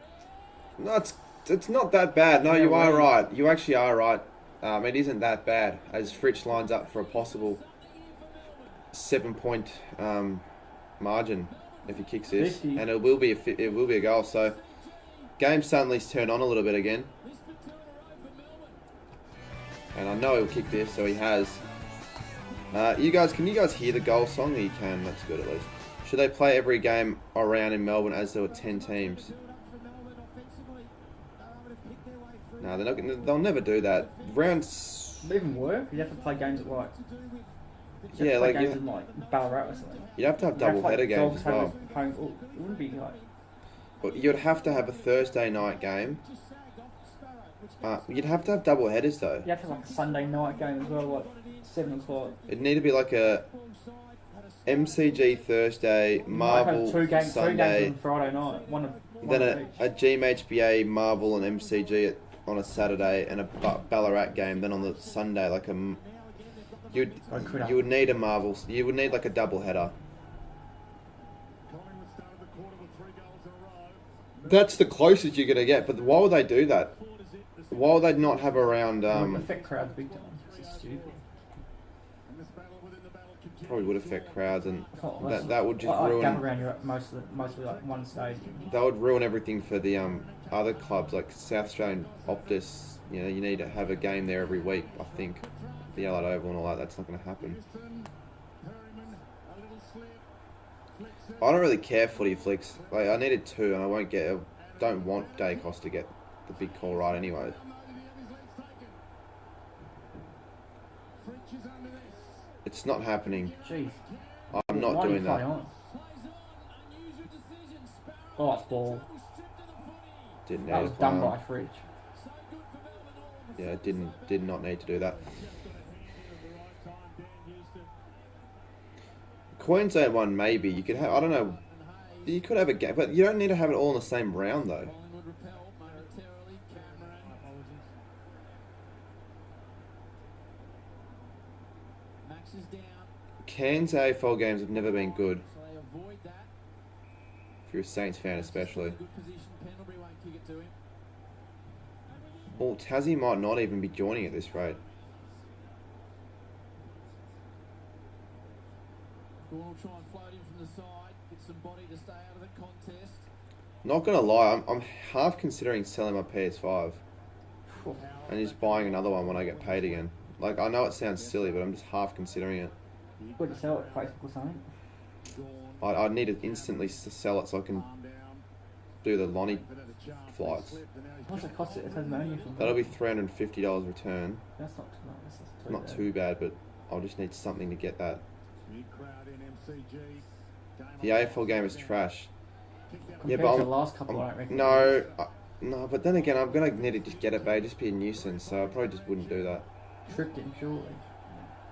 No, it's not that bad. No, you are right. You actually are right. It isn't that bad as Fritsch lines up for a possible 7-point margin if he kicks this, 50. and it will be a goal. So game suddenly turned on a little bit again, and I know he'll kick this, so he has. Can you guys hear the goal song? You can. That's good at least. Should they play every game around in Melbourne as there were 10 teams? No, they're not. They'll never do that. Rounds But even work, you have to play games at like. You Yeah, have to play like games you, in like Ballarat or something. you'd have to have You have double to play header games Dogs as have well. a home. Well, it wouldn't be like. But you'd have to have a Thursday night game. You'd have to have double headers though. You have to have like a Sunday night game as well, like 7 o'clock. It'd need to be like a MCG Thursday, You might Marvel have 2 games Sunday, on Friday night. One then of a each. GMHBA, Marvel, and MCG on a Saturday, and a Ballarat game. Then on the Sunday, like you would need a Marvel. You would need like a double header. Collingwood started the quarter with 3 goals in a row. That's the closest you're gonna get. But why would they do that? Why would they not have around? It would affect crowds big time. It's just stupid. And this battle within the battle continues. Probably would affect crowds, and It's not that would just like ruin. gather around your mostly like one stadium. That would ruin everything for the other clubs like South Australian Optus. You know, you need to have a game there every week. I think the Allied Oval and all that. That's not going to happen. I don't really care footy flicks. Like I needed 2, and I don't want Dacos to get the big call right anyway. It's not happening. Jeez. I'm not Why do you doing play that. on? Oh, it's ball. Didn't need That to was play done on. by Fridge. Yeah, did not need to do that. Queensland one maybe you could have. I don't know. You could have a game, but you don't need to have it all in the same round though. Collingwood repelled momentarily. Cameron. Max is down, Cairns AFL games have never been good. so they avoid that. If you're a Saints fan especially. Good position. Pendlebury won't kick it to him. Well, Tassie might not even be joining at this rate. Gorn will try and float him from the side. Get some body to stay out of the contest. Not gonna lie, I'm half considering selling my PS5 and just buying another one when I get paid again. Like I know it sounds silly, but I'm just half considering it. Would you sell it at Facebook or something? I need to instantly sell it so I can do the Lonnie flights. What's it cost at Tasmania from? That'll be $350 return. That's not too much. That's Not too bad, but I'll just need something to get that. The AFL game is trash. Yeah, Compared but to the last couple, I don't reckon. no, but then again, I'm gonna need to just get it back. Just be a nuisance, so I probably just wouldn't do that. Tripped him, surely.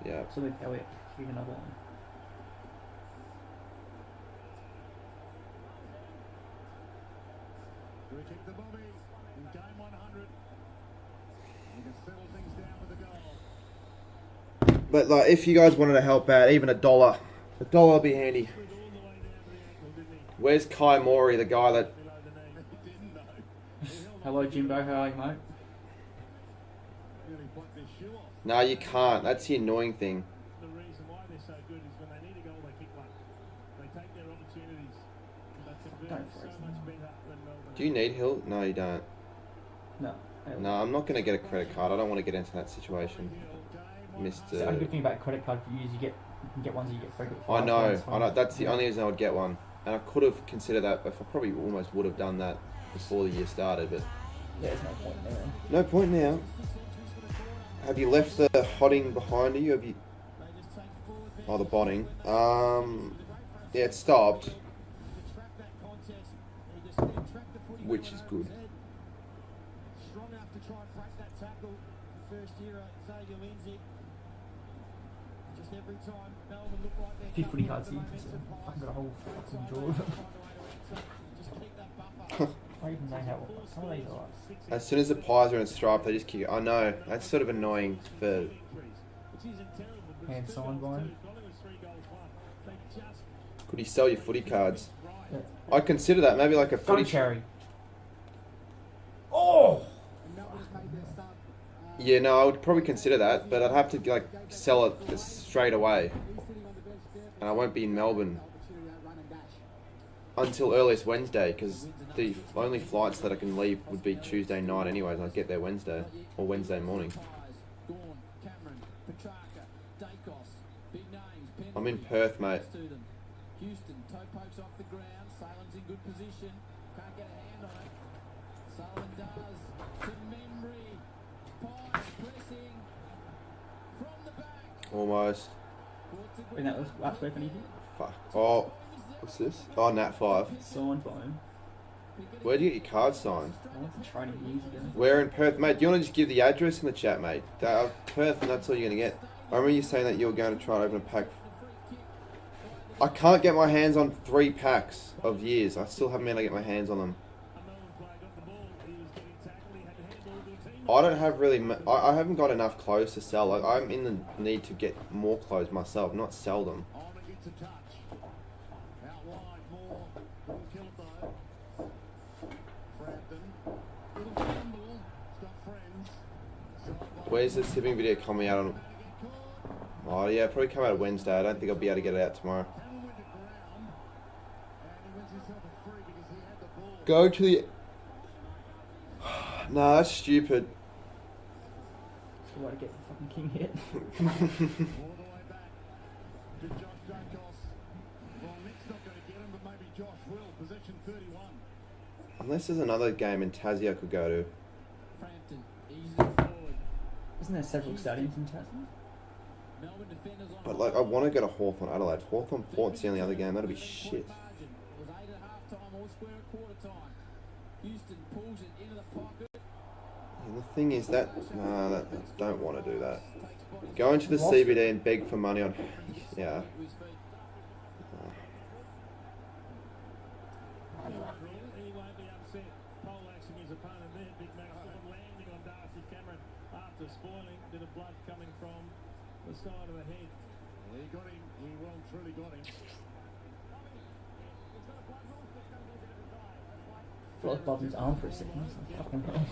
Yeah. So maybe Elliot kick another one. We kick the bobby in game 100. We can settle things down with a goal. But like, if you guys wanted to help out, even $1 would be handy. Where's Kai Mori, the guy that? Hello, Jimbo. How are you, mate? No, you can't. That's the annoying thing. The reason why they're so good is when they need a goal, they kick one. They take their opportunities. But Don't so freeze much better than Melbourne. Do you need Hill? No, you don't. No. No, I'm not going to get a credit card. I don't want to get into that situation. The only Mr. good thing about a credit card for you is you can get ones that you get free. I know. That's the only reason I would get one. And I could have considered that, but I probably almost would have done that before the year started, but Yeah, there's no point there. no point now. Have you left the hotting behind you? Have you? Oh, the botting. Yeah, it stopped, which is good. Strong enough to try and break that tackle. First year at Xavier Lindsay. Just every time Melbourne look like they're 50 footy cards here. So I fucking got a whole fucking drawer of them. just keep that buffer. I don't even know how. Some of these are like. As soon as the pies are in stripe, they just kick it. I know. That's sort of annoying for. Hand signed by him. Could you sell your footy cards? Yeah. I'd consider that. Maybe like a Got a footy. cherry. Oh! Yeah, no, I would probably consider that, but I'd have to like sell it straight away, and I won't be in Melbourne until earliest Wednesday because the only flights that I can leave would be Tuesday night anyways, and I'd get there Wednesday or Wednesday morning. Gorn, Cameron, Petrarca, Dacos, big names. I'm in Perth, mate. To them. Houston, toe pokes off the ground. Salem's in good position. Can't get a hand on it. Salem does. To Membry. Pies pressing. Almost. And that was last week, anything? Fuck. Oh, what's this? Oh, Nat 5. Signed by him. Where do you get your card signed? I went to training years ago. Where in Perth? Mate, do you want to just give the address in the chat, mate? Perth, and that's all you're going to get. I remember you saying that you were going to try and open a pack. I can't get my hands on 3 packs of years. I still haven't been able to get my hands on them. I don't have really... I haven't got enough clothes to sell. Like, I'm in the need to get more clothes myself, not sell them. Where's the tipping video coming out on? Oh yeah, probably come out Wednesday. I don't think I'll be able to get it out tomorrow. Go to the... Nah, that's stupid. That's the way to get the fucking king hit. Unless there's another game in Tassie I could go to. Isn't there several stadiums in Tasman? But like, I want to go to Hawthorn Adelaide. Hawthorn Port's the only other game. That'll be shit. And the thing is that... Nah, I don't want to do that. Go into the CBD and beg for money on... Yeah. The side of the head. He got him. He well truly got him. I felt like bumped his arm for a second. It's fucking hell.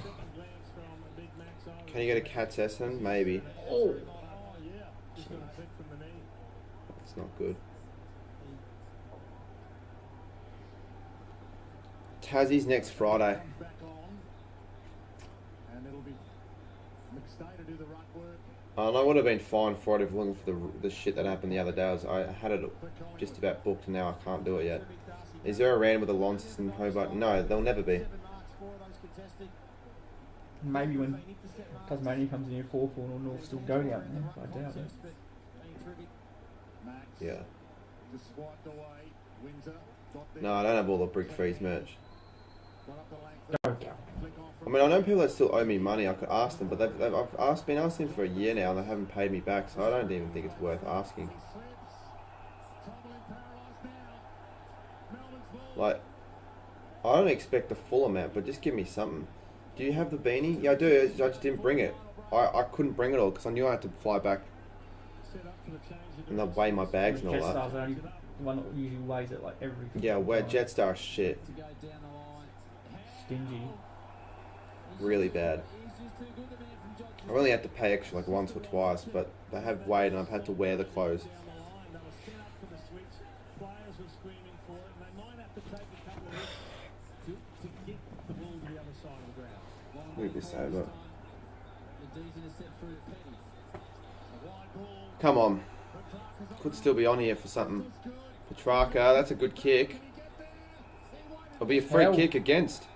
Can you get a Cat's Essen? Maybe. Oh! That's not good. Tassie's next Friday. And I would have been fine Friday if looking for the shit that happened the other day. I had it just about booked and now I can't do it yet. Is there a random with a Lonsis in Hobart? No, there'll never be. Maybe when Tasmania comes in here 4-4 or North still go down there. I doubt it. Yeah. No, I don't have all the Brick Freeze merch. Go. I mean, I know people that still owe me money. I could ask them, but I've been asking for a year now and they haven't paid me back, so I don't even think it's worth asking. Like, I don't expect the full amount, but just give me something. Do you have the beanie? Yeah, I do. I just didn't bring it. I couldn't bring it all because I knew I had to fly back and they'll weigh my bags and all that. Jetstar's the only one that usually weighs it like every... Yeah, where Jetstar is shit. Stingy. Really bad. I've only had to pay extra like once or twice, but they have weighed and I've had to wear the clothes. Move this over. Come on. Could still be on here for something. Petrarca, that's a good kick. It'll be a free kick against.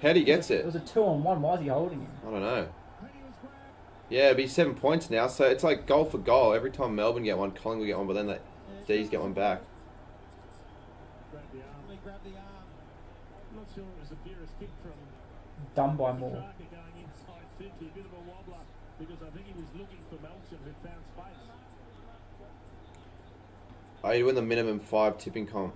Petty gets it. It was a 2-on-1. Why is he holding him? I don't know. Yeah, it'll be 7 points now, so it's like goal for goal. Every time Melbourne get one, Collingwood get one, but then the D's get one back. Done by more. Oh, you win the minimum 5 tipping comp.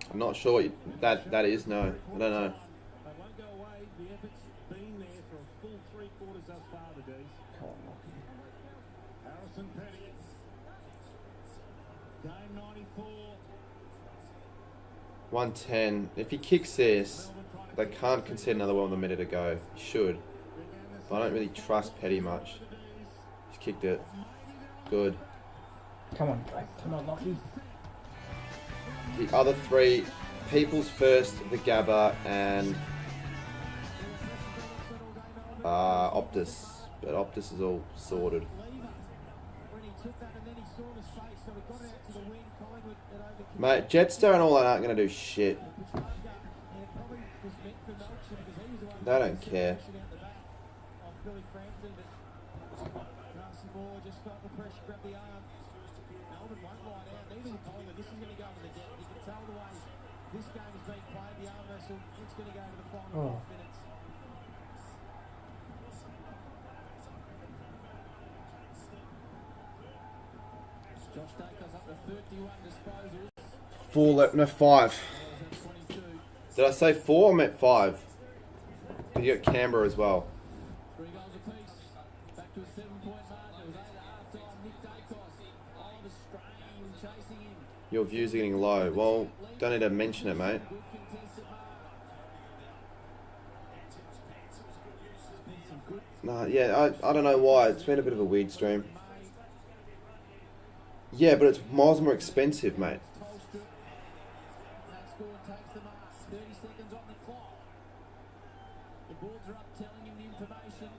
I'm not sure what that is, no. I don't know. Harrison Petty. Game 94. 110. If he kicks this, they can't concede another one with a minute to go. He should. But I don't really trust Petty much. He's kicked it. Good. Come on, come on, Lockie. The other 3, People's First, the Gabba, and Optus. But Optus is all sorted. Mate, Jetstar and all that aren't going to do shit. They don't care. Darcy Moore just felt the pressure, grabbed the arm. Melbourne won't lie down, neither will Collingwood. This is going to go to the deck. You can tell the way this game is being played, the arm wrestle. It's going to go to the final 5 minutes. Josh Dacos up to 31 disposals. 4 left, no 5. 22. Did I say 4? I meant 5. You got Canberra as well. 3 goals apiece. Back to a 7-point margin. It was 8 at half-time. Nick Dacos. Oliver Strain chasing him. Your views are getting low. Well, don't need to mention it, mate. Good contested mark. Nah, yeah, I don't know why. It's been a bit of a weird stream. Yeah, but it's miles more expensive, mate. Tolstrup. That score takes the mark. 30 seconds on the clock. The boards are up telling him the information.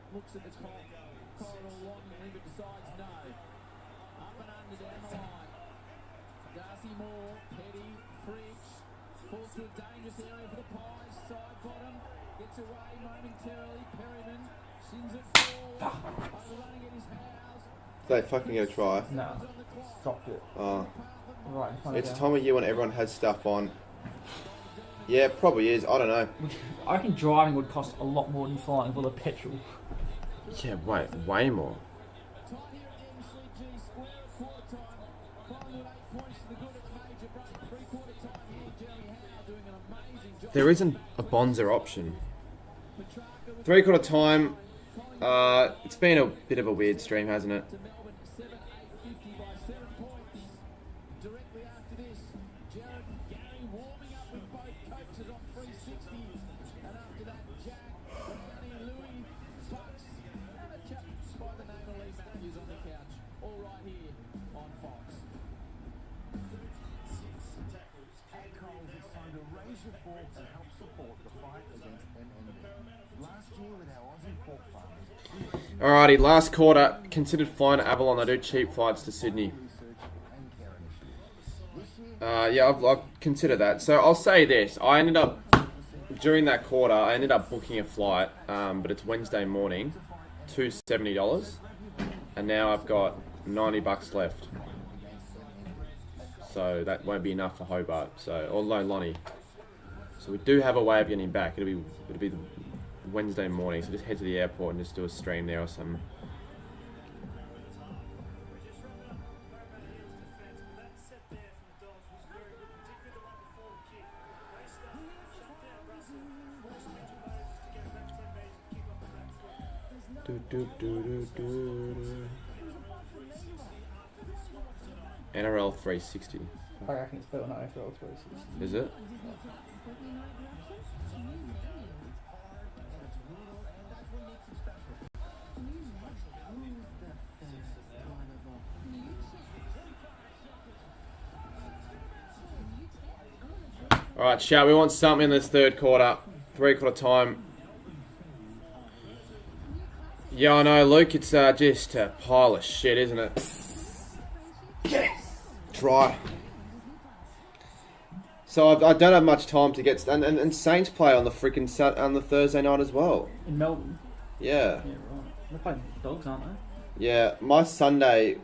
Looks at the clock. Corridor long and leave it decides no. Up and under down the line. Darcy Moore, Petty, Fridge. Falls to a dangerous area for the Pies. Side bottom. Gets away momentarily. Perryman. Sends it forward. Overrunning at his house. They fucking gonna try. No, dropped it. Oh. Right in front It's of a them. time of year when everyone has stuff on. Yeah, probably is. I don't know. I reckon driving would cost a lot more than flying for the petrol. Yeah, wait, way more. Time here at MCG Square at quarter time. Collingwood 8 points to the good at the major break. 3/4 time here. Jerry Howe doing an amazing job. There isn't a Bonza option. 3/4 time. It's been a bit of a weird stream, hasn't it? To Melbourne 7-8-50 by 7 points. Directly after this, Jared and Gary warming up with both coaches on 360. And after that, Jack, Brownie, Louis, Bucks, and a chap by the name of Lee Matthews on the couch. All right here on Fox. At Coles, it's time to raise your fork and help support the fight against MND. Last year with our Aussie pork farmers, Alrighty, last quarter. Considered flying to Avalon. I do cheap flights to Sydney. research and care initiatives. This year, Yeah, I've considered that. So I'll say this. I ended up, during that quarter, I ended up booking a flight, but it's Wednesday morning, $270. And now I've got $90 left. So that won't be enough for Hobart. So, or Lonnie. So we do have a way of getting back. It'll be the Wednesday morning. So just head to the airport and just do a stream there or something. NRL 360. I reckon it's better than AFL 360. Is it? Alright, shall we want something in this third quarter? 3/4 time. Yeah, I know, Luke, it's just a pile of shit, isn't it? Yes! Dry. So I don't have much time to get... And Saints play on the freaking on the Thursday night as well. In Melbourne? Yeah. Yeah, right. They're playing Dogs, aren't they? Yeah, my Sunday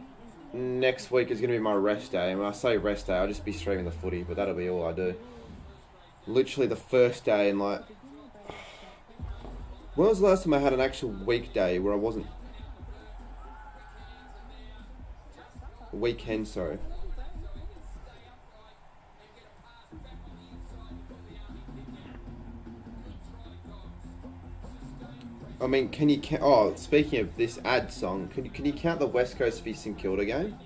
next week is going to be my rest day. And when I say rest day, I'll just be streaming the footy, but that'll be all I do. Literally the first day in like... When was the last time I had an actual weekday where I wasn't... Weekend, sorry. I mean, can you count... Oh, speaking of this ad song, can you count the West Coast v St Kilda game?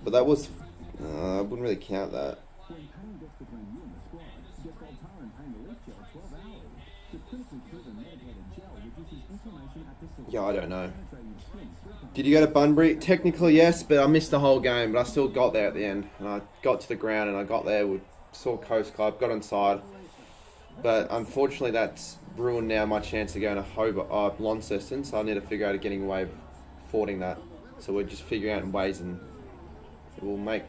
But that was... I wouldn't really count that. Yeah, I don't know. Did you go to Bunbury? Technically, yes, but I missed the whole game. But I still got there at the end. And I got to the ground and I got there, saw Coast Club, got inside. But unfortunately, that's ruined now my chance of going to Hobart, Launceston. So I need to figure out a getting away of fording that. So we're just figuring out ways and we'll make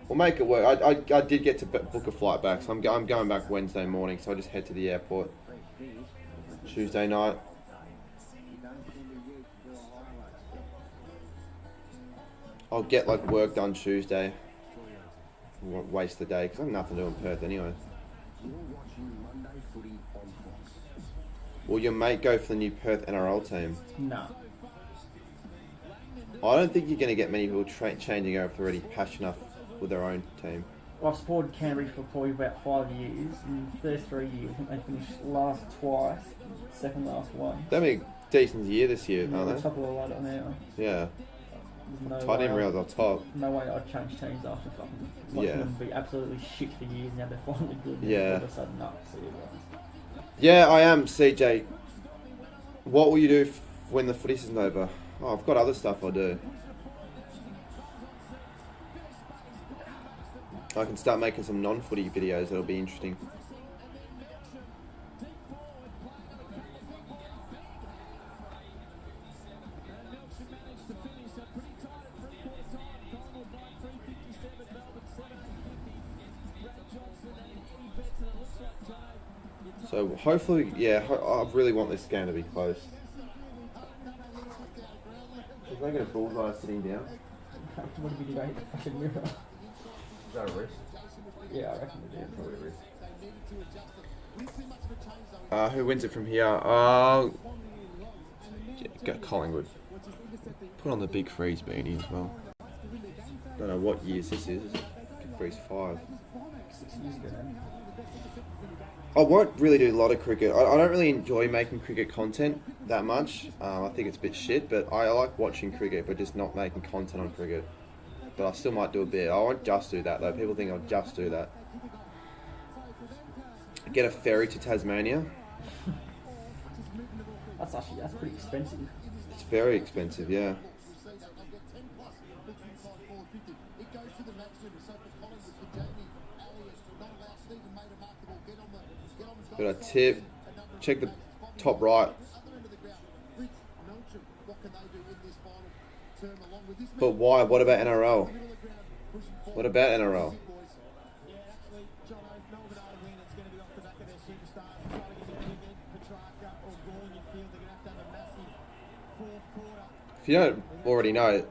it work. I did get to book a flight back. So I'm going back Wednesday morning. So I just head to the airport Tuesday night. I'll get like work done Tuesday. Won't waste the day because I have nothing to do in Perth anyway. You're watching Monday Footy on Fox. Will your mate go for the new Perth NRL team? No. I don't think you're going to get many people changing over if they're already passionate enough with their own team. Well, I've supported Canterbury for probably about 5 years. In the first 3 years, I think they finished last twice, second last one. They're having a decent year this year, Yeah, aren't they're they? top of the ladder now. Yeah. There's I didn't realise they're top. No way I'd change teams after fucking watching them be absolutely shit for years. Now they're finally good. And Yeah. All of a sudden, no, see you guys. Yeah, I am, CJ. What will you do when the footy season's over? Oh, I've got other stuff I'll do. I can start making some non-footy videos that'll be interesting. So hopefully, yeah, I really want this game to be close. If they get a bullseye sitting down. What did we do? I hit the fucking mirror. Is that a wrist? Yeah, I reckon we did. Probably a wrist. Who wins it from here? Go Collingwood. Put on the big freeze beanie as well. Don't know what years this is. Freeze 5. 6 years ago now. I won't really do a lot of cricket. I don't really enjoy making cricket content that much. I think it's a bit shit, but I like watching cricket, but just not making content on cricket. But I still might do a bit. I won't just do that though. People think I'll just do that. Get a ferry to Tasmania. That's pretty expensive. It's very expensive, yeah. Got a tip. Check the top right. But why? What about NRL? What about NRL? If you don't already know,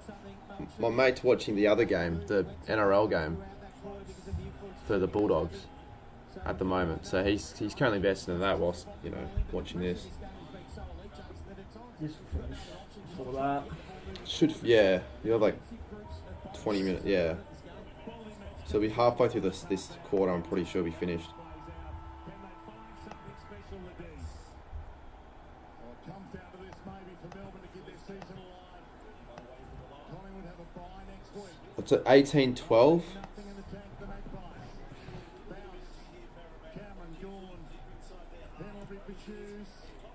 my mate's watching the other game, the NRL game, for the Bulldogs at the moment. So he's currently invested in that whilst, you know, watching this. Just for that. Yeah, you have like 20 minutes, yeah. So we'll be halfway through this quarter, I'm pretty sure we'll be finished. What's it, 18-12?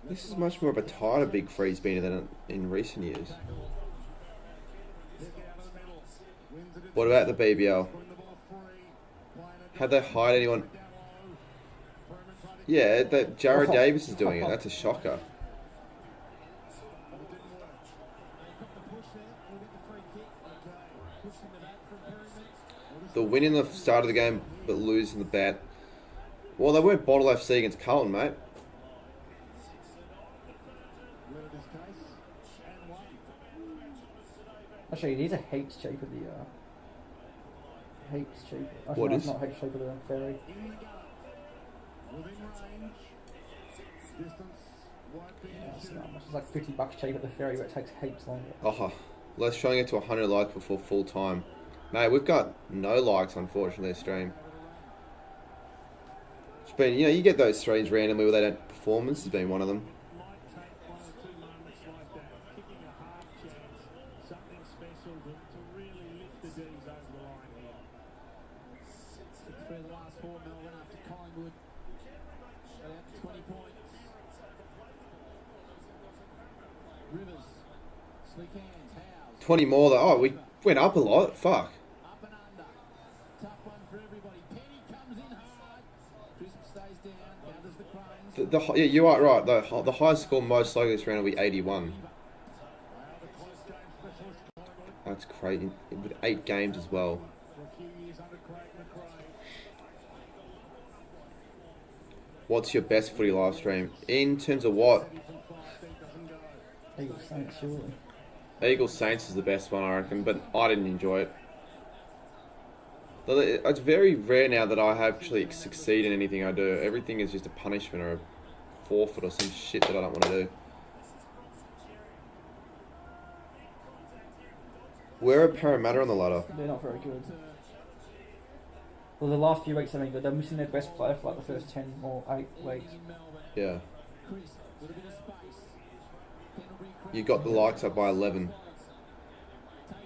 This is much more of a tighter big freeze beater than in recent years. What about the BBL? Have they hired anyone? Yeah, that Jared Davis is doing it. That's a shocker. The win in the start of the game, but lose in the bat. Well, they weren't Bottle FC against Carlton, mate. Actually, these are heaps cheaper. Heaps cheaper. Actually, What no, is? it's not heaps cheaper than a ferry. Yeah, it's not much. It's like $50 cheaper at the ferry, but it takes heaps longer. Oh, let's try and get to 100 likes before full time. Mate, we've got no likes, unfortunately, stream. It's been, you know, you get those streams randomly where they don't perform. This has been one of them. For the last 4, Melbourne after Collingwood. They're out 20 points. Rivers, slick hands, Howes. 20 more though. Oh, we went up a lot. Fuck. Up and under. Tough one for everybody. Penny comes in hard. Crisp stays down. Gathers the crumbs. Yeah, you are right. The highest score most likely this round will be 81. That's crazy. With 8 games as well. What's your best footy live stream? In terms of what? Eagles Saints, surely. Eagles Saints is the best one, I reckon, but I didn't enjoy it. It's very rare now that I actually succeed in anything I do. Everything is just a punishment or a forfeit or some shit that I don't want to do. Where are Parramatta on the ladder? They're not very good. Well, the last few weeks, I mean, they're missing their best player for like the first 10 or 8 weeks. Yeah. You got the likes up by 11.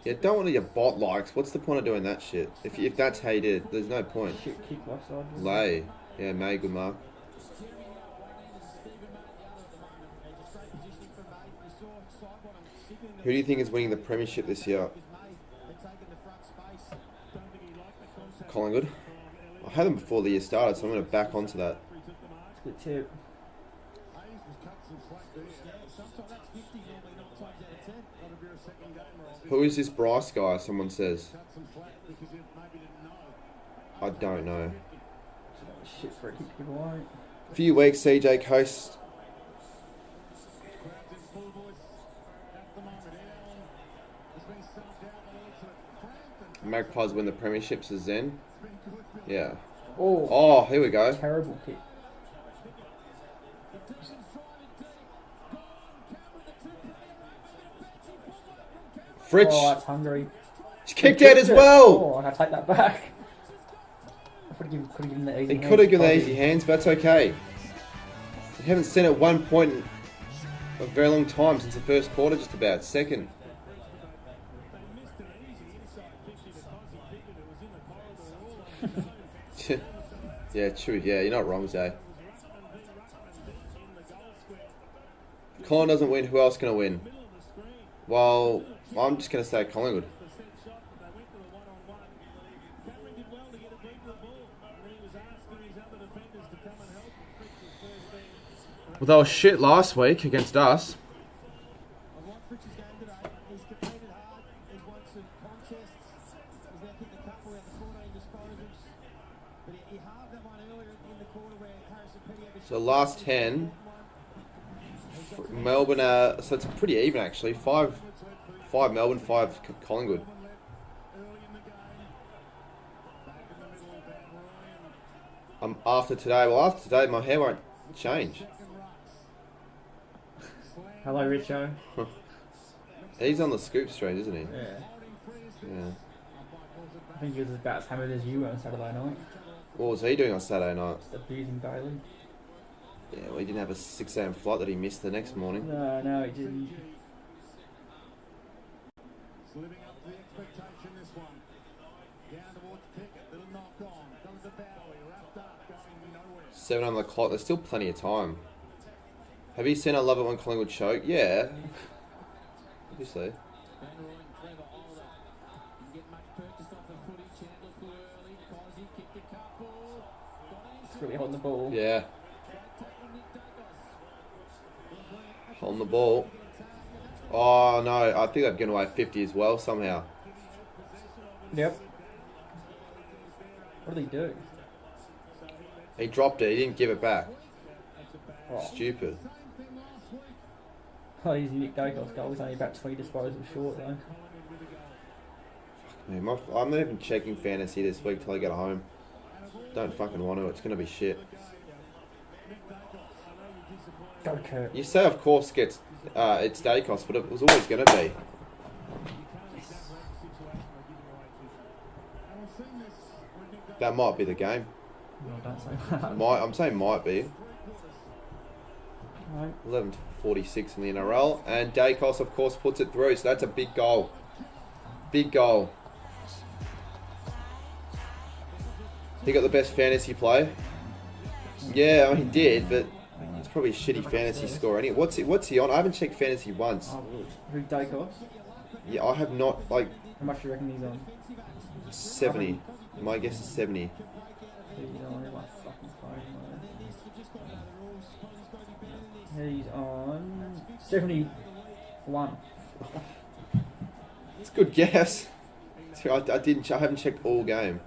Yeah, don't want to get bot likes. What's the point of doing that shit? If that's how you did it, there's no point. Shit, kick left side. Lay. Yeah, May, good mark. Who do you think is winning the premiership this year? Collingwood. I had them before the year started, so I'm going to back onto that. Good tip. Who is this Bryce guy, someone says? I don't know. Shit for a kick to give away. Few weeks, CJ Coast. Magpies win the premierships as Zen. Yeah. Oh, here we go. Terrible kick. Fritsch. Oh, that's hungry. He's kicked out as well. Oh, I gotta take that back. I could have given the easy He hands. could have given the easy hands, but that's okay. We haven't seen at one point in a very long time since the first quarter, just about. Second. Yeah, true. Yeah, you're not wrong, Zay. Colin doesn't win, who else can win? Well, I'm just going to say Collingwood. Well, they were shit last week against us. So last 10, Melbourne, so it's pretty even actually. 5 Melbourne, 5 Collingwood. After today, my hair won't change. Hello, Richo. He's on the scoop stream, isn't he? Yeah. I think he was about as hammered as you were on Saturday night. What was he doing on Saturday night? Just abusing Bailey. Yeah, well, he didn't have a 6 AM flight that he missed the next morning. No, he didn't. Living up to the expectation, this one. Down towards Pickett, little knock on. Comes to Bowie, wrapped up, going nowhere. 7 on the clock, there's still plenty of time. Have you seen I Love It When Collingwood choke? Yeah. Obviously. It's really holding the ball. Yeah. On the ball. Oh no, I think they've given away 50 as well somehow. Yep. What did he do? He dropped it, he didn't give it back. Oh. Stupid. Oh, he's Nick Dacos goal. He's only about 20 disposals short though. Man, I'm not even checking fantasy this week till I get home. Don't fucking want to, it's going to be shit. Go Kurt. You say of course it's Dacos, but it was always going to be. That might be the game. No, don't say that. I'm saying might be. Right. 11:46 in the NRL, and Dacos of course puts it through, so that's a big goal. Big goal. He got the best fantasy play. Yeah, I mean, he did, but it's probably a shitty fantasy score. What's he on? I haven't checked fantasy once. Oh, who Dacos? Yeah, I have not. Like How much do you reckon he's on? 70. My guess is 70. He's on my fucking phone. He's on 71. It's a good guess. I haven't checked all game.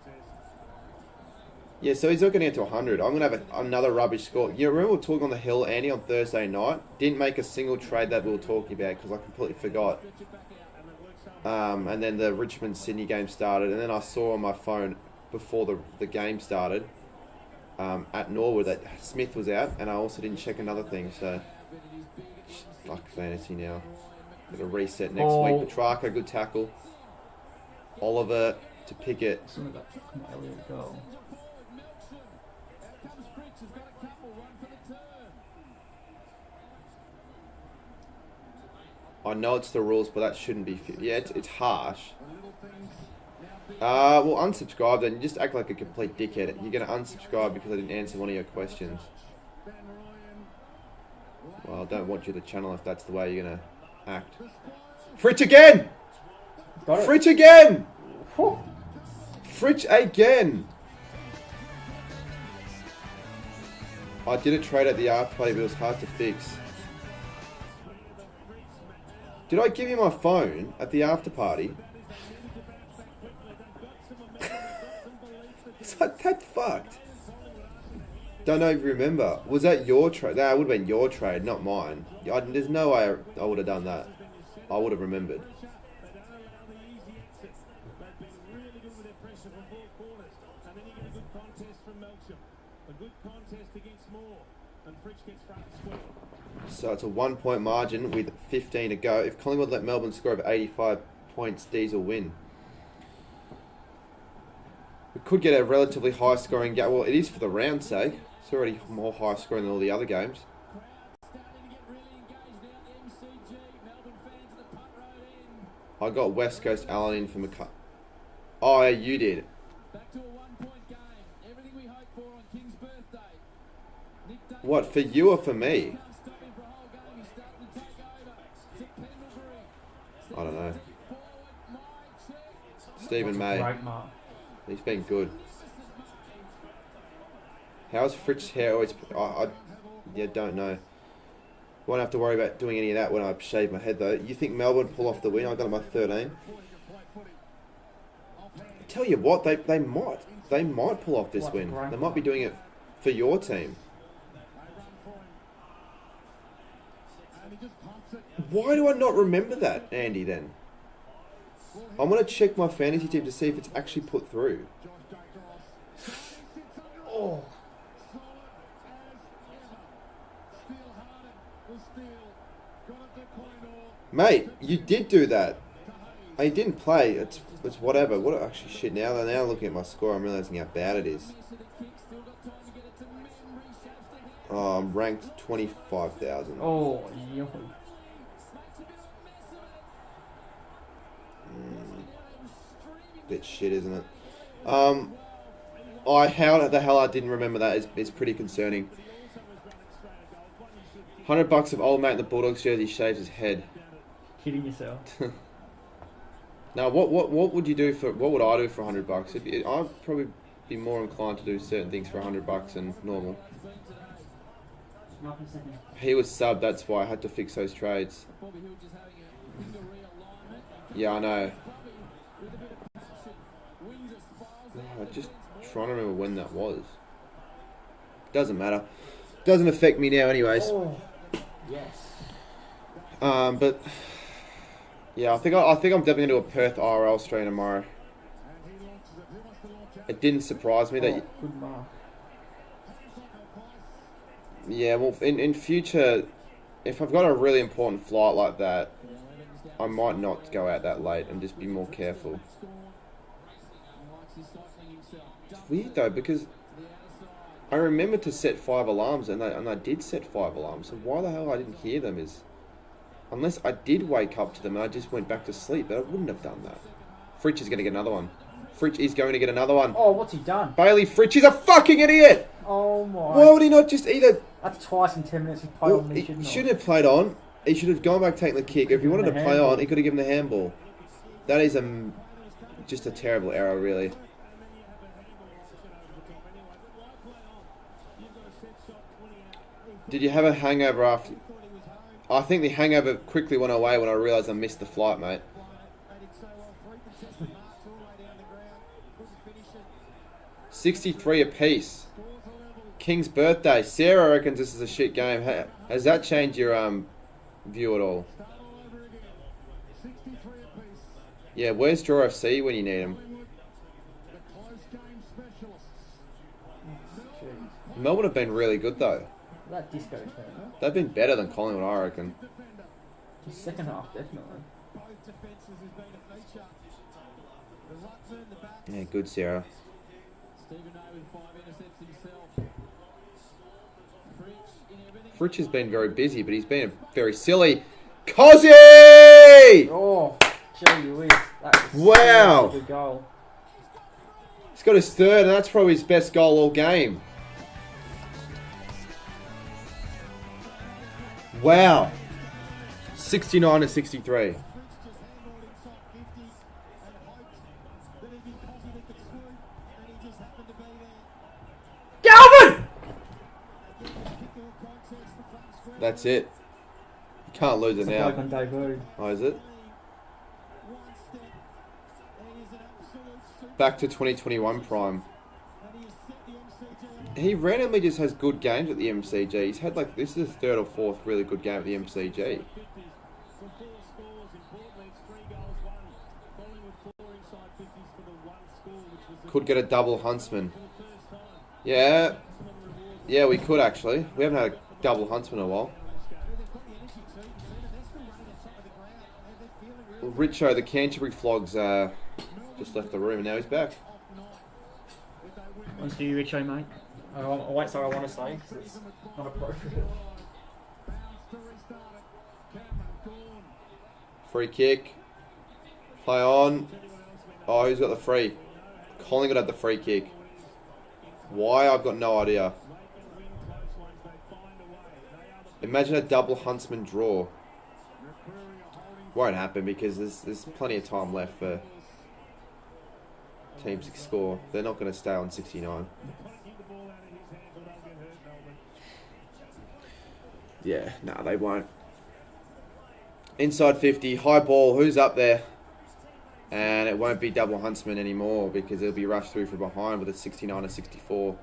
Yeah, so he's not going to get to 100. I'm going to have another rubbish score. You remember we were talking on the hill, Andy, on Thursday night? Didn't make a single trade that we were talking about because I completely forgot. And then the Richmond-Sydney game started, and then I saw on my phone before the game started at Norwood that Smith was out, and I also didn't check another thing, so fuck fantasy now. Got to reset next week. Petrarca, good tackle. Oliver to Pickett. Some of that fucking Elliott goal. I know it's the rules, but that shouldn't be. Yeah, it's harsh. Well, unsubscribe then. You just act like a complete dickhead. You're going to unsubscribe because I didn't answer one of your questions. Well, I don't want you to channel if that's the way you're going to act. Fritch again! Fritch again! Fritch again! I did a trade at the art play, but it was hard to fix. Did I give you my phone at the after party? It's like that fucked. Don't even remember. Was that your trade? That would have been your trade, not mine. There's no way I would have done that. I would have remembered. So it's a 1 point margin with 15 to go. If Collingwood let Melbourne score over 85 points, D's will win. We could get a relatively high scoring game. Well, it is for the round's sake. It's already more high scoring than all the other games. I got West Coast Allen in for McCut. Oh, yeah, you did. What, for you or for me? I don't know. Stephen May. He's been good. How's Fritch's hair always... I don't know. Won't have to worry about doing any of that when I shave my head, though. You think Melbourne pull off the win? I got them at 13. I tell you what, they might pull off this win. They might be doing it for your team. Why do I not remember that, Andy, then? I'm going to check my fantasy team to see if it's actually put through. Oh. Mate, you did do that. I didn't play. It's whatever. What actually shit now looking at my score, I'm realizing how bad it is. Oh, I'm ranked 25,000. Oh, yeah. Bit shit, isn't it? How the hell I didn't remember that is pretty concerning. $100 if old mate in the Bulldogs jersey shaves his head. Kidding yourself. Now, what would you do for? What would I do for $100? I'd probably be more inclined to do certain things for $100 than normal. He was subbed, that's why I had to fix those trades. Yeah, I know. I'm just trying to remember when that was. Doesn't matter. Doesn't affect me now, anyways. Oh, yes. But yeah, I think I'm definitely gonna do a Perth IRL stream tomorrow. It didn't surprise me that. Good mark. Yeah, well, in future, if I've got a really important flight like that, I might not go out that late and just be more careful. It's weird though, because I remember to set 5 alarms and I did set 5 alarms. So why the hell I didn't hear them is, unless I did wake up to them and I just went back to sleep, but I wouldn't have done that. Fritch is going to get another one. Fritch is going to get another one. Oh, what's he done? Bailey Fritch is a fucking idiot! Oh my. Why would he not just either... That's twice in 10 minutes he played on me, He shouldn't have played on. He should have gone back taking the kick. If he wanted to play on, he could have given the handball. That is just a terrible error, really. Did you have a hangover after... I think the hangover quickly went away when I realised I missed the flight, mate. $63 apiece. King's birthday. Sarah reckons this is a shit game. Has that changed your view at all? Yeah, where's Draw FC when you need him? Melbourne have been really good though. That disco turn. They've been better than Collingwood, I reckon. Just second half, definitely. Yeah, good, Sarah. Fritsch has been very busy, but he's been very silly. Cozzy! Oh, gee whiz. That was Wow. such a good goal. He's got his third, and that's probably his best goal all game. Wow. 69 to 63. Galvin! That's it. You can't lose it It's a now. bloke on debut. Oh, is it? Back to 2021 prime. He randomly just has good games at the MCG. He's had like, this is his third or fourth really good game at the MCG. Could get a double Huntsman. Yeah. Yeah, we could actually. We haven't had a double Huntsman in a while. Well, Richo, the Canterbury Flogs, just left the room and now he's back. On to you, Richo, mate. I'll wait, so I want to say, because it's not appropriate. Free kick. Play on. Oh, who's got the free? Collingwood had the free kick. Why? I've got no idea. Imagine a double Huntsman draw. Won't happen because there's plenty of time left for teams to score. They're not going to stay on 69. Yeah, no, they won't. Inside 50, high ball, who's up there? And it won't be double Huntsman anymore because it'll be rushed through from behind with a 69 to 64.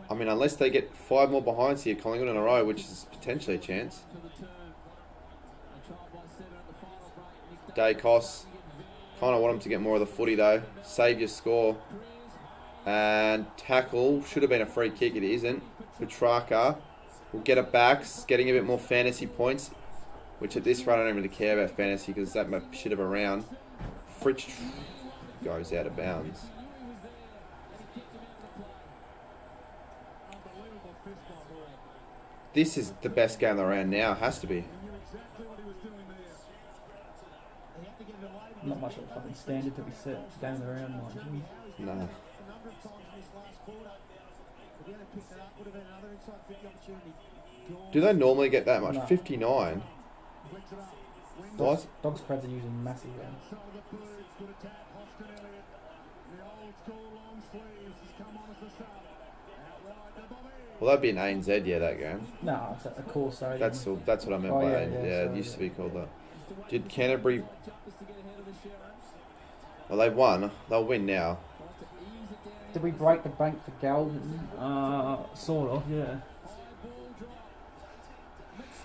I mean, unless they get 5 more behinds here, Collingwood in a row, which is potentially a chance. Dacos. Kind of want him to get more of the footy though. Save your score. And tackle. Should have been a free kick. It isn't. Petrarca will get it back. Getting a bit more fantasy points. Which at this run I don't really care about fantasy because that shit of a round. Fritsch goes out of bounds. This is the best game of the round now. Has to be. Not much of a fucking standard to be set down the round, like. No. Do they normally get that much? No. 59? What? Dogs crowds are using massive rounds. Well, that'd be an ANZ, yeah, that game. No, it's a core stadium. That's what I meant Oh, by yeah, ANZ. yeah, Yeah, it sorry, used to yeah. be called that. Did Canterbury... Well, they won. They'll win now. Did we break the bank for Galvin? Sort of, yeah.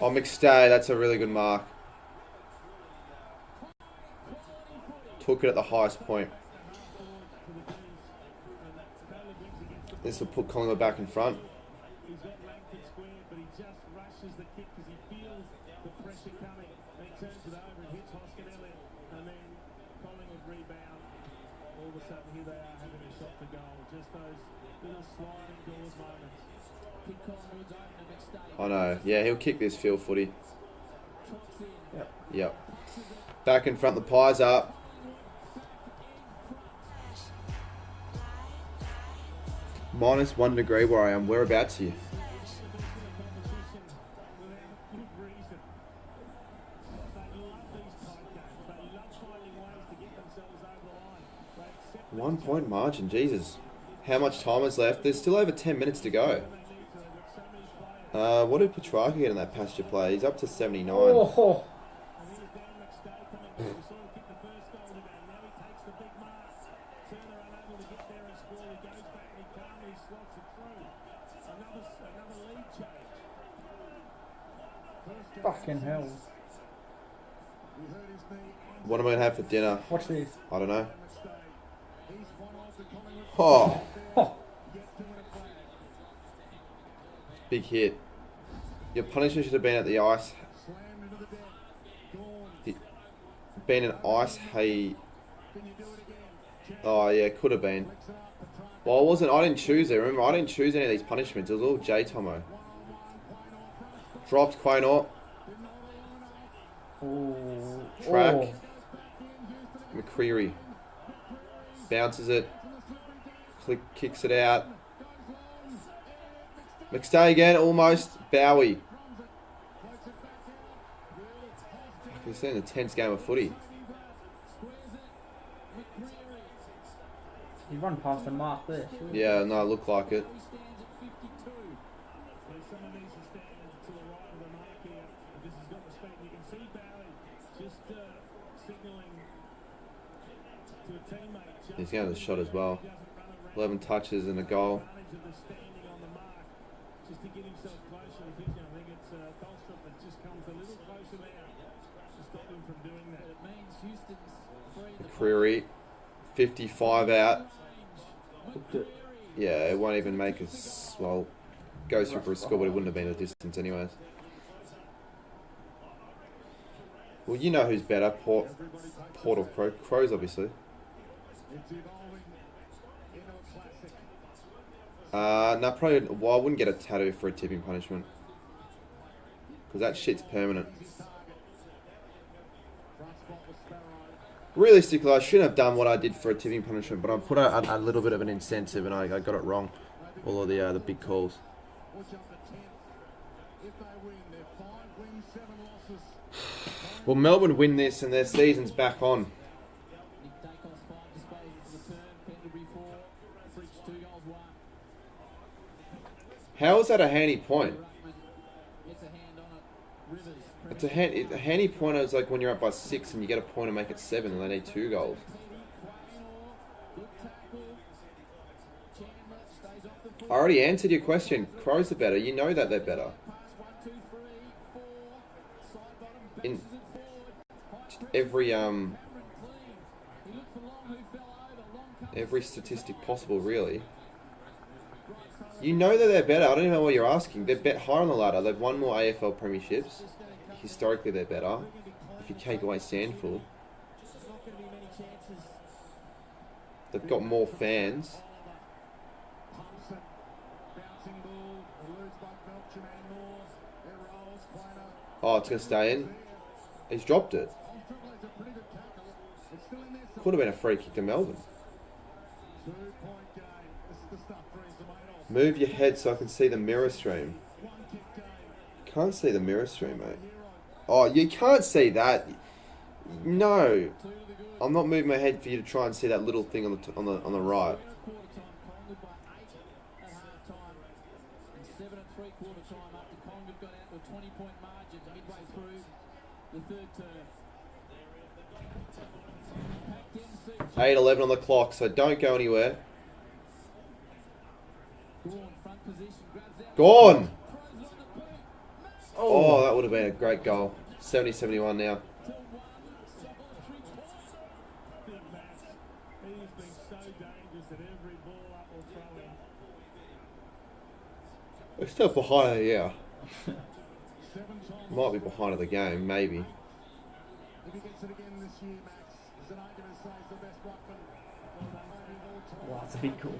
Oh, McStay, that's a really good mark. Took it at the highest point. This will put Collingwood back in front. Oh no, yeah, he'll kick this field footy. Yep. Back in front, the Pies up. -1 degree where I am. Whereabouts are you? One point margin, Jesus. How much time is left? There's still over 10 minutes to go. What did Petrarca get in that pasture play? He's up to 79. Oh. Fucking hell. What am I going to have for dinner? Watch this. I don't know. Oh, Oh, big hit. Your punishment should have been at the ice. Been an ice hay. Oh yeah, could have been. Well, I didn't choose it. Remember, I didn't choose any of these punishments. It was all J Tomo. Dropped Quaynor. oh, Track. oh. McCreary. Bounces it. Kicks it out. McStay again, almost. Bowie. This is a tense game of footy. You run past the mark there. Surely. Yeah, no, it looked like it. Someone needs to stand to the right of the mark here. This has got the speed. You can see Barry just signalling to a teammate. He's getting the shot as well. 11 touches and a goal. Advantage of the standing on the mark just to get himself closer to vision. I think it's Dahlstrup that just comes a little closer now to stop him from doing that. It means Houston's free. McCreary. 55 out. Yeah, it won't even make us. Well, goes through for a score, but it wouldn't have been a distance anyways. Well, you know who's better, Port or Crow? Crows, obviously. No, probably. Well, I wouldn't get a tattoo for a tipping punishment because that shit's permanent. Realistically, I shouldn't have done what I did for a tipping punishment, but I put a little bit of an incentive, and I got it wrong. All of the big calls. Well, Melbourne win this, and their season's back on. How is that a handy point? It's a handy point is like when you're up by 6 and you get a point and make it 7 and they need 2 goals. I already answered your question. Crows are better. You know that they're better. In every statistic possible, really. You know that they're better. I don't even know what you're asking. They're higher on the ladder. They've won more AFL premierships. Historically, they're better. If you take away Sandford, they've got more fans. Oh, it's going to stay in. He's dropped it. Could have been a free kick to Melbourne. Move your head so I can see the mirror stream. Can't see the mirror stream, mate. Oh, you can't see that. No, I'm not moving my head for you to try and see that little thing on the right. Eight 11 on the clock, so don't go anywhere. Gone! Oh, that would have been a great goal. 70-71 now. We're still behind, yeah. Might be behind of the game, maybe. Wow, that's a big call.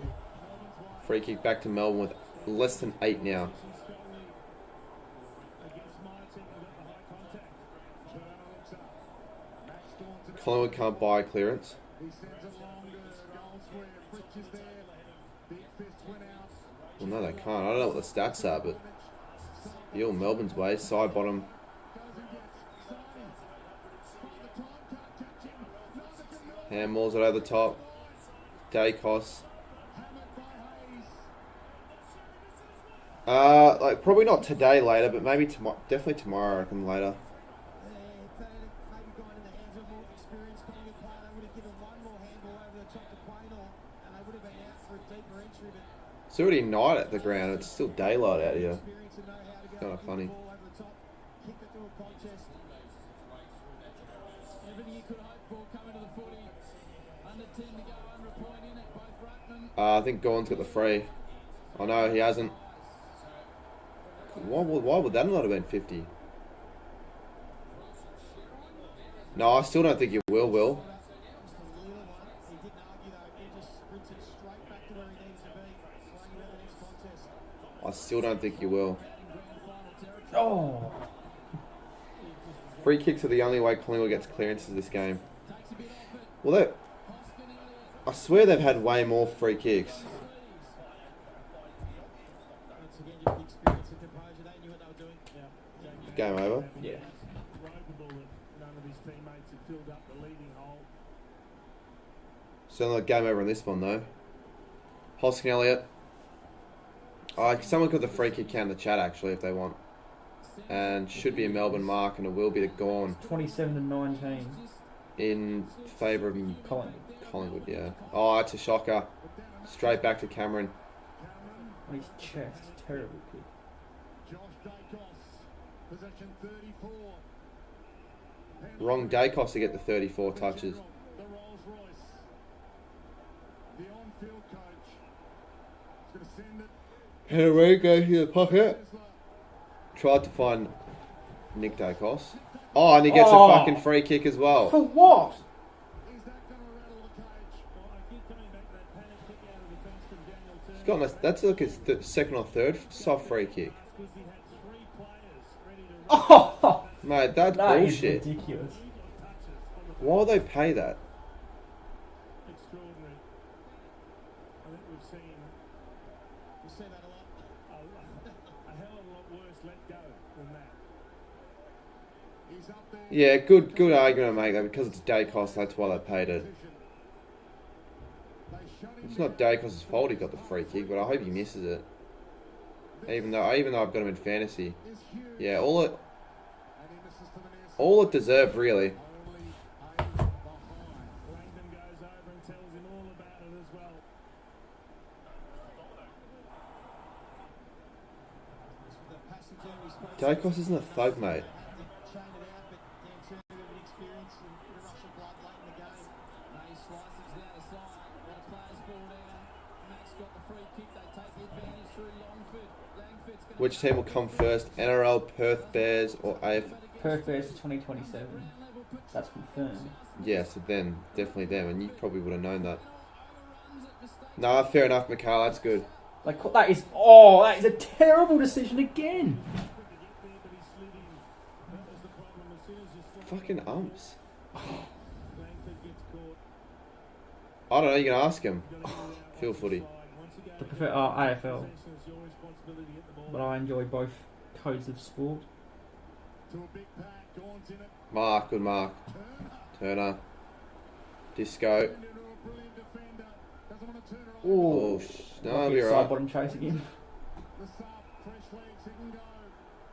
Free kick back to Melbourne with less than 8 now. Collingwood can't buy clearance. Well, no, they can't. I don't know what the stats are, but the all Melbourne's way. Side bottom. Handballs it over the top. Dacos. Like probably not today, later, but maybe tomorrow. Definitely tomorrow, I reckon, later. It's already night at the ground. It's still daylight out here. Kind of funny. to a contest. Everything you could hope for coming to the footy. Under 10 to go, under a point in it. Both Ruckman. I think Gorn's got the free. Oh no, he hasn't. Why would that not have been 50? No, I still don't think you will, Will. I still don't think you will. Oh. Free kicks are the only way Collingwood gets clearances this game. Well, I swear they've had way more free kicks. Game over. Yeah. So like game over on this one though. Hoskin Elliott. Someone got the free kick count in the chat actually if they want. And should be a Melbourne mark and it will be the Gorn 27-19 in favour of Collingwood, yeah. Oh, it's a shocker. Straight back to Cameron. on his chest. Terrible kick. Possession 34. Wrong Dacos to get the 34 touches. The Rolls Royce. The on-field coach is going to send it. Henry goes to the pocket. Tried to find Nick Dacos. Oh, and he gets a fucking free kick as well. For what? Is that going to rattle the cage? Well, I keep coming back to that panic kick out of defence from Daniel Turner. He's got that's like his second or third soft free kick. Because he had 3 players ready to Oh, Mate, that's that is bullshit. ridiculous. Why would they pay that? extraordinary. I think we've seen that a lot. A hell of a lot worse let go than that. He's up there. Yeah, good argument to make that because it's Dacos, that's why they paid it. They shut him It's not Dacos' fault he got the free kick, but I hope he misses it. Even though I've got him in fantasy. is huge. Yeah, all it And he misses to the near side. all it deserved really. Only a behind. Langdon goes over and tells him all about it as well. The passenger we spoke Dacos isn't a thug, mate. chain it out, but Dan Turner with an experience and a bit of rush of blood late in the game. He slices down the side. When players fall down, Max got the free kick. They take the advantage through Longford. Langford's going Which team will come first? NRL, Perth Bears, or AFL? Perth Bears for 2027. That's confirmed. Yeah, so then definitely them, and you probably would have known that. Nah, fair enough, Mikhail. That's good. Like that is that is a terrible decision again. Fucking umps. I don't know. You can ask him. Feel footy. I prefer AFL, but I enjoy both codes of sport. To a big pack, Gaun's in it. Mark, good mark. Turner. Disco. Into a brilliant defender. Doesn't want to turn her Oh, no, I'll be Side alright. bottom chase again. The sub, fresh legs, he can go.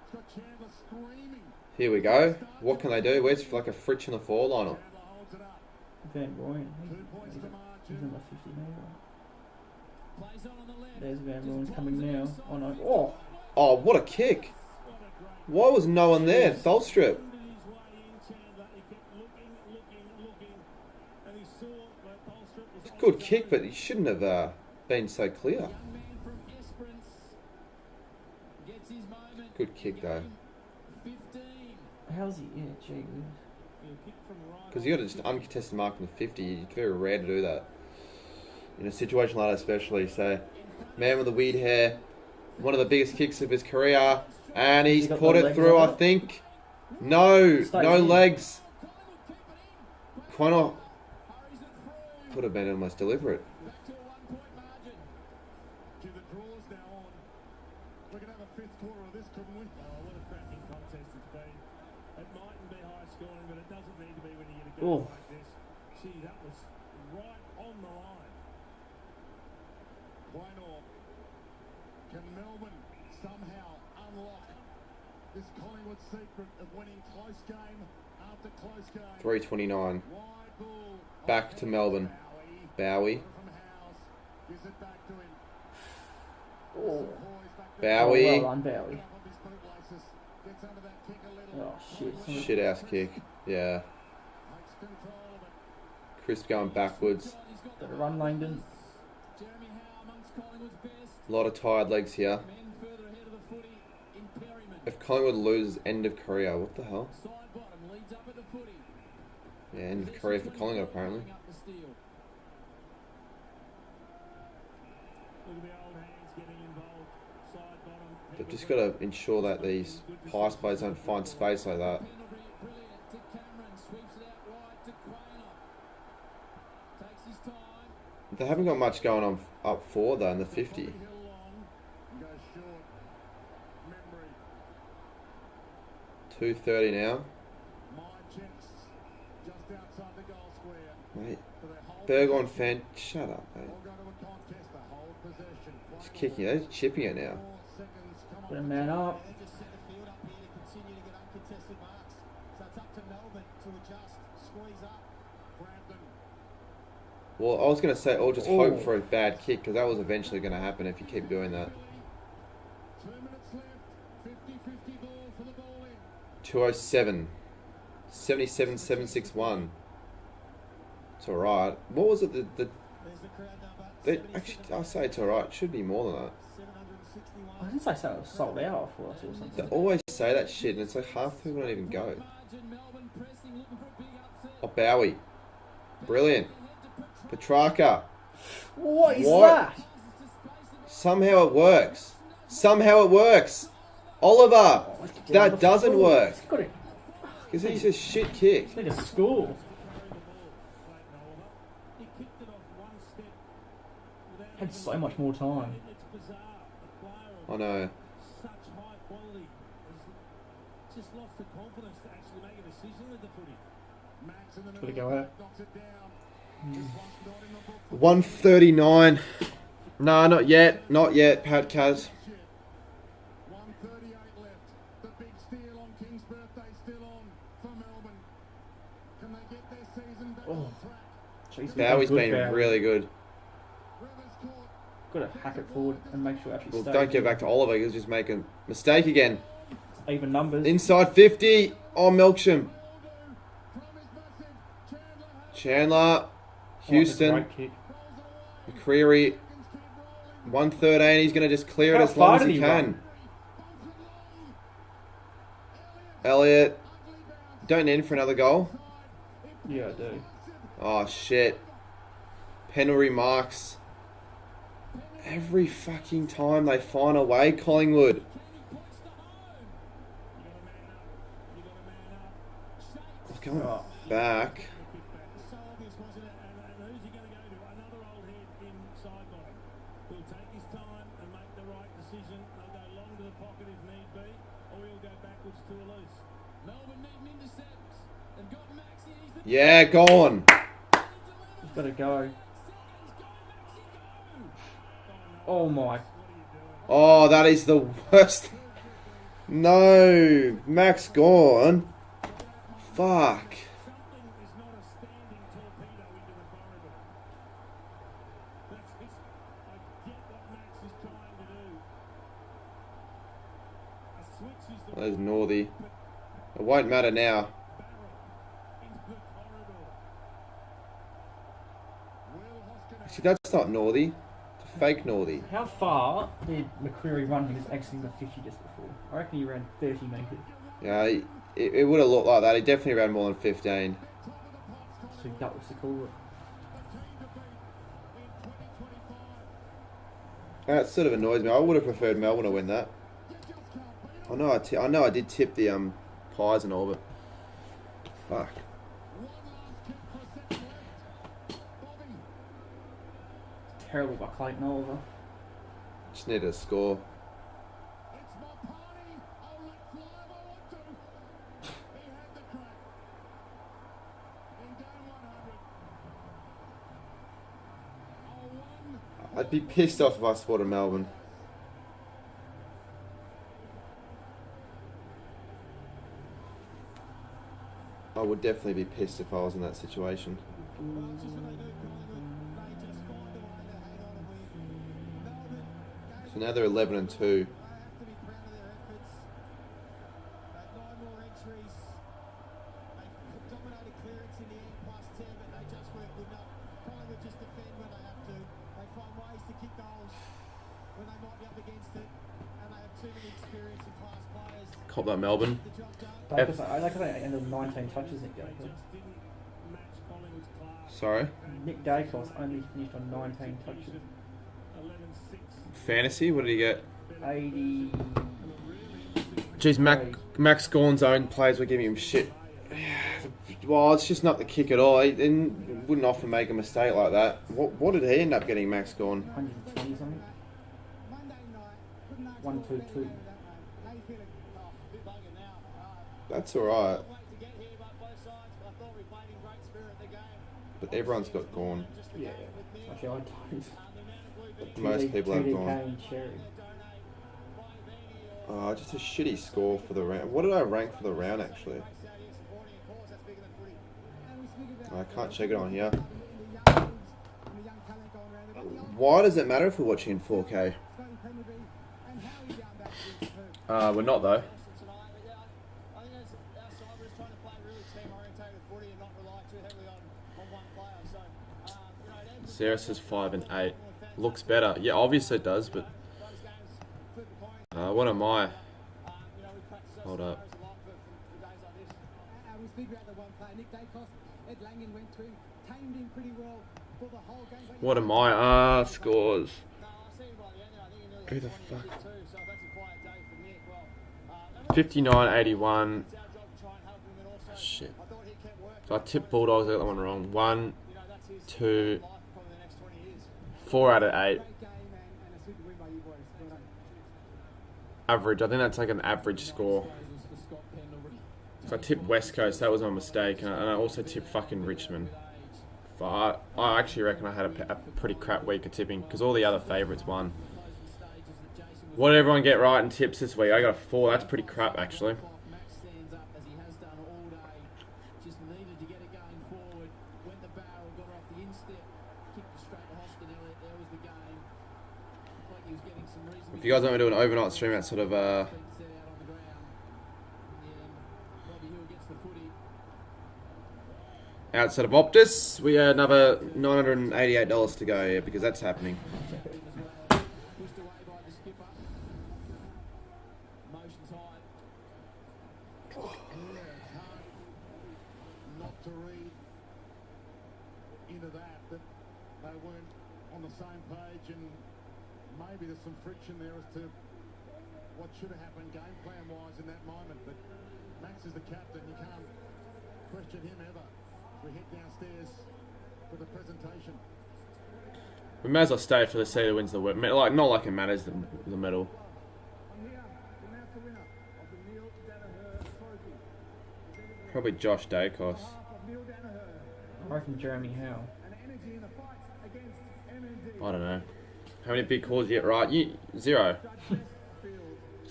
It's got Chandler screaming. Here we go. What can they do? Where's like a fritch in the four liner? Chandler holds it up. Van Rooyen. 2 points to He's margin. in the 50 metre. plays on the left. There's Van Rooyen's coming now. Oh no. Oh. Oh, what a kick. Why was no one there? Tholstrip. His way in, Chandler. He kept looking. And he saw where Tholstrup was. It's a good kick, but he shouldn't have been so clear. Young man from Esperance gets his moment. Good kick, though. 15. How's he? Yeah, gee. whiz. Because you got to just uncontested mark in the 50. It's very rare to do that. In a situation like that especially. So, man with the weird hair. One of the biggest kicks of his career. And he's He got put no it legs through, on I it? think. No, Stays no in. legs. Quite could have been almost deliberate. Back to a 1-point margin. To the draws now on. We could have a 5th quarter of this, couldn't we? Oh, what a cracking contest it's been. It mightn't be high scoring, but it doesn't need to be when you get a Oh. goal like this. Gee, that was right on the line. Wainor. Can Melbourne somehow unlock this Collingwood secret of winning close game after close game? 3:29. Wide ball. Back to Melbourne. Bowie. From House. Gives it back to him. Oh. Poise back to Bowie. Well done, Bowie. Up of his bootlaces. Gets under that kick a little. Oh Shit. Shit ass kick. Yeah. Chris going backwards. Got to run, Langdon. Jeremy Howe amongst Collingwood's best. A lot of tired legs here. Men further ahead of the footy in Perryman. If Collingwood loses, end of career. What the hell? Side bottom leads up at the footy. Yeah, end of career for Collingwood apparently. Up the steal. Look at the old hands getting involved. Side bottom. They've just got to ensure that these pass plays don't find space like that. Pendlebury brilliant to Cameron. Sweeps it out wide to Crainer. Takes his time. They haven't got much going on up forward though in the 50. Hill long and goes short. Memory. 2:30 now. My checks just outside the goal square. Mate, For their whole Burgoyne fan, shut up, mate. All go to a contest, a hold possession. He's kicking it, he's chipping it now. 4 seconds. Come Put a on. man up. They just set the field up here to continue to get uncontested marks. So it's up to Melbourne to adjust, squeeze up. Frampton. Well, I was going to say, or just hope Oh. for a bad kick, because that was eventually going to happen if you keep doing that. 2 minutes left. 50-50 ball for the ball in. 207. 77-761. It's alright. What was it? There's the crowd number. Actually, I'll say it's alright. It should be more than that. 761. I didn't say so. It was sold out for us or They something. always say that shit, and it's like half the people don't even go. Margin, Melbourne pressing, looking for a big upset. Oh, Bowie. Brilliant. Petrarca. What is What? that? Somehow it works. Somehow it works. Oliver. Let's get down That the doesn't floor. work. It's got it. Because it's a shit kick. Need a score. He kicked it off one step without Had even- so much more time. It's bizarre. A player I of know. such high quality has just lost the confidence to actually make a decision with the footy. Max in the Gotta middle. go out. Knocks it down. This one's not in the book for 139. Nah, not yet. Not yet, Pat Kaz. 138 left. The big steal on King's birthday still on for Melbourne. Can they get their season back on track? Jeez, Bowie's good, been Bowie. really good. Rivers caught. Got to hack it forward and make sure it actually Well, stays. don't get back to Oliver. He'll just make a mistake again. Even numbers. Inside 50. Oh, Milksham. Chandler. Houston. Great kick. McCreary. 113. He's going to just clear it How as long far as did he he can. run? Elliot. Don't end for another goal. Yeah, I do. Oh, shit. Penalty marks. Every fucking time they find a way, Collingwood. Going back. So obvious, wasn't it? And who's he going to go to? Another old head in side bottom. He'll take his time and make the right decision. They'll go long to the pocket if need be, or he'll go backwards to a loose. Melbourne need an intercept. They've got Maxi. He's the Yeah, go on. He's got to go. Oh my. Oh, that is the worst. No. Max gone. Fuck. Something is not a standing torpedo into the corridor. I get what Max is trying to do. A switch is the There's Northy. It won't matter now. barrel into the corridor. Actually, that's not Northy. It's a fake Northy. How far did McCreary run when he was exiting the 50 just before? I reckon he ran 30 metres. Yeah, it would have looked like that. He definitely ran more than 15. So that was the call. That sort of annoys me. I would have preferred Melbourne to win that. I know I did tip the Pies and all, but fuck. Terrible by Clayton Oliver. Just need a score. I'd be pissed off if I supported Melbourne. I would definitely be pissed if I was in that situation. So now they're 11 and 2. have to be proud of their efforts. 9 more entries. Cop that, Melbourne. Dacos, I like how I ended 19 touches, Nick Dacos. Sorry. Nick Dacos only finished on 19 touches. Fantasy, what did he get? 80. Jeez, Max Gorn's own players were giving him shit. Well, it's just not the kick at all. He wouldn't often make a mistake like that. What did he end up getting, Max Gorn? 120 something. 122. That's alright. But everyone's got Gorn. Yeah. Actually, I don't. Most people have 2D Gorn. and Cherry. Just a shitty score for the round. What did I rank for the round, actually? I can't check it on here. Why does it matter if we're watching in 4K? We're not, though. Sarah says 5 and 8. Looks better. Yeah, obviously it does, but... what am I? Hold up. What am I? Scores. Who the fuck? 59-81. Shit. So I tipped Bulldogs, I got that one wrong. 1, 2, 4 out of 8. Average. I think that's like an average score. So I tipped West Coast. That was my mistake. And I also tipped fucking Richmond. I actually reckon I had a pretty crap week of tipping because all the other favourites won. What did everyone get right in tips this week? I got a 4. That's pretty crap, actually. If you guys want me to do an overnight stream outside of Optus, we had another $988 to go, yeah, because that's happening. Not to read into that they weren't on the same page, and maybe there's some friction there as to what should have happened game plan wise in that moment. But Max is the captain, you can't question him ever. We head downstairs for the presentation. We may as well stay for the seed that wins the win. Like, not like it matters the medal. Probably Josh Dacos. I reckon Jeremy Howe. I don't know. How many big calls you get right? 0. I was going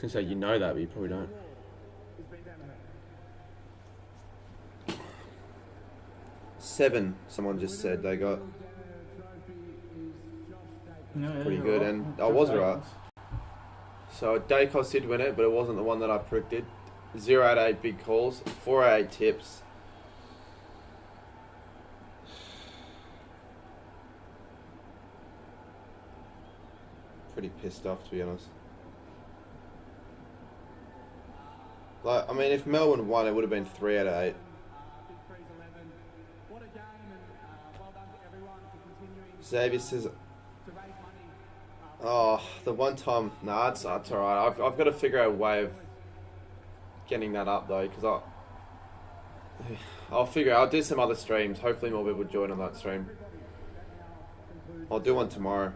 to say you know that, but you probably don't. Seven, someone just said they got. Pretty good, and I was right. So Dacos did win it, but it wasn't the one that I predicted. 0 out of 8 big calls, 4 out of 8 tips. Pretty pissed off, to be honest. Like, I mean, if Melbourne won, it would have been 3 out of 8. Xavier says, oh, the one time, nah, it's alright. I've got to figure out a way of getting that up though, because I'll figure out. I'll do some other streams. Hopefully more people join on that stream. I'll do one tomorrow.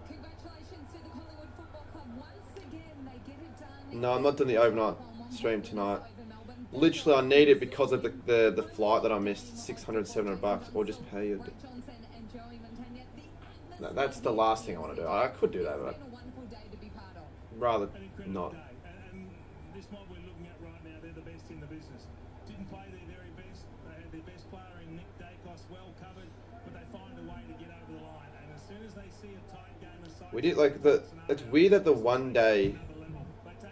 Congratulations to the Collingwood Football Club. Once again, they get it done. No, I'm not doing the overnight stream tonight. Literally, I need it because of the flight that I missed, $600-700, or just pay it. That's the last thing I want to do. I could do that, but rather not. And this mob we're looking at right now, they're the best in the business. Didn't play their very best. They had their best player in Nick Dacos, well covered, but they find a way to get over the line. And as soon as they see a tight game aside, We did like it's weird that the one day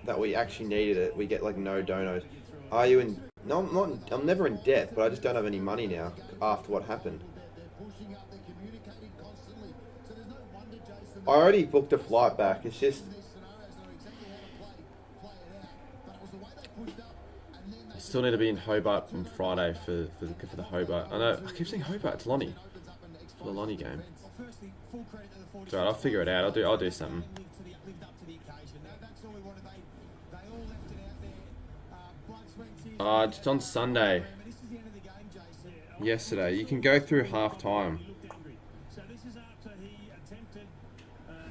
that we actually needed it, we get like no donos. Are you in? No, I'm not. I'm never in debt, but I just don't have any money now after what happened. I already booked a flight back. It's just Still need to be in Hobart on Friday for the Hobart. I know, I keep saying Hobart, it's Lonnie. For the Lonnie game. It's alright, I'll figure it out. I'll do something. Just on Sunday. Yesterday. You can go through half time.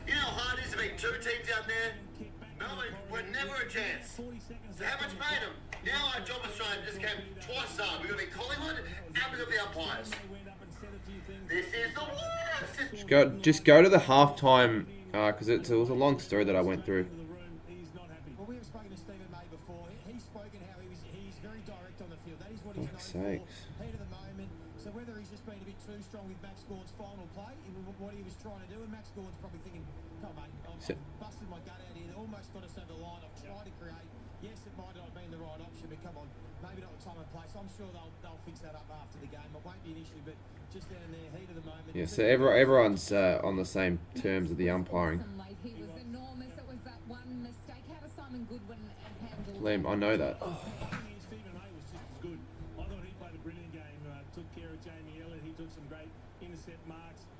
You know how hard it is to beat two teams out there? Melbourne were never a chance. So how much made them? Now our job Australia just came twice up. We've got to be Collingwood and we've got to be umpires. This is the worst. Just go to the halftime because it was a long story that I went through. Well, we have spoken to Stephen May before. He's spoken how he's very direct on the field. That is what he's Fuck's known sakes. for. Heat of the moment. So whether he's just been a bit too strong with Max Gordon's final play, what he was trying to do, and Max Gordon's probably thinking, come on, mate, I've busted my gut out here. They almost got us over the line. I've tried to create. Yes, it might not have been the right option, but come on, maybe not the time and place. I'm sure they'll fix that up after the game. It won't be an issue, but just down there, heat of the moment. Yeah, so everyone's on the same terms of the umpiring. He was enormous. It was that one mistake. How does Simon Goodwin handle Liam, I know that. Stephen May was just as good. I thought he played a brilliant game. Took care of Jamie Elliott. He took some great intercept marks.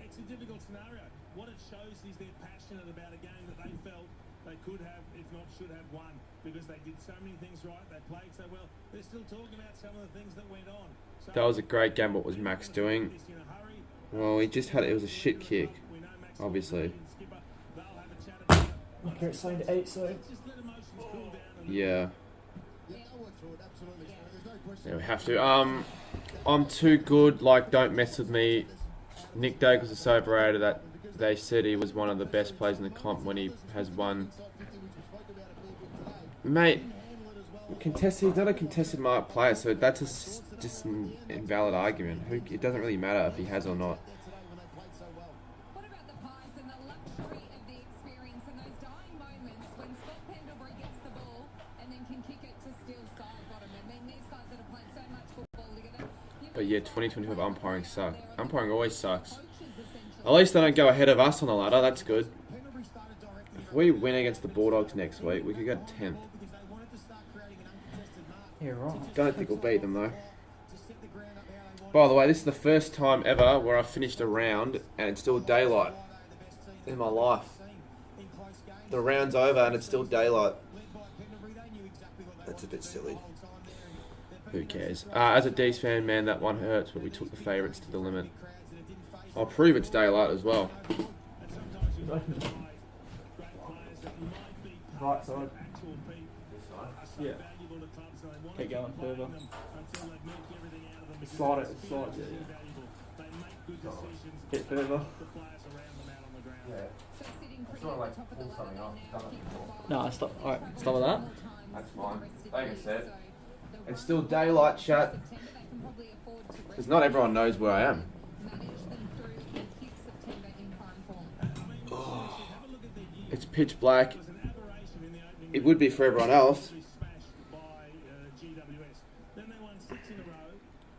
It's a difficult scenario. What it shows is they're passionate about a game that they felt they could have, if not should have, won because they did so many things right. They played so well. They're still talking about some of the things that went on. So That was a great game. What was Max doing? Well, he just had it was a shit kick, obviously. Okay, it's something to eat, so. Yeah. Yeah, we have to. I'm too good. Like, don't mess with me. Nick Douglas is so overrated that they said he was one of the best players in the comp when he has won. Mate, contested. He's not a contested mark player, so that's just an invalid argument. It doesn't really matter if he has or not. What about the pies and the luxury of the experience and those dying moments when Scott Pendlebury gets the ball and then can kick it to steal side bottom? I mean, these guys that have played so much football together. But yeah, 2025 umpiring sucks. Umpiring always sucks. At least they don't go ahead of us on the ladder. That's good. If we win against the Bulldogs next week, we could go 10th. Yeah, right. Don't think we'll beat them though. By the way, this is the first time ever where I've finished a round and it's still daylight in my life. The round's over and it's still daylight. That's a bit silly. Who cares? As a D's fan, man, that one hurts, but we took the favourites to the limit. I'll prove it's daylight as well. Right side. Yeah. Keep going further. Slide it, yeah. Bit further. No, stop. Alright, stop with that. That's fine. Like I said, it's still daylight, chat. Because not everyone knows where I am. Oh, it's pitch black. It would be for everyone else. Then they won 6 in a row.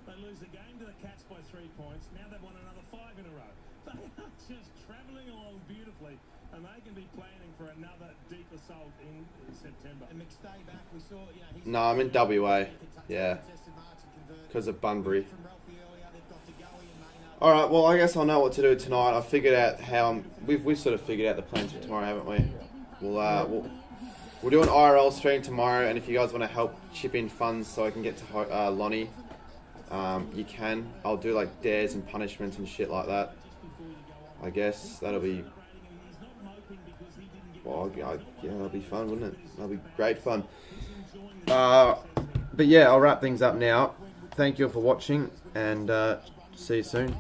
They lose the game to the Cats by 3 points. Now they've won another 5 in a row. They are just travelling along beautifully, and they can be planning for another deep assault in September. And McStay back, we saw, he's No, I'm in WA. Yeah. Because of Bunbury. Alright, well, I guess I'll know what to do tonight. I've figured out how... We've sort of figured out the plans for tomorrow, haven't we? We'll do an IRL stream tomorrow, and if you guys want to help chip in funds so I can get to Lonnie, you can. I'll do like dares and punishments and shit like that. I guess that'll be... Well, yeah, that'll be fun, wouldn't it? That'll be great fun. But yeah, I'll wrap things up now. Thank you all for watching, and see you soon.